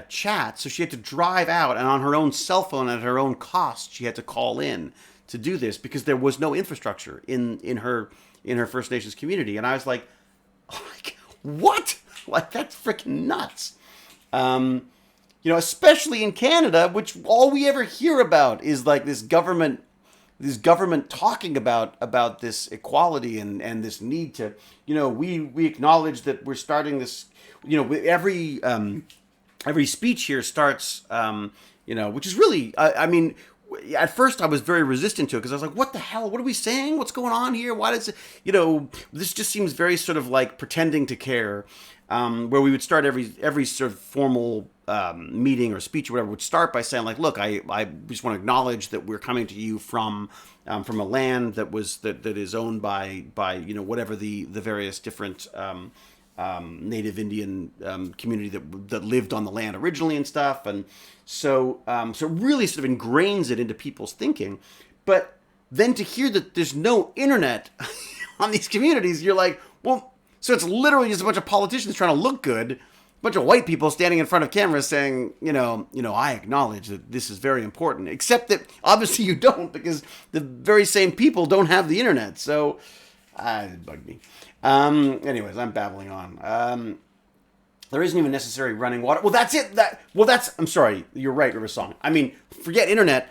[SPEAKER 1] chat, so she had to drive out and on her own cell phone at her own cost. She had to call in to do this because there was no infrastructure in her First Nations community. And I was like what? Like that's freaking nuts. Especially in Canada, which all we ever hear about is like this government talking about this equality and this need to, we acknowledge that we're starting this, every speech here starts, which is really, I mean, at first I was very resistant to it because I was like, what the hell? What are we saying? What's going on here? Why does it, this just seems very sort of like pretending to care, where we would start every sort of formal meeting or speech or whatever would start by saying like, look, I just want to acknowledge that we're coming to you from a land that is owned by whatever the various different Native Indian community that lived on the land originally and stuff, and so it really sort of ingrains it into people's thinking. But then to hear that there's no internet on these communities, you're like, well, so it's literally just a bunch of politicians trying to look good, a bunch of white people standing in front of cameras saying, I acknowledge that this is very important, except that obviously you don't, because the very same people don't have the internet. So it bugged me. Anyways, I'm babbling on. There isn't even necessary running water. Well, that's it. I'm sorry. You're right, River Song. I mean, forget internet.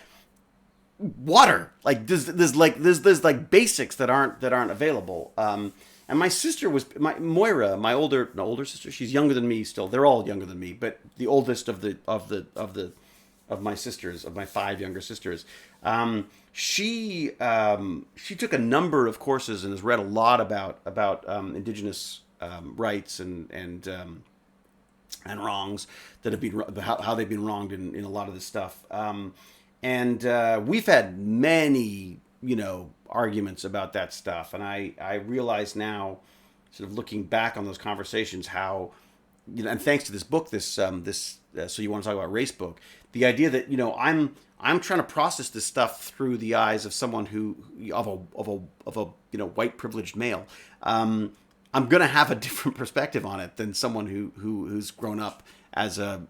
[SPEAKER 1] Water. Like there's like basics that aren't available. And my sister Moira, my older sister. She's younger than me still. They're all younger than me, but the oldest of my sisters, of my 5 younger sisters. She took a number of courses and has read a lot about Indigenous rights and wrongs that have been how they've been wronged in a lot of this stuff. And we've had many arguments about that stuff, and I realize now, sort of looking back on those conversations, how and thanks to this book, this so you want to talk about race book, the idea that I'm trying to process this stuff through the eyes of someone of a white privileged male. I'm gonna have a different perspective on it than someone who's grown up as a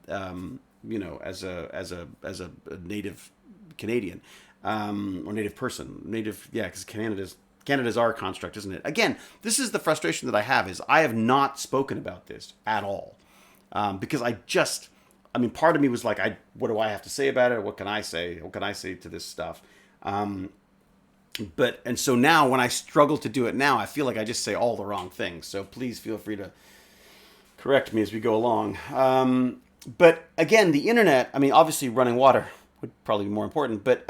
[SPEAKER 1] native Canadian or native person, because Canada's our construct, isn't it? Again, this is the frustration that I have, is I have not spoken about this at all, because part of me was like, what do I have to say about it? What can I say? What can I say to this stuff? And so now when I struggle to do it now, I feel like I just say all the wrong things. So please feel free to correct me as we go along. But again, the internet, obviously running water would probably be more important, but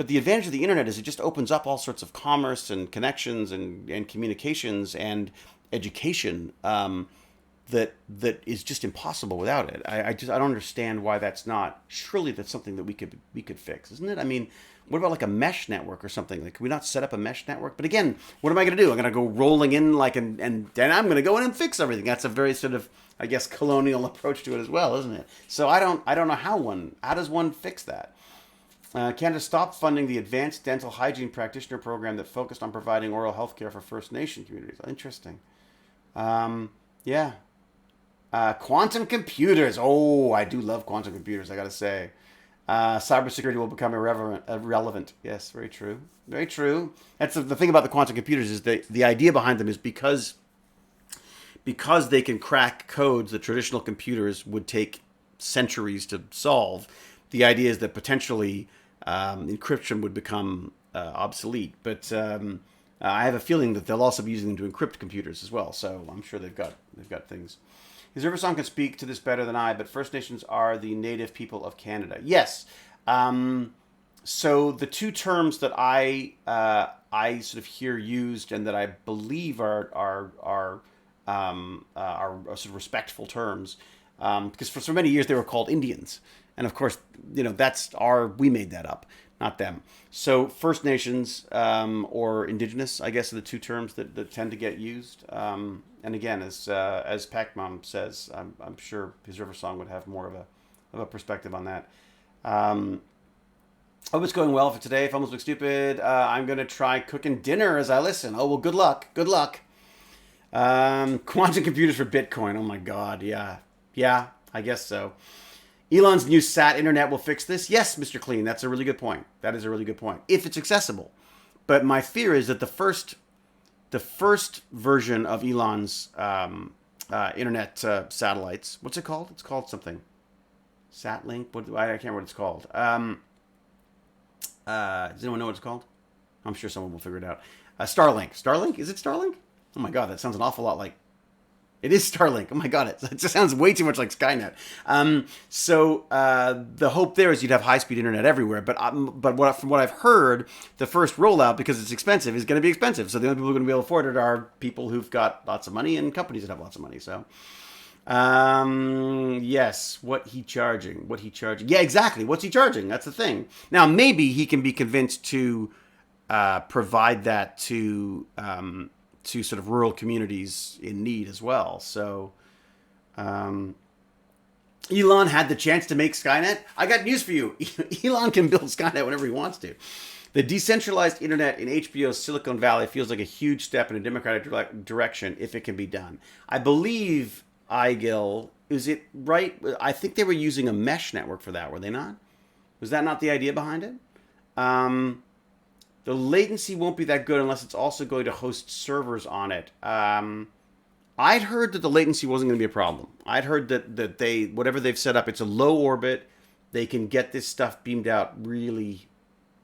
[SPEAKER 1] the advantage of the internet is it just opens up all sorts of commerce and connections and communications and education, that is just impossible without it. I don't understand why that's not. Surely that's something that we could fix, isn't it? What about like a mesh network or something? Like, could we not set up a mesh network? But again, what am I going to do? I'm going to go rolling in and then I'm going to go in and fix everything. That's a very sort of, I guess, colonial approach to it as well, isn't it? So I don't know how does one fix that? Canada stopped funding the Advanced Dental Hygiene Practitioner program that focused on providing oral health care for First Nation communities. Interesting. Yeah. Quantum computers. Oh, I do love quantum computers, I gotta say. Cybersecurity will become irrelevant. Yes, very true. Very true. That's the thing about the quantum computers is the idea behind them is because they can crack codes that traditional computers would take centuries to solve. The idea is that potentially encryption would become obsolete. But I have a feeling that they'll also be using them to encrypt computers as well. So I'm sure they've got things. His Riversong can speak to this better than I, but First Nations are the native people of Canada. Yes. So the two terms that I sort of hear used and that I believe are sort of respectful terms, because for so many years they were called Indians, and of course we made that up, not them. So First Nations or Indigenous, I guess, are the two terms that tend to get used. And again, as Pac-Mom says, I'm sure his River Song would have more of a perspective on that. Hope it's going well for today. If I almost look stupid, I'm going to try cooking dinner as I listen. Oh, well, good luck. Good luck. Quantum computers for Bitcoin. Oh, my God. Yeah. Yeah, I guess so. Elon's new SAT internet will fix this. Yes, Mr. Clean. That's a really good point. That is a really good point. If it's accessible. But my fear is that the first version of Elon's internet satellites, what's it called? It's called something. Satlink? I can't remember what it's called. Does anyone know what it's called? I'm sure someone will figure it out. Starlink. Starlink? Is it Starlink? Oh my God, that sounds an awful lot like... It is Starlink. Oh my God, it just sounds way too much like Skynet. So the hope there is you'd have high-speed internet everywhere. But from what I've heard, the first rollout, because it's expensive, is going to be expensive. So the only people who are going to be able to afford it are people who've got lots of money and companies that have lots of money. So, yes, what he charging? Yeah, exactly. What's he charging? That's the thing. Now, maybe he can be convinced to provide that to sort of rural communities in need as well. So, Elon had the chance to make Skynet. I got news for you. Elon can build Skynet whenever he wants to. The decentralized internet in HBO's Silicon Valley feels like a huge step in a democratic direction if it can be done. I believe, Igil, is it right? I think they were using a mesh network for that, were they not? Was that not the idea behind it? The latency won't be that good unless it's also going to host servers on it. I'd heard that the latency wasn't going to be a problem. I'd heard that they, whatever they've set up, it's a low orbit. They can get this stuff beamed out really,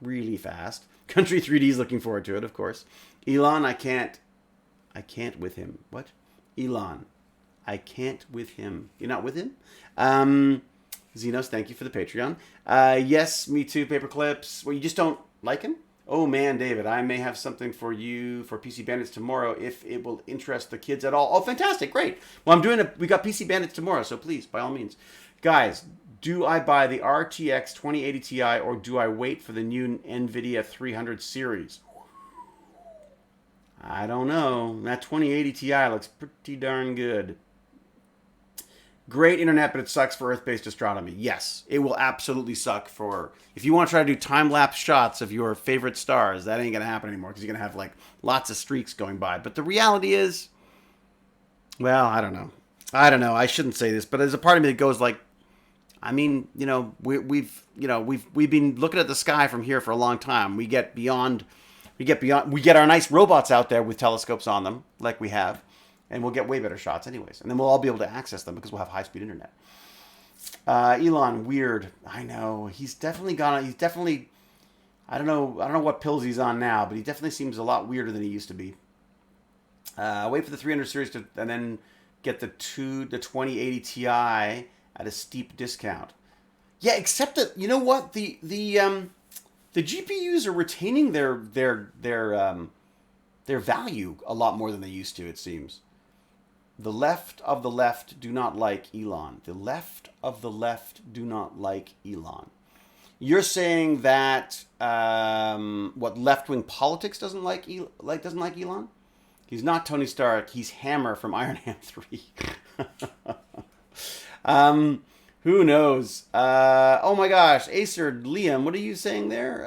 [SPEAKER 1] really fast. Country 3D is looking forward to it, of course. Elon, I can't with him. What? Elon, I can't with him. You're not with him? Xenos, thank you for the Patreon. Yes, me too, Paperclips. Well, you just don't like him? Oh man, David, I may have something for you for PC Bandits tomorrow if it will interest the kids at all. Oh, fantastic, great. Well, we got PC Bandits tomorrow, so please, by all means. Guys, do I buy the RTX 2080 Ti or do I wait for the new NVIDIA 300 series? I don't know. That 2080 Ti looks pretty darn good. Great internet, but it sucks for Earth-based astronomy. Yes, it will absolutely suck for... If you want to try to do time-lapse shots of your favorite stars, that ain't going to happen anymore because you're going to have, like, lots of streaks going by. But the reality is... Well, I don't know. I shouldn't say this, but there's a part of me that goes like... I mean, we've been looking at the sky from here for a long time. We get our nice robots out there with telescopes on them, like we have. And we'll get way better shots anyways. And then we'll all be able to access them because we'll have high-speed internet. Elon, weird. I know. He's definitely I don't know what pills he's on now, but he definitely seems a lot weirder than he used to be. Wait for the 300 series and then get the 2080 Ti at a steep discount. Yeah, except that, you know what? The GPUs are retaining their value a lot more than they used to, it seems. The left of the left do not like Elon. The left of the left do not like Elon. You're saying that what left-wing politics doesn't like Elon? He's not Tony Stark. He's Hammer from Iron Man 3. Who knows? Oh my gosh, Acer, Liam, what are you saying there?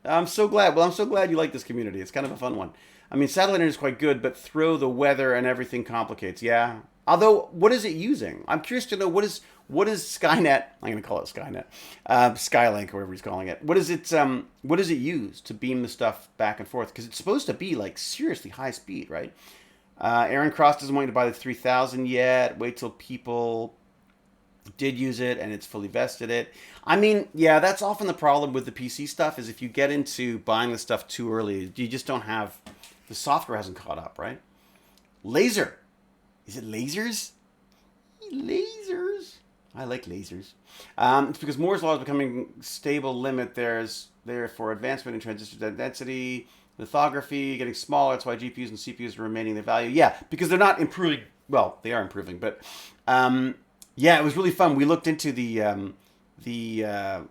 [SPEAKER 1] I'm so glad. Well, I'm so glad you like this community. It's kind of a fun one. I mean, satellite internet is quite good, but throw the weather and everything complicates. Yeah, Although, what is it using? I'm curious to know what is Skynet? I'm going to call it Skynet, Skylink, or whatever he's calling it. What does it use to beam the stuff back and forth? Because it's supposed to be like seriously high speed, right? Aaron Cross doesn't want you to buy the 3000 yet. Wait till people did use it and it's fully vested it. I mean, yeah, that's often the problem with the PC stuff is if you get into buying the stuff too early, you just don't have the software hasn't caught up, right? Laser. Is it lasers? Lasers. I like lasers. It's because Moore's law is becoming stable limit. There for advancement in transistor density, lithography, getting smaller. That's why GPUs and CPUs are remaining their value. Yeah, because they're not improving. Well, they are improving, but yeah, it was really fun. We looked into the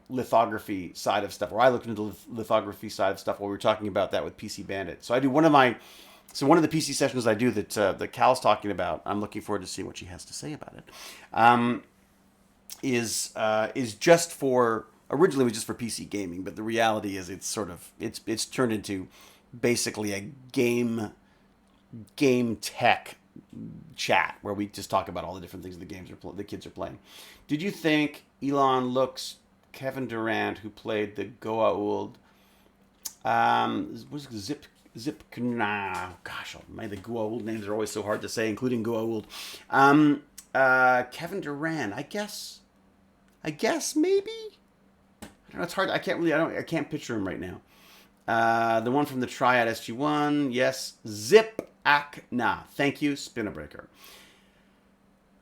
[SPEAKER 1] lithography side of stuff, or I looked into the lithography side of stuff while we were talking about that with PC Bandit. So I do one of the PC sessions I do that Cal's talking about. I'm looking forward to seeing what she has to say about it. Is just for originally it was just for PC gaming, but the reality is it's turned into basically a game tech chat where we just talk about all the different things the kids are playing. Did you think Elon looks Kevin Durant, who played the Goa'uld? Was it Zip? Nah, gosh, man, the Goa'uld names are always so hard to say, including Goa'uld. Kevin Durant, I guess maybe. I don't know. It's hard. I can't picture him right now. The one from the Triad SG1. Yes. Zip Akna. Thank you, Spinnerbreaker.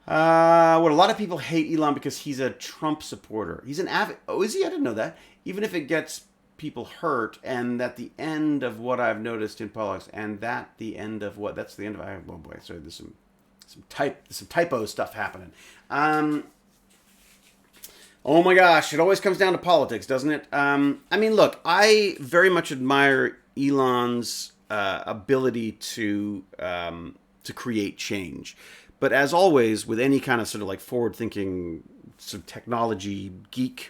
[SPEAKER 1] What a lot of people hate Elon because he's a Trump supporter. He's an avid. Oh, is he? I didn't know that. Even if it gets people hurt, and at the end of what I've noticed in politics, and that the end of what? That's the end of. Oh boy, sorry. There's some typo stuff happening. Oh my gosh, it always comes down to politics, doesn't it? I mean, look, I very much admire Elon's ability to create change. But as always, with any kind of sort of like forward-thinking sort of technology geek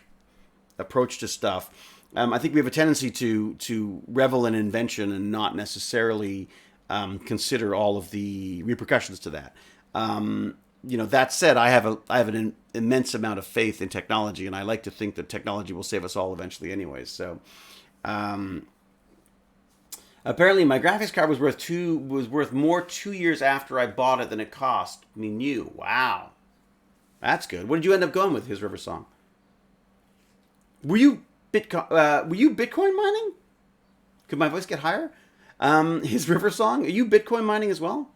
[SPEAKER 1] approach to stuff, I think we have a tendency to revel in invention and not necessarily consider all of the repercussions to that. That said, I have an immense amount of faith in technology, and I like to think that technology will save us all eventually, anyways. So, apparently, my graphics card was worth more 2 years after I bought it than it cost me new. Wow, that's good. What did you end up going with? His River Song. Were you Bitcoin mining? Could my voice get higher? His River Song. Are you Bitcoin mining as well?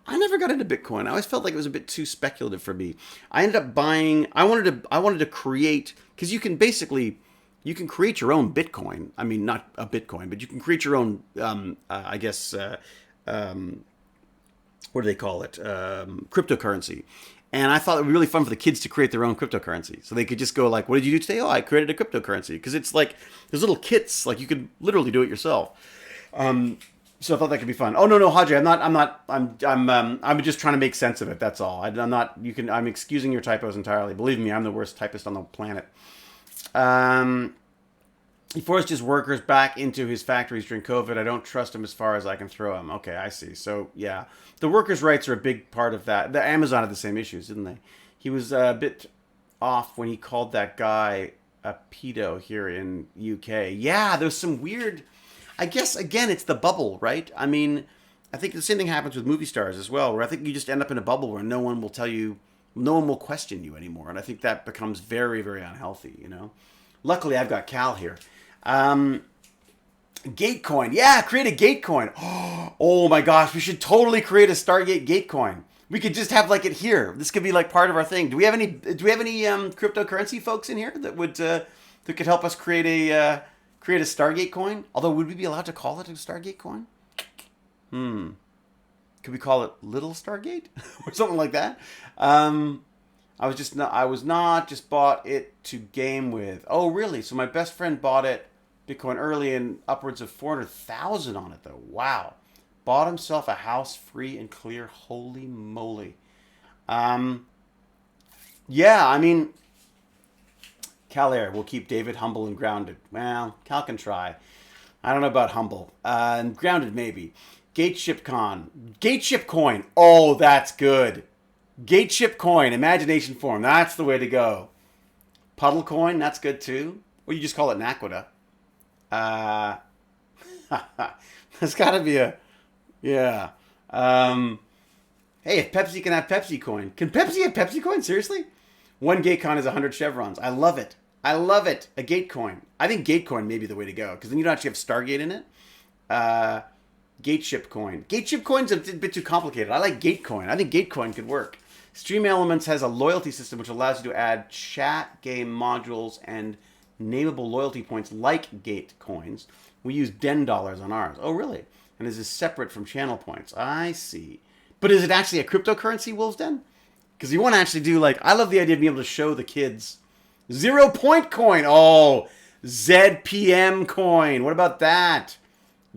[SPEAKER 1] I never got into Bitcoin. I always felt like it was a bit too speculative for me. I ended up buying. I wanted to create, because you can create your own Bitcoin. I mean, not a Bitcoin, but you can create your own. I guess what do they call it? Cryptocurrency. And I thought it would be really fun for the kids to create their own cryptocurrency, so they could just go like, "What did you do today?" "Oh, I created a cryptocurrency." Because it's like there's little kits, like you could literally do it yourself. So I thought that could be fun. Oh no, Hadri, I'm just trying to make sense of it. That's all. I'm not. I'm excusing your typos entirely. Believe me, I'm the worst typist on the planet. He forced his workers back into his factories during COVID. I don't trust him as far as I can throw him. Okay, I see. So yeah, the workers' rights are a big part of that. The Amazon had the same issues, didn't they? He was a bit off when he called that guy a pedo here in UK. Yeah, there's some weird. I guess, again, it's the bubble, right? I mean, I think the same thing happens with movie stars as well, where I think you just end up in a bubble where no one will question you anymore. And I think that becomes very, very unhealthy, Luckily, I've got Cal here. Gatecoin. Yeah, create a Gatecoin. Oh my gosh, we should totally create a Stargate Gatecoin. We could just have like it here. This could be like part of our thing. Do we have any cryptocurrency folks in here that could help us create a Stargate coin? Although, would we be allowed to call it a Stargate coin? Could we call it Little Stargate or something like that? I was not just bought it to game with. Oh, really? So my best friend bought it Bitcoin early and upwards of 400,000 on it though. Wow. Bought himself a house free and clear. Holy moly. Yeah, I mean, Cal Air will keep David humble and grounded. Well, Cal can try. I don't know about humble. And grounded maybe. Gateship Coin. Oh, that's good. Gateship coin, imagination form. That's the way to go. Puddle coin, that's good too. Or you just call it Naquita. Uh, there's got to be a, yeah. Hey, if Pepsi can have Pepsi coin, can Pepsi have Pepsi coin? Seriously? One gate coin is 100 chevrons. I love it. I love it. A gate coin. I think gate coin may be the way to go because then you don't actually have Stargate in it. Gateship coin. Gateship coin's a bit too complicated. I like gate coin. I think gate coin could work. Stream Elements has a loyalty system which allows you to add chat game modules and nameable loyalty points like gate coins. We use Den dollars on ours. Oh, really? And this is separate from channel points. I see. But is it actually a cryptocurrency, Wolves Den? Because you want to actually do, like, I love the idea of being able to show the kids 0 point coin. Oh, ZPM coin. What about that?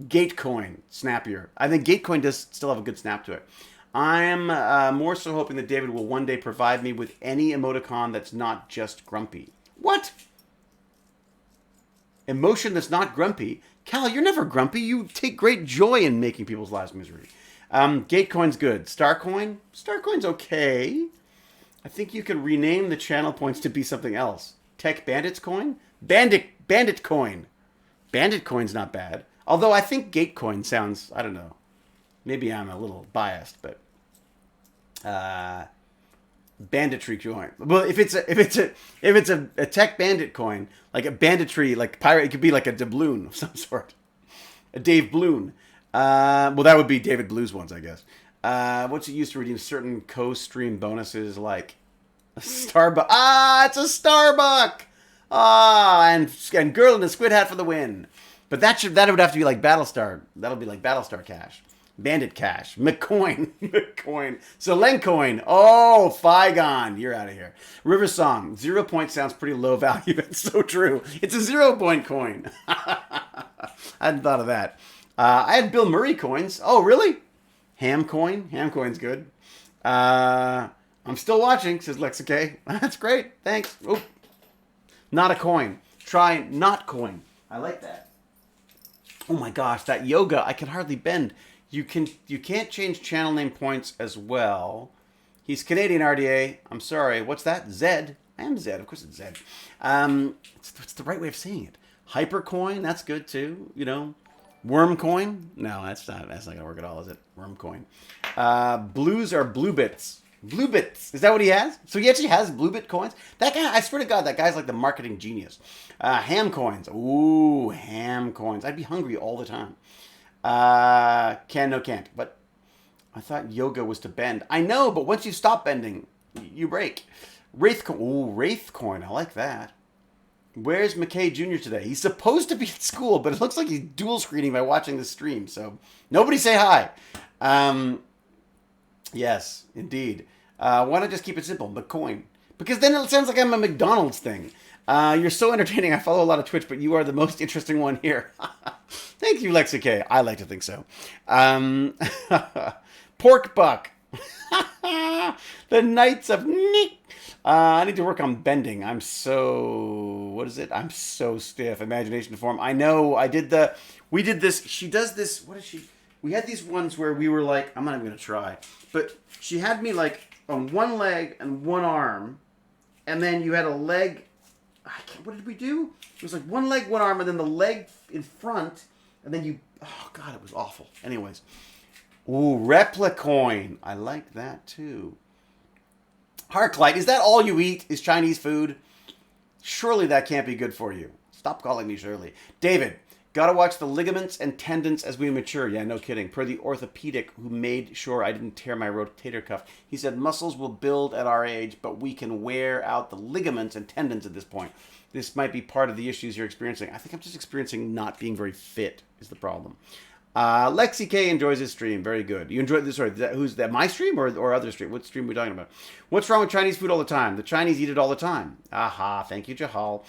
[SPEAKER 1] Gate coin. Snappier. I think Gate coin does still have a good snap to it. I'm more so hoping that David will one day provide me with any emoticon that's not just grumpy. What? Emotion that's not grumpy? Cal, you're never grumpy. You take great joy in making people's lives misery. Gatecoin's good. Starcoin? Starcoin's okay. I think you could rename the channel points to be something else. Tech Bandits coin? Bandit coin. Bandit coin's not bad. Although I think Gatecoin sounds, I don't know. Maybe I'm a little biased, but banditry coin. Well, if it's a tech bandit coin, like a banditry, like pirate, it could be like a doubloon of some sort. A Dave Bloon. Well, that would be David Blue's ones, I guess. What's it used to redeem certain co-stream bonuses like a Starbuck? Ah, it's a Starbuck. Ah, and girl in a squid hat for the win. But that would have to be like Battlestar. That'll be like Battlestar Cash. Bandit Cash. McCoin. McCoin. So Lencoin. Oh, Figon. You're out of here. River Song. 0 point sounds pretty low value. It's so true. It's a 0 point coin. I hadn't thought of that. I had Bill Murray coins. Oh, really? Ham coin. Ham coin's good. I'm still watching, says Lexa K. That's great. Thanks. Oh, not a coin. Try not coin. I like that. Oh my gosh, that yoga. I can hardly bend. You can't change channel name points as well. He's Canadian RDA. I'm sorry. What's that? Zed. I am Zed. Of course it's Zed. It's the right way of saying it. Hypercoin. That's good too. You know. Wormcoin. No, that's not gonna work at all, is it? Wormcoin. Blues are blue bits. Blue bits. Is that what he has? So he actually has blue bit coins. That guy. I swear to God, that guy's like the marketing genius. Ham coins. Ooh, ham coins. I'd be hungry all the time. Can't. But I thought yoga was to bend. I know, but once you stop bending, you break. Wraith coin. Ooh, Wraith coin. I like that. Where's McKay Jr. today? He's supposed to be at school, but it looks like he's dual screening by watching the stream. So nobody say hi. Yes, indeed. Why not just keep it simple? McCoin. Because then it sounds like I'm a McDonald's thing. You're so entertaining. I follow a lot of Twitch, but you are the most interesting one here. Thank you, Lexa K. I like to think so. Pork Buck. The Knights of Nick. I need to work on bending. I'm so... What is it? I'm so stiff. Imagination to form. I know. We did this. She does this. What is she... We had these ones where we were like... I'm not even going to try. But she had me like on one leg and one arm. And then you had a leg... What did we do? It was like one leg, one arm, and then the leg in front. And then you... Oh, God, it was awful. Anyways. Ooh, Replicoin. I like that, too. Harklight, is that all you eat? Is Chinese food? Surely that can't be good for you. Stop calling me Shirley. David, gotta watch the ligaments and tendons as we mature. Yeah, no kidding. Per the orthopedic who made sure I didn't tear my rotator cuff. He said muscles will build at our age, but we can wear out the ligaments and tendons at this point. This might be part of the issues you're experiencing. I think I'm just experiencing not being very fit is the problem. Lexi K enjoys his stream. Very good. You enjoyed this? Sorry, who's that? My stream or other stream? What stream are we talking about? What's wrong with Chinese food all the time? The Chinese eat it all the time. Aha. Thank you, Jahal.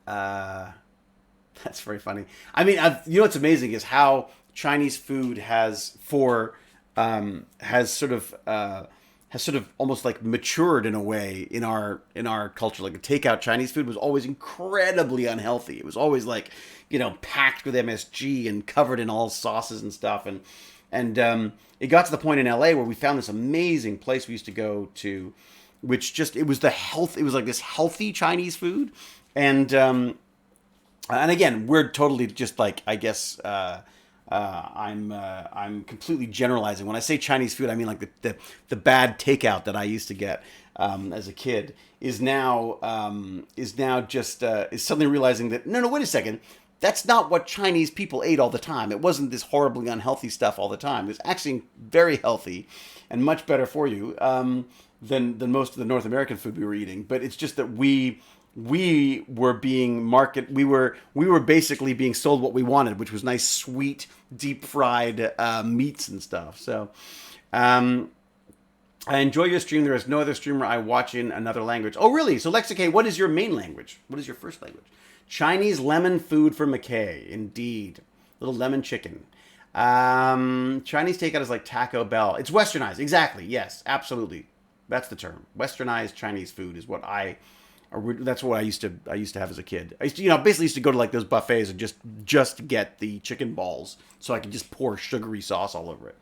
[SPEAKER 1] That's very funny. I mean, you know what's amazing is how Chinese food has sort of almost like matured in a way in our culture. Like the takeout Chinese food was always incredibly unhealthy. It was always like, packed with MSG and covered in all sauces and stuff. And And it got to the point in LA where we found this amazing place we used to go to, which just it was it was like this healthy Chinese food, and again, we're totally just like I guess I'm completely generalizing. When I say Chinese food, I mean like the bad takeout that I used to get as a kid is now just is suddenly realizing that no, wait a second. That's not what Chinese people ate all the time. It wasn't this horribly unhealthy stuff all the time. It's actually very healthy and much better for you than most of the North American food we were eating. But it's just that we were being we were basically being sold what we wanted, which was nice, sweet, deep fried meats and stuff. So I enjoy your stream. There is no other streamer I watch in another language. Oh, really? So, Lexicate, what is your main language? What is your first language? Chinese lemon food for McKay. Indeed. Little lemon chicken. Chinese takeout is like Taco Bell. It's westernized. Exactly. Yes, absolutely. That's the term. Westernized Chinese food is what that's what I used to have as a kid. I used to, basically used to go to like those buffets and just get the chicken balls so I could just pour sugary sauce all over it.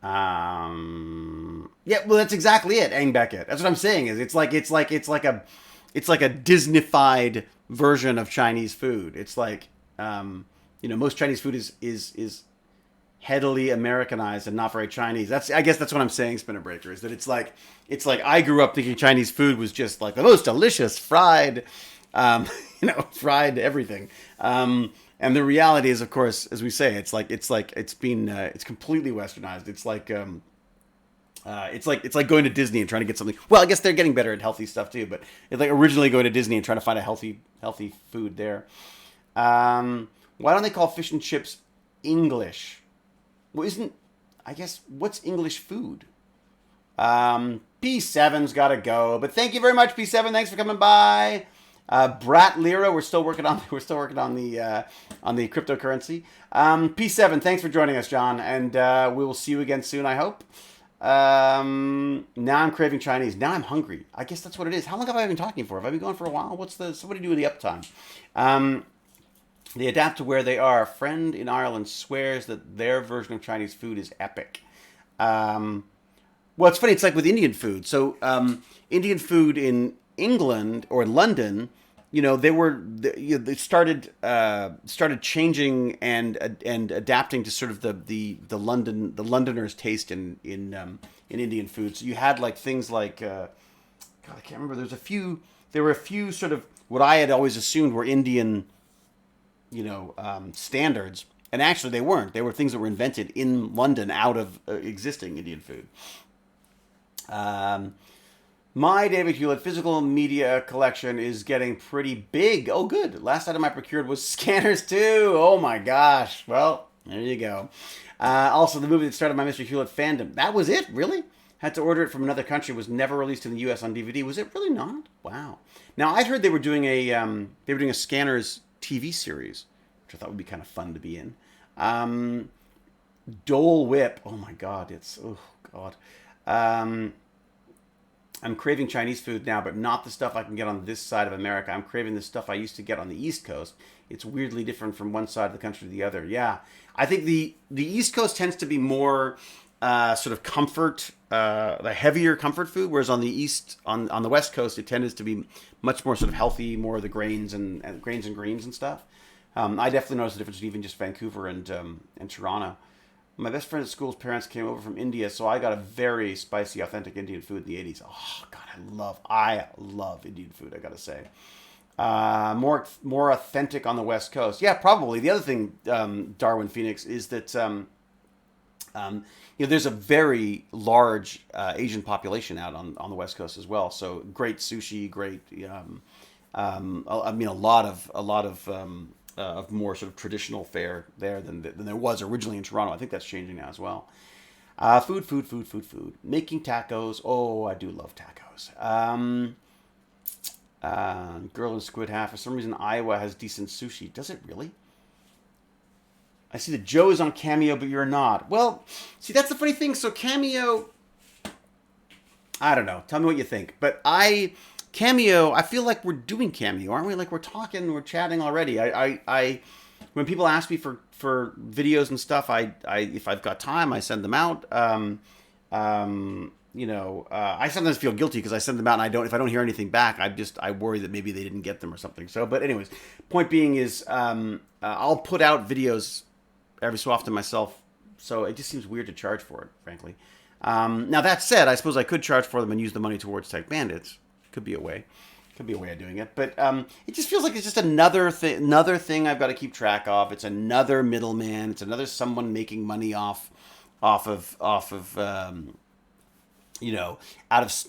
[SPEAKER 1] Yeah, well, that's exactly it. Ang Beckett. That's what I'm saying. Is it's like a Disneyfied version of Chinese food. It's like, most Chinese food is heavily Americanized and not very Chinese. I guess that's what I'm saying, Spinner Breaker, is that it's like I grew up thinking Chinese food was just like the most delicious fried, fried everything. And the reality is, of course, as we say, it's completely westernized. It's like going to Disney and trying to get something. Well, I guess they're getting better at healthy stuff too, but it's like originally going to Disney and trying to find a healthy food there. Why don't they call fish and chips English? Well, what's English food? P7's got to go, but thank you very much, P7. Thanks for coming by. Brat Lira, we're still working on the cryptocurrency. P7, thanks for joining us, John, and we will see you again soon, I hope. Now I'm craving Chinese. Now I'm hungry. I guess that's what it is. How long have I been talking for? Have I been going for a while? Somebody do the uptime? They adapt to where they are. A friend in Ireland swears that their version of Chinese food is epic. Well, it's funny. It's like with Indian food. So Indian food in England or London, they started changing and adapting to sort of the Londoners' taste in Indian food. So you had like things like God, I can't remember. There were a few sort of what I had always assumed were Indian, standards, and actually they weren't. They were things that were invented in London out of existing Indian food. My David Hewlett physical media collection is getting pretty big. Oh, good. Last item I procured was scanners too. Oh my gosh. Well, there you go. Also, the movie that started my Mr. Hewlett fandom. That was it? Really? Had to order it from another country. Was never released in the U.S. on DVD. Was it really not? Wow. Now, I'd heard they were doing a Scanners TV series, which I thought would be kind of fun to be in. Dole Whip. Oh my God. Oh God. I'm craving Chinese food now, but not the stuff I can get on this side of America. I'm craving the stuff I used to get on the East Coast. It's weirdly different from one side of the country to the other. Yeah, I think the East Coast tends to be more sort of comfort, the heavier comfort food, whereas on the West Coast, it tends to be much more sort of healthy, more of the grains and greens and stuff. I definitely noticed the difference between even just Vancouver and Toronto. My best friend at school's parents came over from India, so I got a very spicy, authentic Indian food in the 80s. Oh, God, I love Indian food, I gotta say. More authentic on the West Coast. Yeah, probably. The other thing, Darwin Phoenix, is that there's a very large Asian population out on the West Coast as well. So great sushi, great. A lot of more sort of traditional fare there than there was originally in Toronto. I think that's changing now as well. Food. Making tacos. Oh, I do love tacos. Girl in Squid Half. For some reason, Iowa has decent sushi. Does it really? I see that Joe is on Cameo, but you're not. Well, see, that's the funny thing. So Cameo, I don't know. Tell me what you think. But Cameo, I feel like we're doing Cameo, aren't we? Like we're chatting already. when people ask me for videos and stuff, I if I've got time, I send them out. I sometimes feel guilty because I send them out and I don't. If I don't hear anything back, I worry that maybe they didn't get them or something. So, but anyways, point being is I'll put out videos every so often myself. So it just seems weird to charge for it, frankly. Now that said, I suppose I could charge for them and use the money towards Tech Bandits. Could be a way. Could be a way of doing it. But it just feels like it's just another thing I've got to keep track of. It's another middleman. It's another someone making money off of out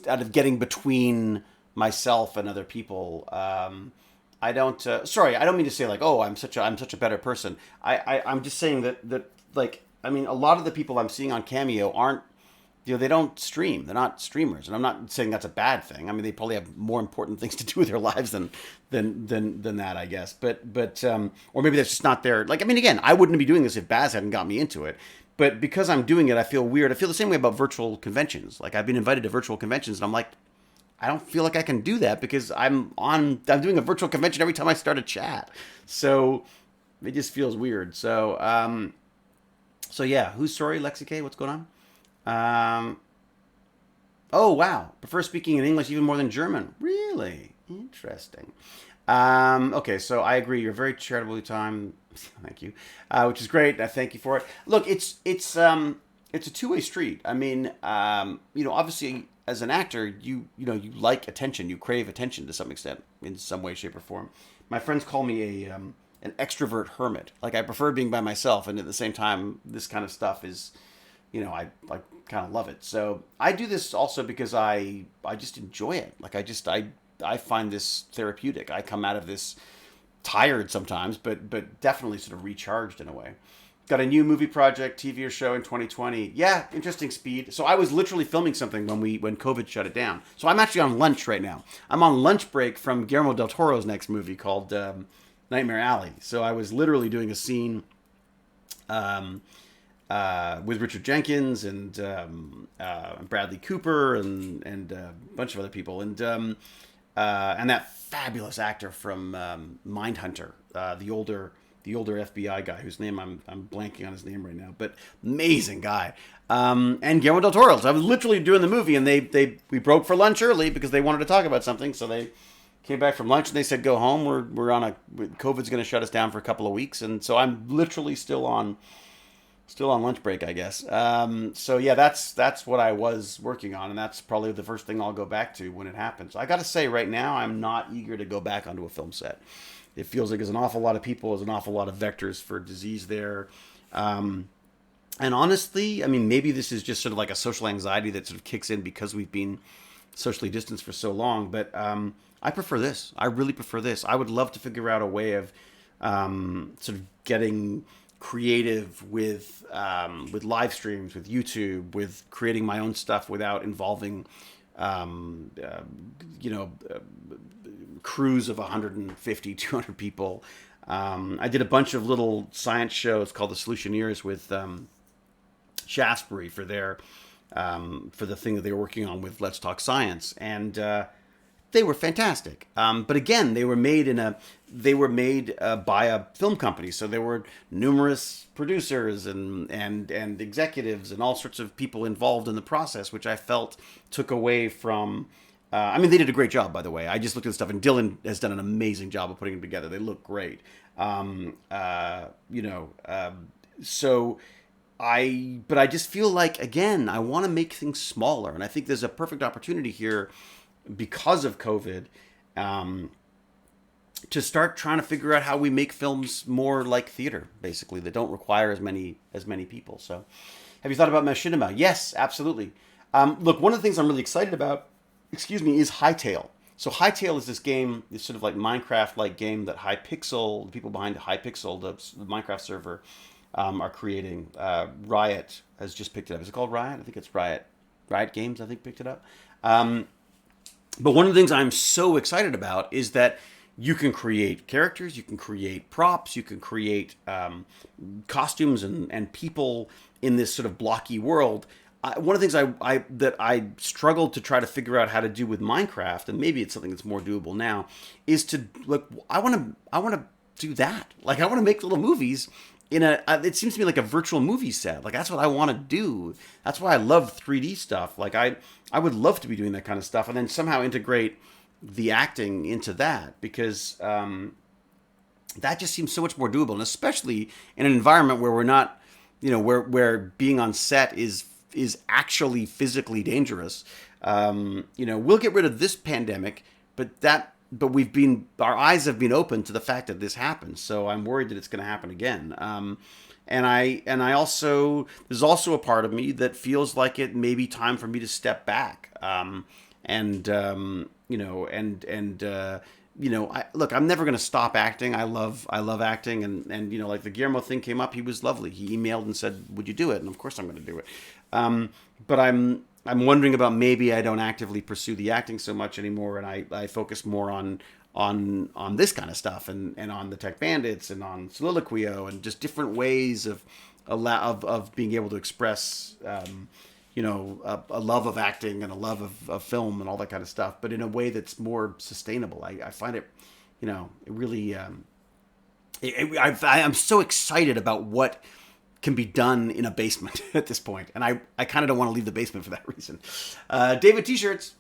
[SPEAKER 1] of getting between myself and other people. I don't. Sorry, I don't mean to say like, oh, I'm such a better person. I'm just saying that like, I mean, a lot of the people I'm seeing on Cameo aren't. They don't stream. They're not streamers, and I'm not saying that's a bad thing. I mean, they probably have more important things to do with their lives than that, I guess. But or maybe that's just not their. Like, I mean, again, I wouldn't be doing this if Baz hadn't got me into it. But because I'm doing it, I feel weird. I feel the same way about virtual conventions. Like, I've been invited to virtual conventions, and I'm like, I don't feel like I can do that because I'm doing a virtual convention every time I start a chat. So it just feels weird. So yeah, who's sorry, Lexi K? What's going on? Oh wow, prefer speaking in English even more than German. Really interesting. Okay, so I agree. You're very charitably timed. Thank you, which is great. I thank you for it. Look, it's a two-way street. I mean, obviously as an actor, you like attention, you crave attention to some extent, in some way, shape, or form. My friends call me an extrovert hermit. Like, I prefer being by myself, and at the same time, this kind of stuff is. I kind of love it. So I do this also because I just enjoy it. Like, I find this therapeutic. I come out of this tired sometimes, but definitely sort of recharged in a way. Got a new movie project, TV or show in 2020. Yeah, interesting speed. So I was literally filming something when COVID shut it down. So I'm actually on lunch right now. I'm on lunch break from Guillermo del Toro's next movie called Nightmare Alley. So I was literally doing a scene with Richard Jenkins and Bradley Cooper and a bunch of other people and that fabulous actor from Mindhunter, the older FBI guy whose name I'm blanking on his name right now, but amazing guy. And Guillermo del Toro. So I was literally doing the movie, and we broke for lunch early because they wanted to talk about something. So they came back from lunch and they said, "Go home. We're on COVID's going to shut us down for a couple of weeks," and so I'm literally still on lunch break, I guess. So yeah, that's what I was working on, and that's probably the first thing I'll go back to when it happens. I got to say, right now, I'm not eager to go back onto a film set. It feels like there's an awful lot of people, there's an awful lot of vectors for disease there. And honestly, I mean, maybe this is just sort of like a social anxiety that sort of kicks in because we've been socially distanced for so long. But I prefer this. I really prefer this. I would love to figure out a way of sort of getting creative with live streams, with YouTube, with creating my own stuff without involving crews of 150, 200 people. I did a bunch of little science shows called The Solutioneers with Shaftesbury for the thing that they were working on with Let's Talk Science, and they were fantastic. But again, they were made by a film company, so there were numerous producers and executives and all sorts of people involved in the process, which I felt took away from. I mean, they did a great job, by the way. I just looked at the stuff, and Dylan has done an amazing job of putting them together. They look great. But I just feel like, again, I want to make things smaller, and I think there's a perfect opportunity here because of COVID, to start trying to figure out how we make films more like theater, basically, that don't require as many people. So, have you thought about machinima? Yes, absolutely. Look, one of the things I'm really excited about, is Hytale. So Hytale is this game, this sort of like Minecraft-like game that Hypixel, the people behind Hypixel, the Minecraft server, are creating. Riot has just picked it up. Is it called Riot? I think it's Riot. Riot Games, I think, picked it up. But one of the things I'm so excited about is that you can create characters, you can create props, you can create costumes and people in this sort of blocky world. One of the things that I struggled to try to figure out how to do with Minecraft, and maybe it's something that's more doable now, is to look. I want to do that. Like, I want to make little movies in a. It seems to me like a virtual movie set. Like, that's what I want to do. That's why I love 3D stuff. Like, I would love to be doing that kind of stuff, and then somehow integrate the acting into that, because that just seems so much more doable, and especially in an environment where we're not, where being on set is actually physically dangerous. We'll get rid of this pandemic, but our eyes have been open to the fact that this happened. So I'm worried that it's going to happen again. And I also, there's also a part of me that feels like it may be time for me to step back. Look, I'm never going to stop acting. I love acting, and like the Guillermo thing came up, he was lovely. He emailed and said, "Would you do it?" And of course, I'm going to do it. But I'm wondering about, maybe I don't actively pursue the acting so much anymore, and I focus more on this kind of stuff, and on the Tech Bandits, and on Soliloquio, and just different ways of being able to express a love of acting and a love of film and all that kind of stuff, but in a way that's more sustainable. I find it, it really, I'm so excited about what can be done in a basement at this point. And I kind of don't want to leave the basement for that reason. David T-shirts,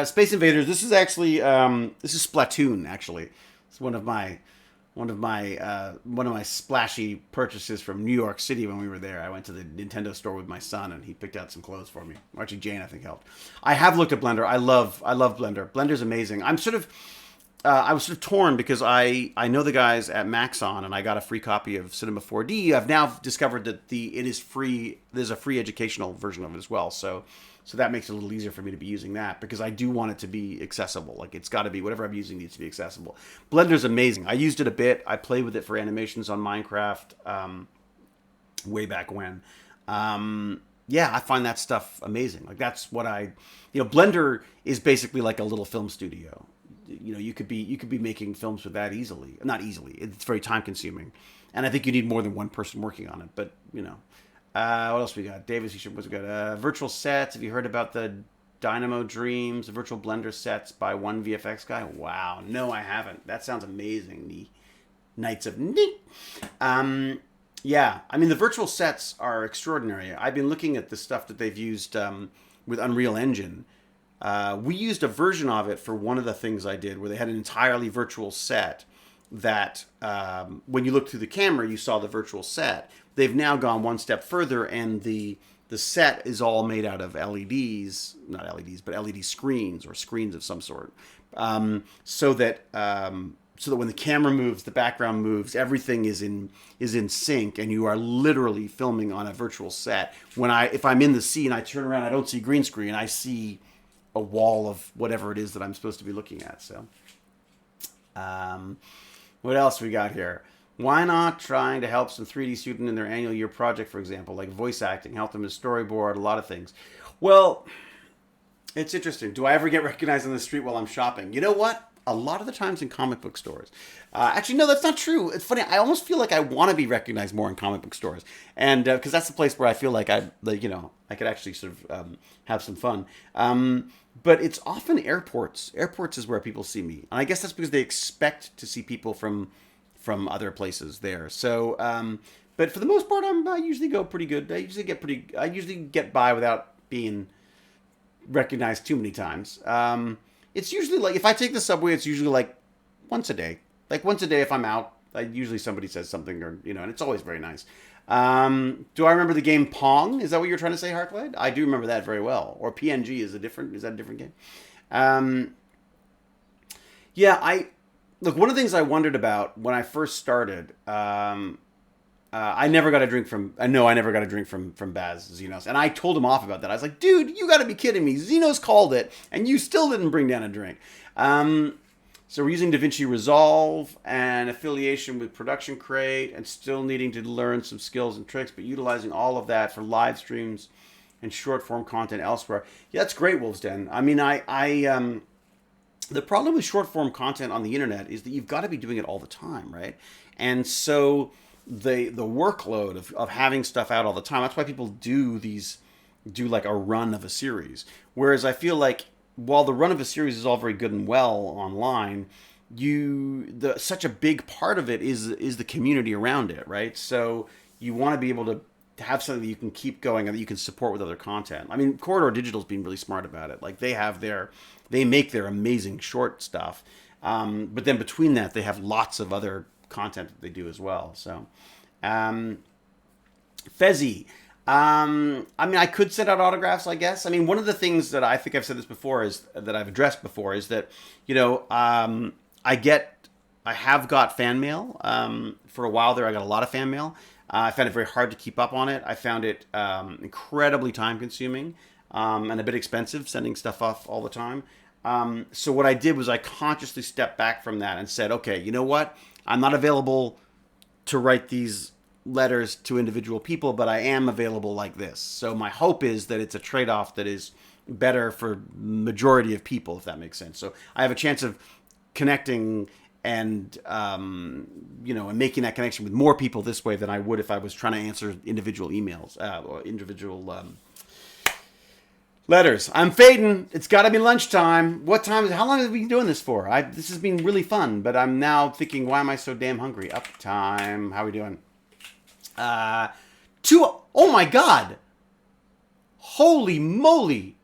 [SPEAKER 1] Space Invaders. This is actually, this is Splatoon, actually. It's one of my splashy purchases from New York City when we were there. I went to the Nintendo store with my son, and he picked out some clothes for me. Or actually, Jane, I think, helped. I have looked at Blender. I love Blender. Blender's amazing. I was sort of torn, because I know the guys at Maxon, and I got a free copy of Cinema 4D. I've now discovered that it is free. There's a free educational version of it as well. So that makes it a little easier for me to be using that, because I do want it to be accessible. Like, it's got to be, whatever I'm using needs to be accessible. Blender's amazing. I used it a bit. I played with it for animations on Minecraft way back when. I find that stuff amazing. Like, that's what Blender is basically like a little film studio. You could be making films with that easily. Not easily. It's very time consuming, and I think you need more than one person working on it. But what else we got? Davis, what's we got? Virtual sets. Have you heard about the Dynamo Dreams, the virtual Blender sets by one VFX guy? Wow, no, I haven't. That sounds amazing. The Knights of Neat. The virtual sets are extraordinary. I've been looking at the stuff that they've used with Unreal Engine. We used a version of it for one of the things I did, where they had an entirely virtual set that when you looked through the camera, you saw the virtual set. They've now gone one step further, and the set is all made out of LEDs, not LEDs, but LED screens, or screens of some sort, so that when the camera moves, the background moves, everything is in sync, and you are literally filming on a virtual set. If I'm in the scene, I turn around, I don't see green screen, I see a wall of whatever it is that I'm supposed to be looking at. So, what else we got here? Why not trying to help some 3D student in their annual year project, for example, like voice acting, help them to storyboard, a lot of things. Well, it's interesting. Do I ever get recognized on the street while I'm shopping? You know what? A lot of the times in comic book stores. Actually, no, that's not true. It's funny. I almost feel like I want to be recognized more in comic book stores, and because that's the place where I feel like I could actually sort of have some fun. But it's often airports. Airports is where people see me, and I guess that's because they expect to see people from other places there. So, but for the most part, I usually go pretty good. I usually get by without being recognized too many times. It's usually like, if I take the subway, it's usually like once a day. Like once a day, if I'm out, usually somebody says something, or and it's always very nice. Do I remember the game Pong? Is that what you're trying to say, Harklade? I do remember that very well. Or PNG is that a different game? Look, one of the things I wondered about when I first started, I never got a drink from Baz Xenos, and I told him off about that. I was like, dude, you got to be kidding me. Xenos called it, and you still didn't bring down a drink. So we're using DaVinci Resolve and affiliation with Production Crate, and still needing to learn some skills and tricks, but utilizing all of that for live streams and short form content elsewhere. Yeah, that's great, Wolf's Den. I mean, the problem with short form content on the internet is that you've got to be doing it all the time, right? And so the workload of having stuff out all the time, that's why people do like a run of a series. Whereas I feel like while the run of a series is all very good and well online, such a big part of it is the community around it, right? So you want to be able to have something that you can keep going and that you can support with other content. I mean, Corridor Digital's been really smart about it. Like they make their amazing short stuff, but then between that they have lots of other content that they do as well. So, Fezzy. I mean, I could send out autographs, I guess. I mean, one of the things that I think I've said this before is that I've addressed before is that, I have got fan mail. For a while there, I got a lot of fan mail. I found it very hard to keep up on it. I found it incredibly time consuming and a bit expensive sending stuff off all the time. So what I did was I consciously stepped back from that and said, okay, you know what? I'm not available to write these letters to individual people, but I am available like this. So my hope is that it's a trade-off that is better for majority of people, if that makes sense. So I have a chance of connecting and and making that connection with more people this way than I would if I was trying to answer individual emails or individual letters. I'm fading. It's got to be lunchtime. What time? How long have we been doing this for? This has been really fun, but I'm now thinking, why am I so damn hungry? Up time. How are we doing? Oh my God. Holy moly.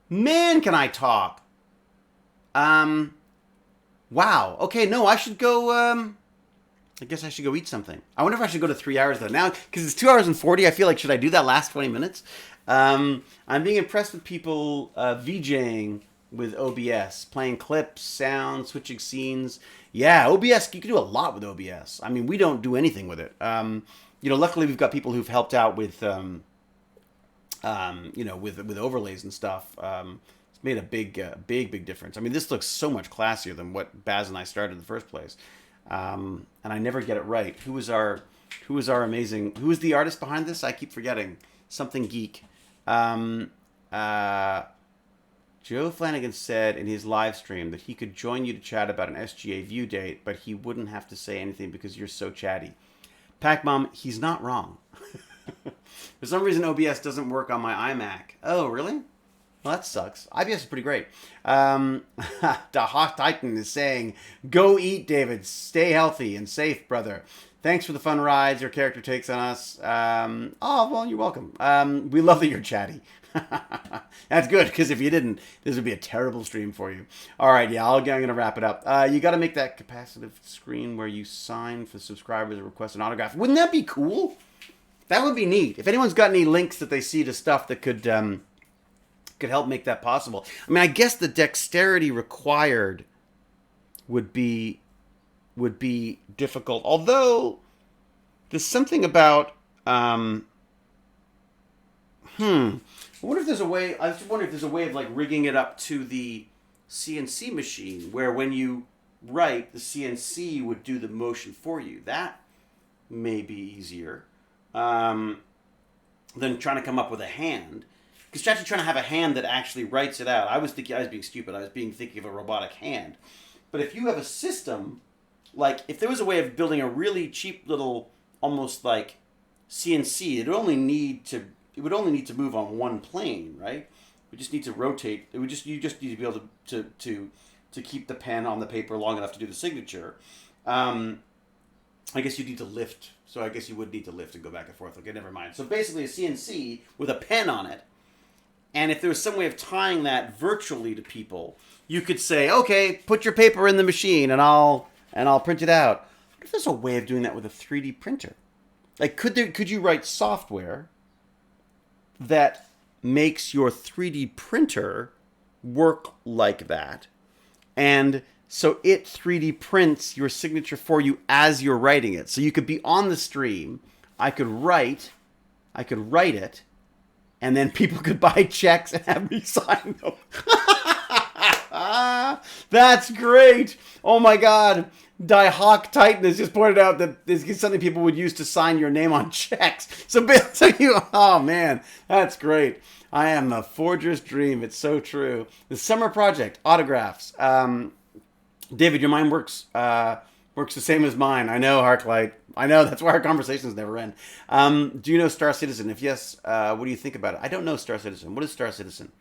[SPEAKER 1] Man, can I talk? Wow. Okay, no, I should go, I guess I should go eat something. I wonder if I should go to 3 hours though. Now, because it's 2 hours and 40, I feel like, should I do that last 20 minutes? I'm being impressed with people VJing with OBS, playing clips, sound, switching scenes. Yeah, OBS, you can do a lot with OBS. I mean, we don't do anything with it. Luckily we've got people who've helped out with, with overlays and stuff. It's made a big difference. I mean, this looks so much classier than what Baz and I started in the first place. And I never get it right. Who was the artist behind this? I keep forgetting. Something Geek. Joe Flanagan said in his live stream that he could join you to chat about an SGA view date, but he wouldn't have to say anything because you're so chatty. Pac-Mom, he's not wrong. For some reason, OBS doesn't work on my iMac. Oh, really? Well, that sucks. IBS is pretty great. The Hawk Titan is saying, go eat, David. Stay healthy and safe, brother. Thanks for the fun rides your character takes on us. Well, you're welcome. We love that you're chatty. That's good, because if you didn't, this would be a terrible stream for you. All right, yeah, I'm going to wrap it up. You got to make that capacitive screen where you sign for subscribers and request an autograph. Wouldn't that be cool? That would be neat. If anyone's got any links that they see to stuff that could help make that possible. I mean, I guess the dexterity required would be difficult. Although there's something about I wonder if there's a way. I just wonder if there's a way of like rigging it up to the CNC machine, where when you write, the CNC would do the motion for you. That may be easier than trying to come up with a hand. Because you're actually trying to have a hand that actually writes it out. I was being stupid. I was thinking of a robotic hand. But if you have a system, like if there was a way of building a really cheap little, almost like CNC, it would only need to move on one plane, right? We just need to rotate. You just need to be able to keep the pen on the paper long enough to do the signature. I guess you need to lift. So I guess you would need to lift and go back and forth. Okay, never mind. So basically a CNC with a pen on it. And if there was some way of tying that virtually to people, you could say, okay, put your paper in the machine and I'll print it out. What if there's a way of doing that with a 3D printer? Like, could you write software that makes your 3D printer work like that? And so it 3D prints your signature for you as you're writing it. So you could be on the stream. I could write it, and then people could buy checks and have me sign them. That's great. Oh my God. Hawk Titan has just pointed out that this is something people would use to sign your name on checks. Oh man, that's great. I am a forger's dream. It's so true. The summer project, autographs. David, your mind works the same as mine. I know, Harklight. I know, that's why our conversations never end. Do you know Star Citizen? If yes, what do you think about it? I don't know Star Citizen. What is Star Citizen?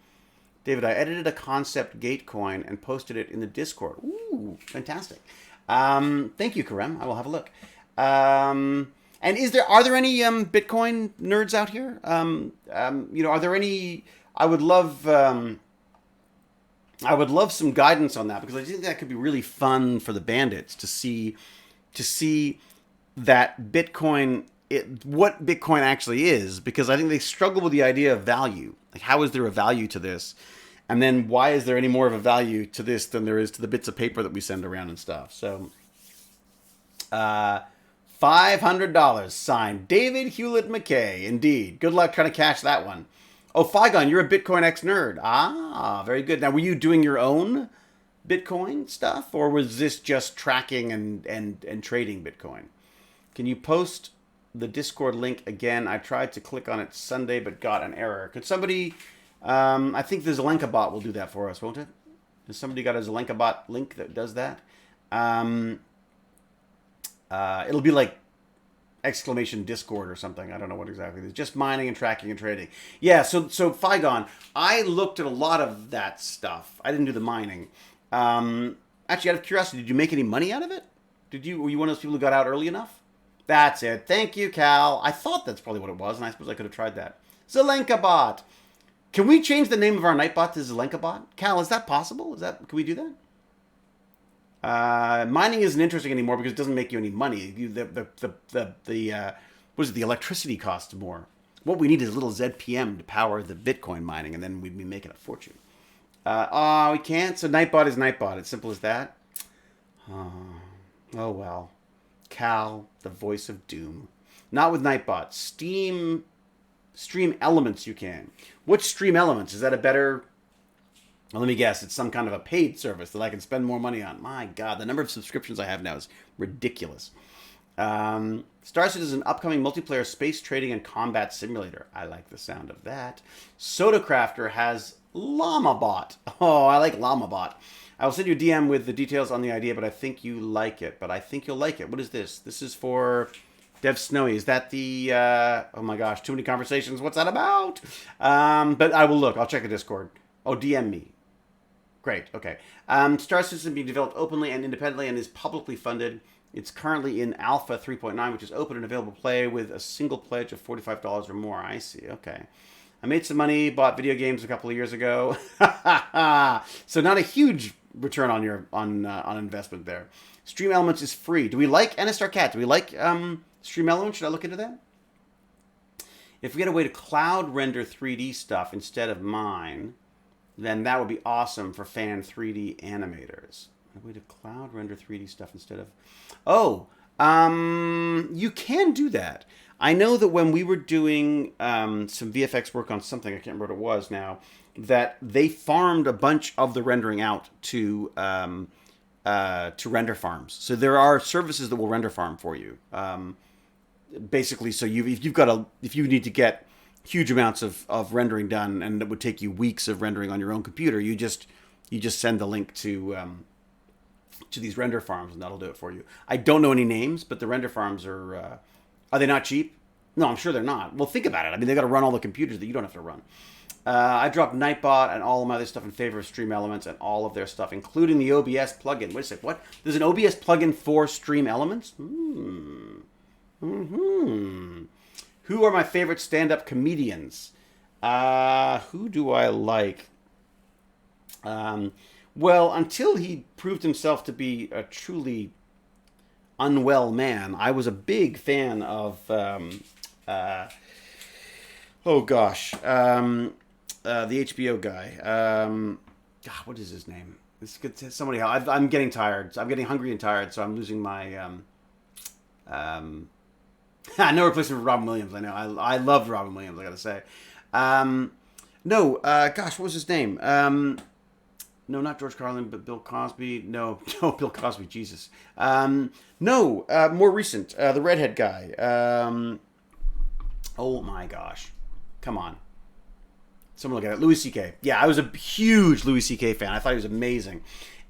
[SPEAKER 1] David, I edited a concept gate coin and posted it in the Discord. Ooh, Ooh, fantastic. Thank you, Karem. I will have a look. And are there any Bitcoin nerds out here? Are there any? I would love some guidance on that because I think that could be really fun for the bandits to see that what Bitcoin actually is, because I think they struggle with the idea of value. Like, how is there a value to this? And then why is there any more of a value to this than there is to the bits of paper that we send around and stuff? So, $500 signed David Hewlett McKay. Indeed. Good luck trying to cash that one. Oh, Figon, you're a Bitcoin X nerd. Ah, very good. Now, were you doing your own Bitcoin stuff, or was this just tracking and trading Bitcoin? Can you post the Discord link again? I tried to click on it Sunday, but got an error. Could somebody... I think the Zelenka bot will do that for us, won't it? Has somebody got a Zelenka bot link that does that? It'll be like exclamation Discord or something. I don't know what exactly it is. Just mining and tracking and trading. Yeah, so Figon, I looked at a lot of that stuff. I didn't do the mining. Actually, out of curiosity, did you make any money out of it? Were you one of those people who got out early enough? That's it. Thank you, Cal. I thought that's probably what it was, and I suppose I could have tried that. Zelenka bot. Can we change the name of our Nightbot to Zelenka bot? Cal, is that possible? Can we do that? Mining isn't interesting anymore because it doesn't make you any money. What is it? The electricity costs more. What we need is a little ZPM to power the Bitcoin mining, and then we'd be making a fortune. We can't. So Nightbot is Nightbot. It's simple as that. Oh well. Cal, the voice of doom. Not with Nightbot. Stream Elements you can. Which Stream Elements? Is that a better... Well, let me guess. It's some kind of a paid service that I can spend more money on. My God, the number of subscriptions I have now is ridiculous. Star Citizen is an upcoming multiplayer space trading and combat simulator. I like the sound of that. Soda Crafter has LlamaBot. Oh, I like LlamaBot. I will send you a DM with the details on the idea, but I think you like it. What is this? This is for... Dev Snowy, is that the... oh my gosh, too many conversations. What's that about? But I will look. I'll check the Discord. Oh, DM me. Great, okay. Star Citizen being developed openly and independently and is publicly funded. It's currently in Alpha 3.9, which is open and available to play with a single pledge of $45 or more. I see, okay. I made some money, bought video games a couple of years ago. So not a huge return on investment there. Stream Elements is free. Do we like NSR Cat? Do we like... Stream Elements, should I look into that? If we get a way to cloud render 3D stuff instead of mine, then that would be awesome for fan 3D animators. A way to cloud render 3D stuff instead of... Oh, you can do that. I know that when we were doing some VFX work on something, I can't remember what it was now, that they farmed a bunch of the rendering out to render farms. So there are services that will render farm for you. Basically, so if you need to get huge amounts of rendering done, and it would take you weeks of rendering on your own computer, you just send the link to these render farms, and that'll do it for you. I don't know any names, but the render farms are they not cheap? No, I'm sure they're not. Well, think about it. I mean, they got to run all the computers that you don't have to run. I dropped Nightbot and all of my other stuff in favor of Stream Elements and all of their stuff, including the OBS plugin. Wait a sec, what? There's an OBS plugin for Stream Elements? Who are my favorite stand-up comedians? Who do I like? Well, until he proved himself to be a truly unwell man, I was a big fan of... the HBO guy. God, what is his name? Somebody else. I'm getting tired. I'm getting hungry and tired, so I'm losing my... no replacement for Robin Williams. I know. I loved Robin Williams, I gotta say. Gosh, what was his name? No, not George Carlin, but Bill Cosby. No, Bill Cosby, Jesus. More recent. The redhead guy. Oh my gosh. Come on. Someone look at it. Louis C.K. Yeah, I was a huge Louis C.K. fan. I thought he was amazing.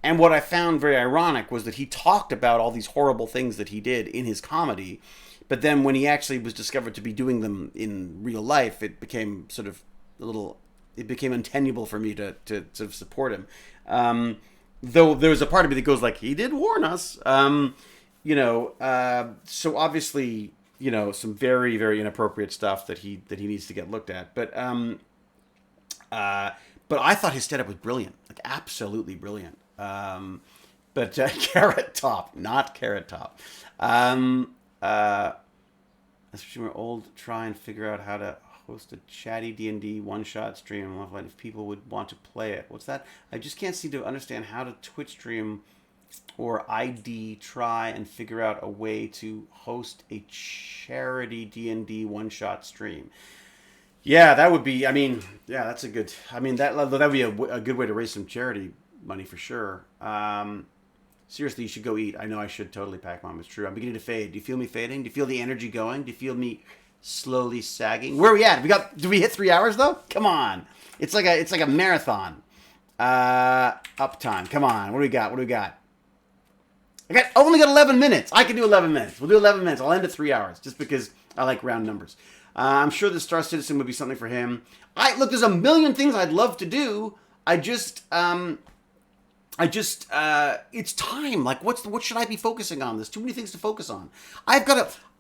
[SPEAKER 1] And what I found very ironic was that he talked about all these horrible things that he did in his comedy, but then when he actually was discovered to be doing them in real life, it became sort of it became untenable for me to sort of support him. though there was a part of me that goes like, he did warn us. So obviously, some very, very inappropriate stuff that he needs to get looked at. But I thought his setup was brilliant, like absolutely brilliant. But Carrot Top, not Carrot Top. Especially when we're old, try and figure out how to host a chatty D&D one-shot stream if people would want to play it. What's that? I just can't seem to understand how to Twitch stream or ID try and figure out a way to host a charity D&D one-shot stream. Yeah, that would be, that's a good, that would be a good way to raise some charity money for sure. Seriously, you should go eat. I know I should totally, Pac Mom. It's true. I'm beginning to fade. Do you feel me fading? Do you feel the energy going? Do you feel me slowly sagging? Where are we at? Did we hit 3 hours though? Come on. It's like a marathon. Uptime. Come on. What do we got? I only got 11 minutes. I can do 11 minutes. We'll do 11 minutes. I'll end at 3 hours just because I like round numbers. I'm sure the Star Citizen would be something for him. Look, there's a million things I'd love to do. It's time. Like, what should I be focusing on? There's too many things to focus on. I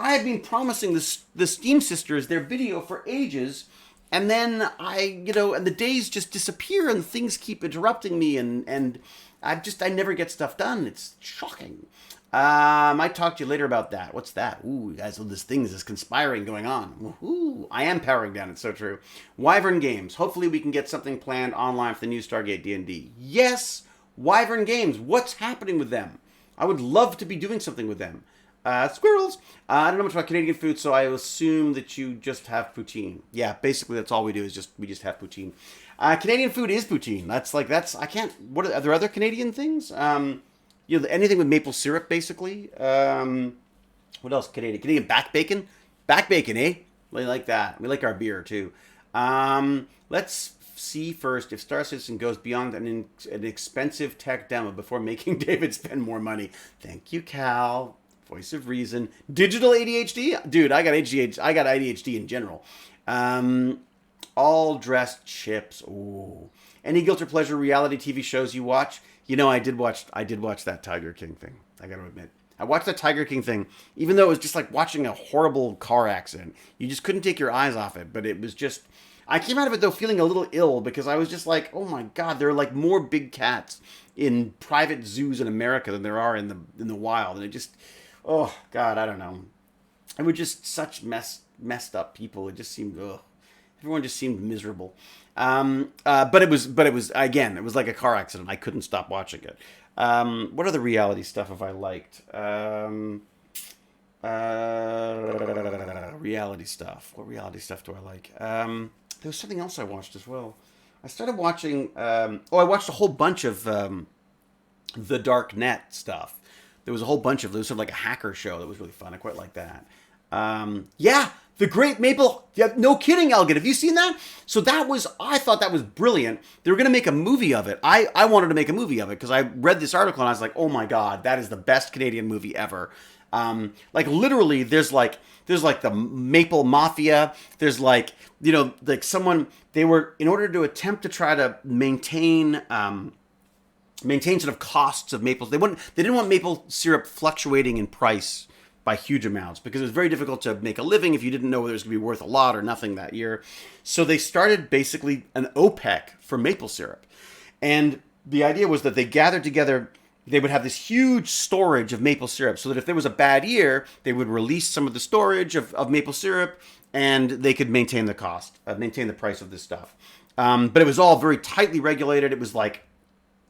[SPEAKER 1] have been promising the Steam Sisters their video for ages, and then and the days just disappear and things keep interrupting me, and I never get stuff done. It's shocking. I might talk to you later about that. What's that? Ooh, guys, this thing is conspiring going on. Ooh, I am powering down. It's so true. Wyvern Games. Hopefully we can get something planned online for the new Stargate D&D. Yes, Wyvern Games. What's happening with them? I would love to be doing something with them. Squirrels. I don't know much about Canadian food, so I assume that you just have poutine. Yeah, basically that's all we do is we just have poutine. Canadian food is poutine. I can't. Are there other Canadian things? Anything with maple syrup, basically. What else? Canadian back bacon? Back bacon, eh? We like that. We like our beer, too. Let's see first if Star Citizen goes beyond an expensive tech demo before making David spend more money. Thank you, Cal. Voice of reason. Digital ADHD? Dude, I got ADHD. I got ADHD in general. All dressed chips. Ooh. Any guilt or pleasure reality TV shows you watch? I did watch that Tiger King thing. I got to admit. I watched that Tiger King thing, even though it was just like watching a horrible car accident. You just couldn't take your eyes off it, but it was just... I came out of it, though, feeling a little ill because I was just like, oh my God, there are like more big cats in private zoos in America than there are in the wild. And it just... Oh, God, I don't know. It was just such messed up people. It just seemed... Ugh. Everyone just seemed miserable. But it was again, it was like a car accident. I couldn't stop watching it. What other reality stuff have I liked? Reality stuff. What reality stuff do I like? There was something else I watched as well. I started watching... I watched a whole bunch of the Dark Net stuff. There was a whole bunch of... There was sort of like a hacker show that was really fun. I quite like that. Yeah, The Great Maple... Yeah, no kidding, Elgin. Have you seen that? So I thought that was brilliant. They were going to make a movie of it. I wanted to make a movie of it because I read this article and I was like, oh my God, that is the best Canadian movie ever. Literally, there's like the Maple Mafia. There's someone... They were, in order to attempt to try to maintain sort of costs of maples. They didn't want maple syrup fluctuating in price by huge amounts because it was very difficult to make a living if you didn't know whether it was going to be worth a lot or nothing that year. So they started basically an OPEC for maple syrup. And the idea was that they gathered together, they would have this huge storage of maple syrup so that if there was a bad year, they would release some of the storage of maple syrup and they could maintain the cost, maintain the price of this stuff. But it was all very tightly regulated. It was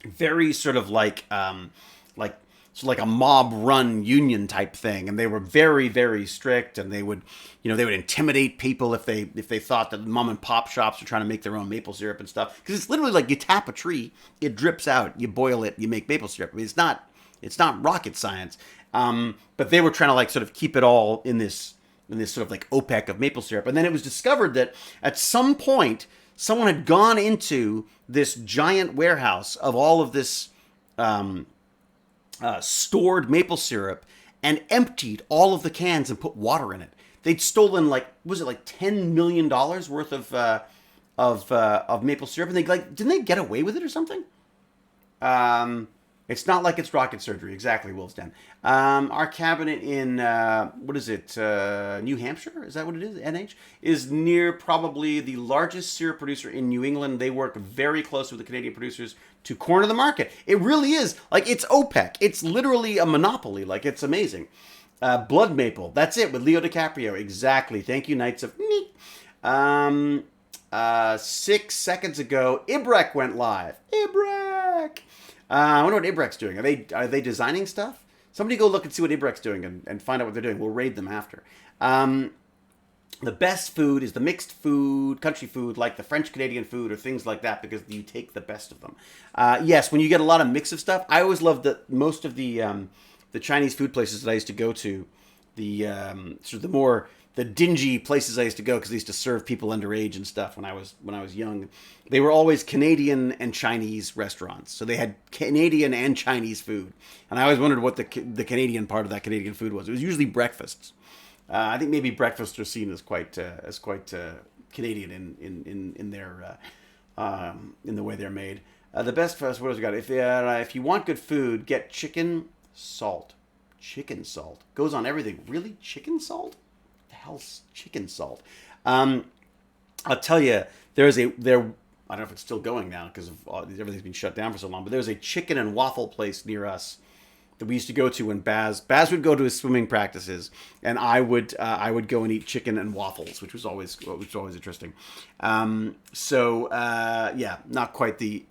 [SPEAKER 1] very sort of like a mob-run union type thing, and they were very, very strict, and they would intimidate people if they thought that mom and pop shops were trying to make their own maple syrup and stuff. Because it's literally like you tap a tree, it drips out, you boil it, you make maple syrup. I mean, it's not rocket science. But they were trying to sort of keep it all in this sort of like OPEC of maple syrup, and then it was discovered that at some point someone had gone into this giant warehouse of all of this. Stored maple syrup and emptied all of the cans and put water in it. They'd stolen $10 million worth of maple syrup, and didn't they get away with it or something? It's not like it's rocket surgery. Exactly, Wolf's Den. Our cabinet in, what is it, New Hampshire? Is that what it is? NH? Is near probably the largest syrup producer in New England. They work very close with the Canadian producers to corner the market. It really is. Like, it's OPEC. It's literally a monopoly. Like, it's amazing. Blood Maple. That's it, with Leo DiCaprio. Exactly. Thank you, Knights of... Um, 6 seconds ago, Ibrek went live. Ibrek! I wonder what Ibrek's doing. Are they designing stuff? Somebody go look and see what Ibrek's doing and find out what they're doing. We'll raid them after. The best food is the mixed food, country food, like the French Canadian food or things like that, because you take the best of them. Yes, when you get a lot of mix of stuff, I always loved that most of the Chinese food places that I used to go to, the sort of the dingy places I used to go because they used to serve people underage and stuff when I was young. They were always Canadian and Chinese restaurants, so they had Canadian and Chinese food. And I always wondered what the Canadian part of that Canadian food was. It was usually breakfasts. I think maybe breakfasts are seen as quite Canadian in their in the way they're made. The best for us, what else we got? If you want good food, get chicken salt. Chicken salt goes on everything. Really, chicken salt? The hell's chicken salt? I'll tell you, I don't know if it's still going now because everything's been shut down for so long. But there was a chicken and waffle place near us that we used to go to when Baz would go to his swimming practices, and I would go and eat chicken and waffles, which was always interesting. Yeah, not quite the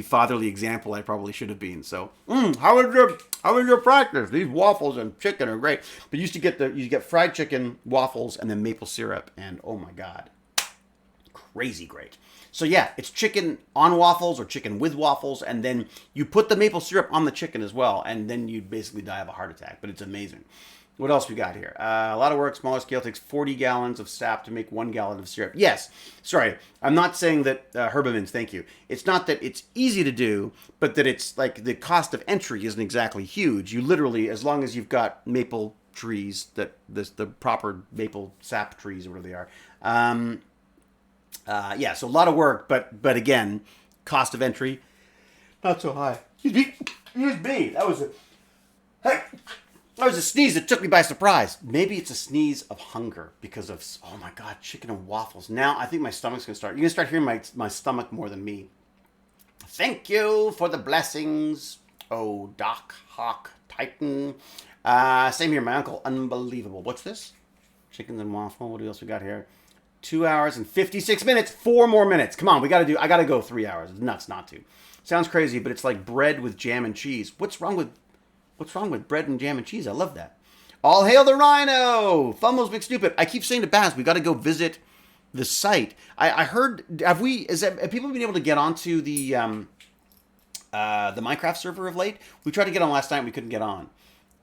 [SPEAKER 1] fatherly example I probably should have been. So how was your practice? These waffles and chicken are great. But you get fried chicken, waffles, and then maple syrup, and oh my god, crazy great. So yeah, it's chicken on waffles or chicken with waffles, and then you put the maple syrup on the chicken as well, and then you basically die of a heart attack. But it's amazing. What else we got here? A lot of work. Smaller scale takes 40 gallons of sap to make 1 gallon of syrup. Yes. Sorry, I'm not saying that Herbamins. Thank you. It's not that it's easy to do, but that it's like the cost of entry isn't exactly huge. You literally, as long as you've got maple trees, the proper maple sap trees or whatever they are. Yeah, so a lot of work, but again, cost of entry, not so high. Excuse me. That was a sneeze that took me by surprise. Maybe it's a sneeze of hunger because of, oh my god, chicken and waffles. Now I think my stomach's going to start. You're going to start hearing my stomach more than me. Thank you for the blessings, oh Doc Hawk Titan. Same here, my uncle. Unbelievable. What's this? Chicken and waffle. What else we got here? 2 hours and 56 minutes. 4 more minutes. Come on, I gotta go 3 hours. It's nuts not to. Sounds crazy, but it's like bread with jam and cheese. What's wrong with bread and jam and cheese? I love that. All hail the rhino! Fumbles McStupid. I keep saying to Baz, we gotta go visit the site. I heard, have people been able to get onto the Minecraft server of late? We tried to get on last night, we couldn't get on.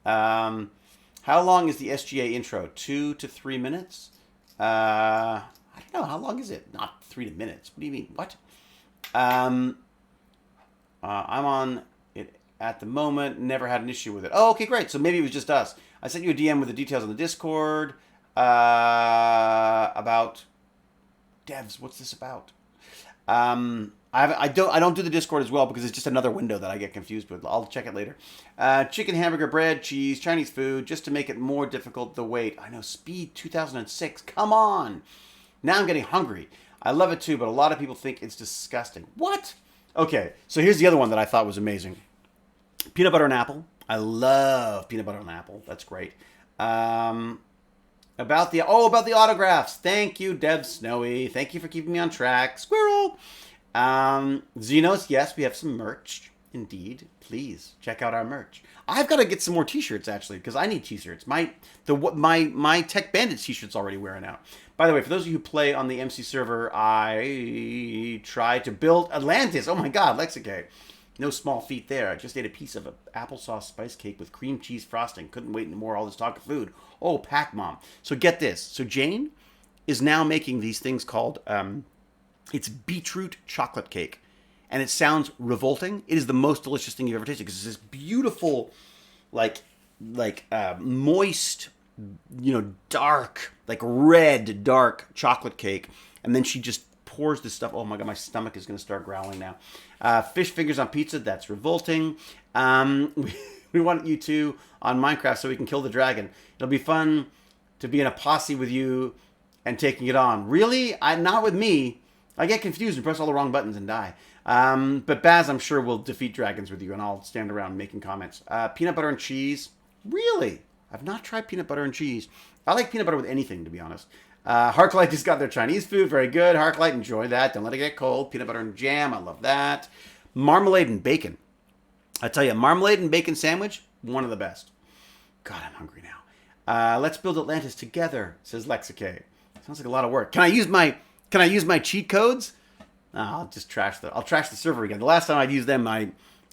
[SPEAKER 1] How long is the SGA intro? 2 to 3 minutes? I don't know. How long is it? Not 3 minutes. What do you mean? What? I'm on it at the moment. Never had an issue with it. Oh, okay, great. So maybe it was just us. I sent you a DM with the details on the Discord about devs. What's this about? I don't do the Discord as well because it's just another window that I get confused with. I'll check it later. Chicken, hamburger, bread, cheese, Chinese food, just to make it more difficult to wait. I know, Speed 2006. Come on. Now I'm getting hungry. I love it too, but a lot of people think it's disgusting. What? Okay, so here's the other one that I thought was amazing. Peanut butter and apple. I love peanut butter and apple. That's great. About the autographs. Thank you, Deb Snowy. Thank you for keeping me on track. Squirrel. Xenos, yes, we have some merch. Indeed. Please check out our merch. I've got to get some more t-shirts actually because I need t-shirts. My Tech Bandits t-shirt's already wearing out. By the way, for those of you who play on the MC server, I tried to build Atlantis. Oh my god, Lexicate. No small feat there. I just ate a piece of an applesauce spice cake with cream cheese frosting. Couldn't wait anymore. All this talk of food. Oh, Pac Mom. So get this. So Jane is now making these things called it's beetroot chocolate cake. And it sounds revolting. It is the most delicious thing you've ever tasted because it's this beautiful, like moist, dark, like red, dark chocolate cake. And then she just pours this stuff. Oh my god, my stomach is going to start growling now. Fish fingers on pizza, that's revolting. We want you to on Minecraft so we can kill the dragon. It'll be fun to be in a posse with you and taking it on. Really? Not with me. I get confused and press all the wrong buttons and die. But Baz, I'm sure, will defeat dragons with you, and I'll stand around making comments. Peanut butter and cheese. Really? I've not tried peanut butter and cheese. I like peanut butter with anything, to be honest. Harklight just got their Chinese food. Very good. Harklight, enjoy that. Don't let it get cold. Peanut butter and jam. I love that. Marmalade and bacon. I tell you, marmalade and bacon sandwich, one of the best. God, I'm hungry now. Let's build Atlantis together, says Lexicay. Sounds like a lot of work. Can I use my cheat codes? I'll just trash the server again. The last time I'd used them, I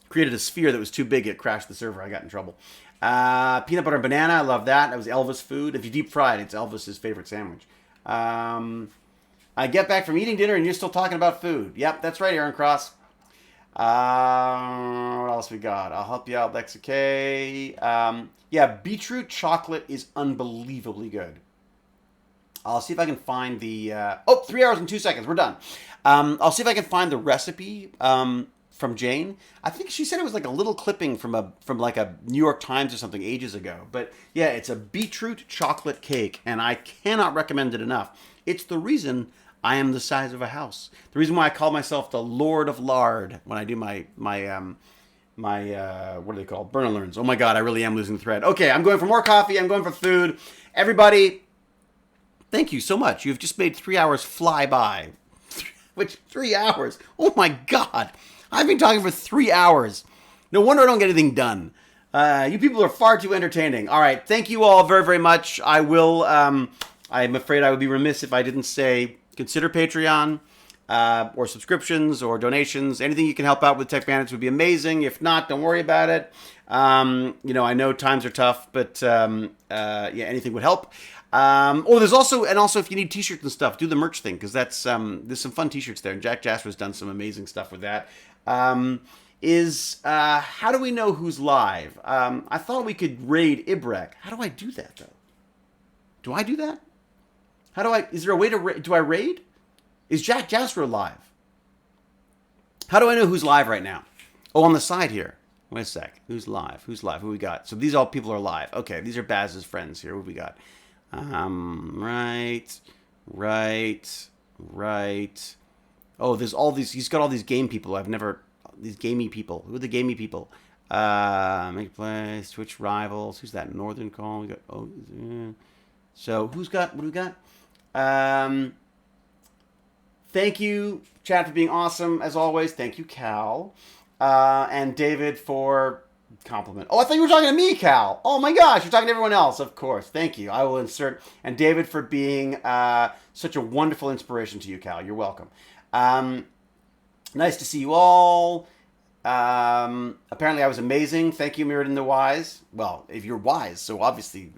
[SPEAKER 1] created a sphere that was too big. It crashed the server. I got in trouble. Peanut butter and banana. I love that. That was Elvis food. If you deep fried, it's Elvis's favorite sandwich. I get back from eating dinner and you're still talking about food. Yep, that's right, Aaron Cross. What else we got? I'll help you out, Lexicay. Yeah, beetroot chocolate is unbelievably good. I'll see if I can find the... 3 hours and 2 seconds. We're done. I'll see if I can find the recipe from Jane. I think she said it was like a little clipping from like a New York Times or something ages ago. But yeah, it's a beetroot chocolate cake, and I cannot recommend it enough. It's the reason I am the size of a house. The reason why I call myself the Lord of Lard when I do my what are they called? Burn alerts. Oh my God, I really am losing the thread. Okay, I'm going for more coffee. I'm going for food. Everybody, thank you so much. You've just made 3 hours fly by. Which 3 hours? Oh my God. I've been talking for 3 hours. No wonder I don't get anything done. You people are far too entertaining. All right. Thank you all very, very much. I will, I'm afraid I would be remiss if I didn't say consider Patreon or subscriptions or donations. Anything you can help out with Tech Bandits would be amazing. If not, don't worry about it. I know times are tough, but anything would help. There's also if you need t-shirts and stuff, do the merch thing, because that's there's some fun t-shirts there, and Jack Jasper's done some amazing stuff with that. How do we know who's live? I thought we could raid Ibrek. How do I do that though? Do I do that? Is there a way to do I raid? Is Jack Jasper live? How do I know who's live right now? Oh, on the side here. Wait a sec. Who's live? Who we got? So these all people are live. Okay, these are Baz's friends here. What we got? Right. Oh, there's all these. He's got all these game people. These gamey people. Who are the gamey people? Make place. Twitch rivals. Who's that? Northern Call. We got. So what do we got? Thank you, chat, for being awesome as always. Thank you, Cal, and David for compliment. Oh, I thought you were talking to me, Cal. Oh my gosh, you're talking to everyone else. Of course. Thank you. I will insert. And David for being such a wonderful inspiration to you, Cal. You're welcome. Nice to see you all. Apparently I was amazing. Thank you, Mirrodin the Wise. Well, if you're wise, so obviously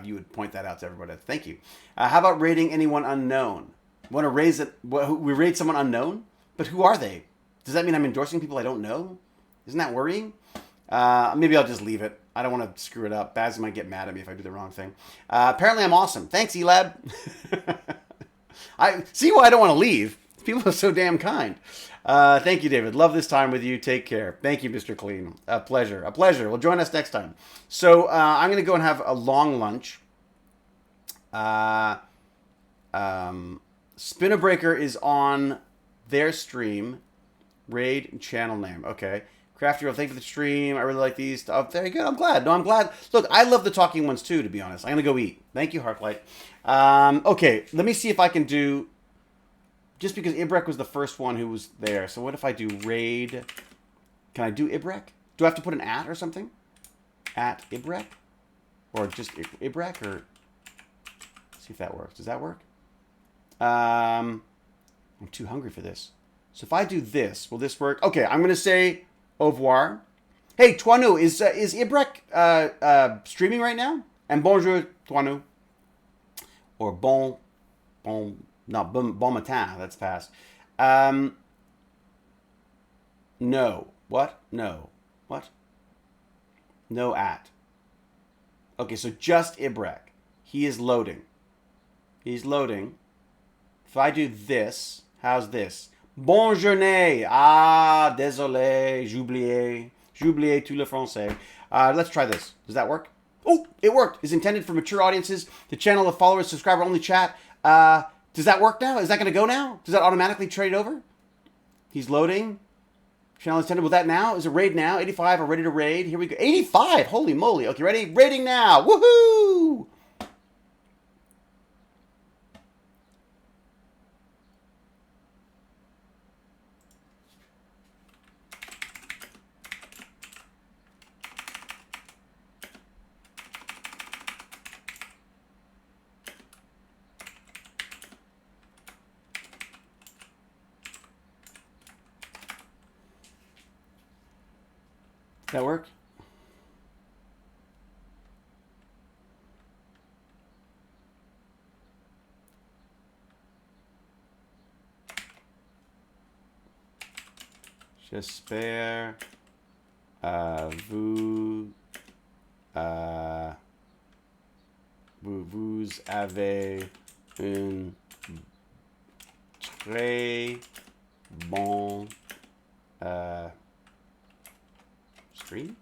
[SPEAKER 1] you would point that out to everybody. Thank you. How about rating anyone unknown? Want to raise it? We raid someone unknown? But who are they? Does that mean I'm endorsing people I don't know? Isn't that worrying? Maybe I'll just leave it. I don't want to screw it up. Baz might get mad at me if I do the wrong thing. Apparently I'm awesome. Thanks, Elab. I see why I don't want to leave. People are so damn kind. Thank you, David. Love this time with you. Take care. Thank you, Mr. Clean. A pleasure. A pleasure. Well, join us next time. So I'm going to go and have a long lunch. Spinnerbreaker is on their stream. Raid channel name. Okay. Crafty World, thank you for the stream. I really like these. Oh, very good. I'm glad. No, I'm glad. Look, I love the talking ones too, to be honest. I'm going to go eat. Thank you, Heartlight. Okay, let me see if I can do... Just because Ibrek was the first one who was there. So what if I do raid? Can I do Ibrek? Do I have to put an at or something? At Ibrek? Or just Ibrek? Or... see if that works. Does that work? I'm too hungry for this. So if I do this, will this work? Okay, I'm going to say au revoir. Hey, Toinu, is Ibrek streaming right now? And bonjour, Toinu. Or bon matin, that's past. No. What? No. What? No at. Okay, so just Ibrek. He is loading. He's loading. If I do this, How's this? Bonne journée. Ah, désolé, j'oublié tout le français. Let's try this. Does that work? Oh, it worked. It's intended for mature audiences. The channel of followers, subscriber only chat. Does that work now? Is that going to go now? Does that automatically trade over? He's loading. Channel intended with that now. Is it raid now? 85 are ready to raid. Here we go. 85. Holy moly. Okay, ready? Raiding now. Woohoo! Does that work? J'espère vous avez un très bon stream.